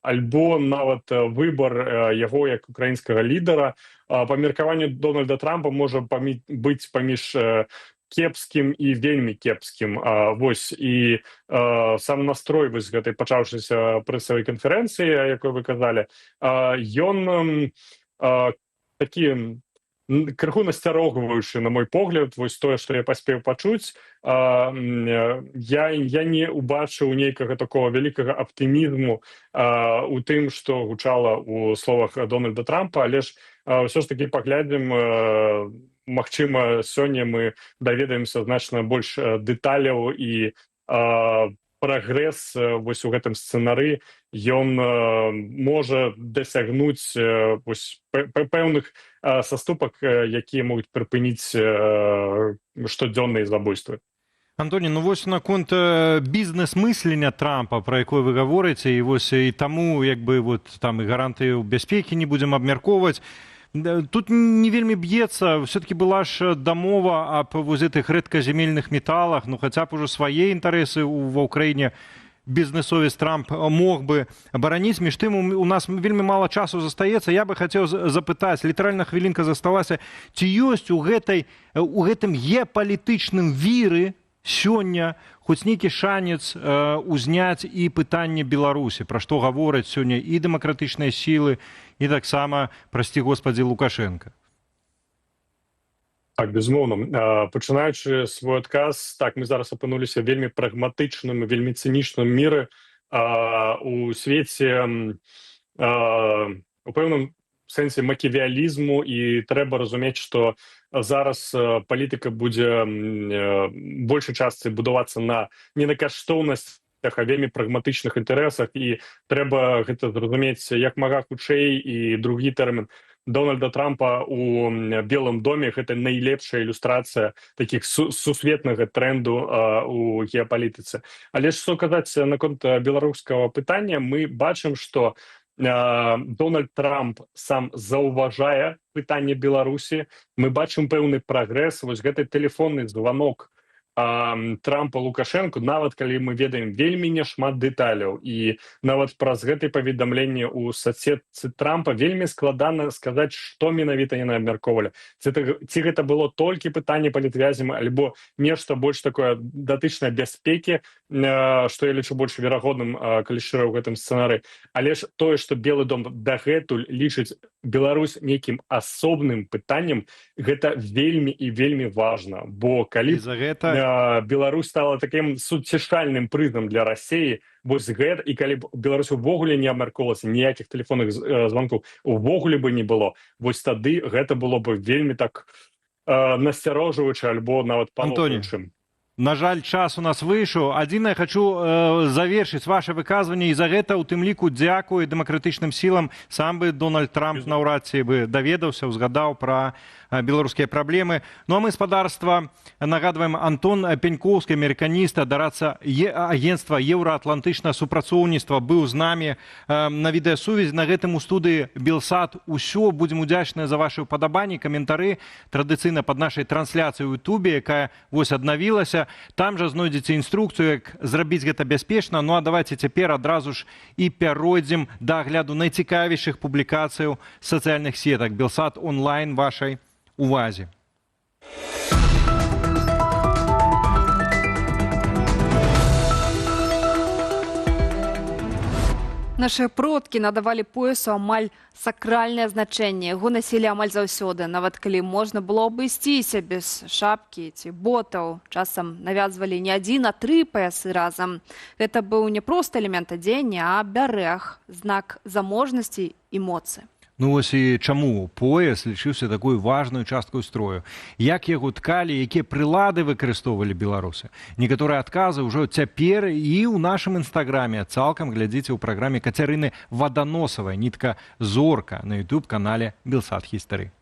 альбо нават выбар яго як украінскага лідара. Па меркаванню Дональда Трампа можа быць паміж кепскім і вельмі кепскім. Вось, і сам настрой вось гэтай пачаўшыся прэсавай канферэнцыі, якой вы казалі, ён такі крыху насцярогваючы, на мой погляд, вось тое, што я паспеў пачуць, я не убачыў нейкага такого вялікага аптымізму у тым, што гучала ў словах Дональда Трампа, але ж ўсё ж такі паглядзім, магчыма, сёння мы даведаемся значна больш дэталяў і прагрэс вось у гэтым сцэнары ён можа дасягнуць вось пэўных саступак, якія могуць прыпыніць штодзённыя забойствы. Антоні, ну вось наконт бізнес-мыслення Трампа, пра якое вы гаворыце, і вось і таму, як бы, вот там і гарантыі бяспекі не будзем абмяркоўваць. Тут не вельмі б'ецца, все-таки была ж дамова аб вось гэтых рэдказямельных металах, ну хаця б ужо свае інтарэсы ва ўкраіне бізнесовец Трамп мог бы абараніць. Між тым, у нас вельмі мала часу застаецца. Я бы хацеў запытаць, літаральна хвілінка засталася, ці ёсць у гэтым геапалітычным віры сёння хоць нейкі шанец узняць і пытанне Беларусі, пра што гавораць сёння і дэмакратычныя сілы, і таксама, прасці Господзі, Лукашенка. Так, безумоўна. Пачынаючы свой адказ, так, мы зараз апынуліся вельмі прагматычным, вельмі цынічным міры у свеце, у пэўным сэнсе маківіялізму, і трэба разумець, што зараз палітыка будзе большай частцы будавацца не на каштоўнасцях, а вельмі прагматычных інтарэсах, і трэба гэта зразумець як мага хутчэй. І другі тэрмін Дональда Трампа у Белым доме — гэта найлепшая ілюстрацыя такіх сусветнага тренду у геапалітыцы. Але ж што казаць наконт беларускага пытання, мы бачым, што Дональд Трамп сам заўважае пытанне Беларусі. Мы бачым пэўны прагрэс. Вось гэты тэлефонны званок Трампа Лукашенко, нават калі мы ведаем вельмі няшмат дэталяў, і нават праз гэтае паведамленне ў соцсетцы Трампа вельмі складана сказаць, што менавіта яны абмяркоўвалі. Ці гэта было толькі пытанне палітвязям, альбо нешта больш такое датычнае бяспекі, што я лічу больш верагодным, калі шчыра ў гэтым сцэнары. Але ж тое, што Белы дом дагэтуль лічыць Беларусь нейкім асобным пытаннем, гэта вельмі і вельмі важна, бо калі Беларусь стала таким суцішальным прызнам для Расіі, вось гэта, і калі б Беларусь увогуле не абмяркоўвалася, ніякіх тэлефонных званкоў увогуле бы не было, вось тады гэта было бы вельмі так насцярожваюча, альбо нават панотуючым. На жаль, час у нас выйшаў. Адзінае, хачу завершыць ваше выказванне, і за гэта ў тым ліку дзякую дэмакратычным сілам. Сам бы Дональд Трамп наўрад ці бы даведаўся, узгадаў пра беларускія праблемы. Ну а мы, спадарства, нагадваем, Антон Пеньковскі, амерыканіст, дарадца агенцтва Еўраатлантычнае супрацоўніцтва, быў з намі на відэасувязі. На гэтым у студыі Белсат усё. Будзем удзячныя за вашы ўпадабанні, каментары традыцыйна пад нашай трансляцыяй у Ютубе, якая вось аднавілася. Там жа знойдзеце інструкцыю, як зрабіць гэта бяспечна. Ну а давайте цяпер адразу ж і пяройдзем да агляду найцікавейшых публікацыяў сацыяльных сетак. Белсат онлайн вашай увазе. Наши продкі надавалі поясу амаль сакральнае значэнне. Яго насілі амаль заўсёды, нават калі можна было абысціся без шапкі ці ботаў. Часам навязвалі не адзін, а 3 паясы разам. Гэта быў не проста элемент адзення, а абярэг, знак заможнасці і моцы. Ну ось і чаму пояс лічыўся такой важнай часткай строю? Як яго ткалі, якія прылады выкарыстоўвалі беларусы? Некаторыя адказы ўжо цяпер і ў нашым інстаграме. Цалкам глядзіце ў праграме Кацярыны Ваданосавай «Нітка зорка» на YouTube-канале Белсат History.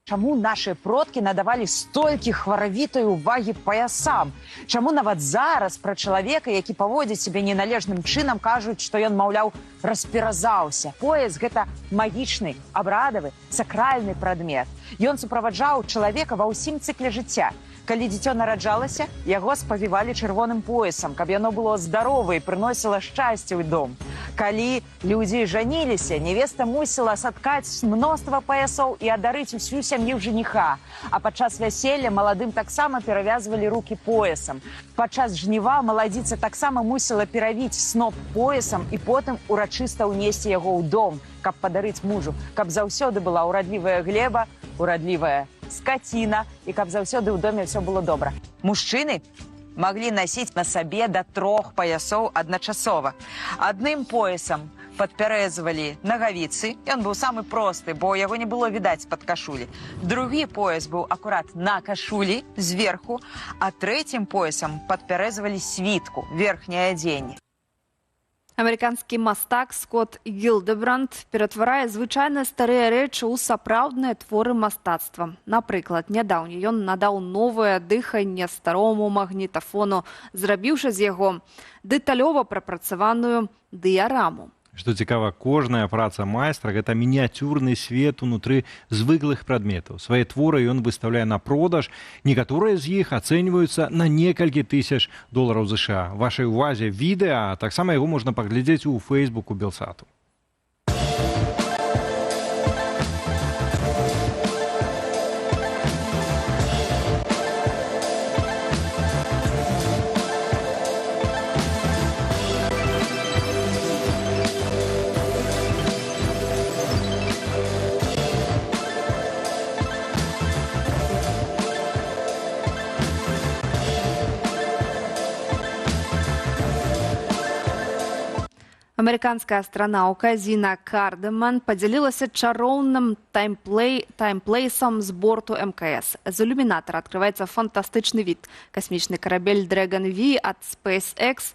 Чаму наши продкі надавалі столькі хваравітай увагі паясам? Чаму нават зараз пра чалавека, які паводзіць сябе неналежным чынам, кажуць, што ён, маўляў, расперазаўся? Пояс – гэта магічны, абрадавы, сакральны прадмет. Ён суправаджаў чалавека ва ўсім цыкле жыцця. Калі дзіцё нараджалася, яго спавівалі чырвоным поясам, каб яно было здаровае і прыносіла шчасце ў дом. Калі людзі жаніліся, невеста мусіла саткаць мноства паясоў і адарыць усю сям'ю жениха. А падчас вяселля маладым таксама перавязвалі рукі поясам. Падчас жніва маладзіца таксама мусіла перавіць сноп поясам і потым урачыста ўнесці яго ў дом, каб падарыць мужу, каб заўсёды была ўрадлівая глеба, урадлівая скаціна і каб заўсёды ў доме ўсё было добра. Мужчыны маглі насіць на сабе да 3 паясоў адначасова. Адным поясам падпярэзвалі нагавіцы, ён быў самы просты, бо яго не было відаць з-пад кашулі. Другі пояс быў акурат на кашулі зверху, а трэцім поясам падпярэзвалі світку, верхняе адзенне. Амерыканскі мастак Скотт Гілдебранд ператварае звычайныя старыя рэчы ў сапраўдныя творы мастацтва. Напрыклад, нядаўна ён надаў новае дыханне старому магнітафону, зрабіўшы з яго дэталёва прапрацаваную дыяраму. Што цікава, кожная праца майстра – гэта мініяцюрны свет унутры звыклых прадметаў. Свае творы ён выстаўляе на продаж. Некаторыя з іх ацэньваюцца на некалькі тысяч долараў США. Вашай увазе відэа, а таксама яго можна паглядзець у фэйсбуку Белсату. Амерыканская астранаўка Зіна Кардеман падзялілася чароўным таймплейсам з борту МКС. З ілюмінатара адкрываецца фантастычны від. Касмічны карабель Dragon V ад SpaceX,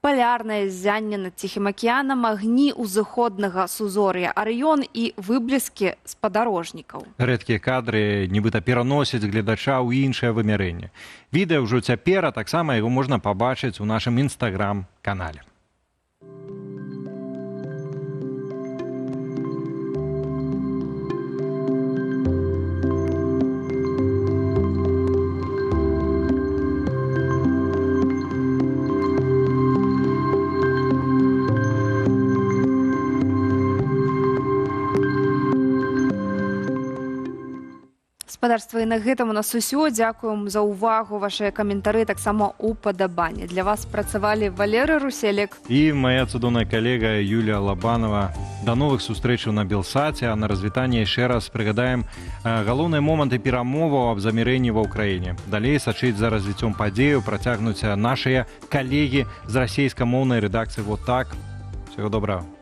палярнае ззянне над Ціхім акіянам, агні ўзыходнага сузор'я Арыён і выбліскі спадарожнікаў. Рэдкія кадры нібыта пераносяць гледача ў іншае вымярэнне. Відэа ўжо цяпер, а таксама яго можна пабачыць у нашым інстаграм-канале. Гаспадарства, і на гэтым у нас усё. Дзякуем за ўвагу, вашыя каментары, таксама упадабанні. Для вас працавалі Валерый Руселек і моя цудоўная калега Юлія Лабанова. До новых сустрэчаў на Белсаце, а на развітанне яшчэ раз прыгадаем галоўныя моманты перамоваў аб замірэнні ва ўкраіне. Далей сачыць за развіццём падзеяў працягнуць нашыя калегі з расейскамоўнай рэдакцыі «Вот так». Всего доброго.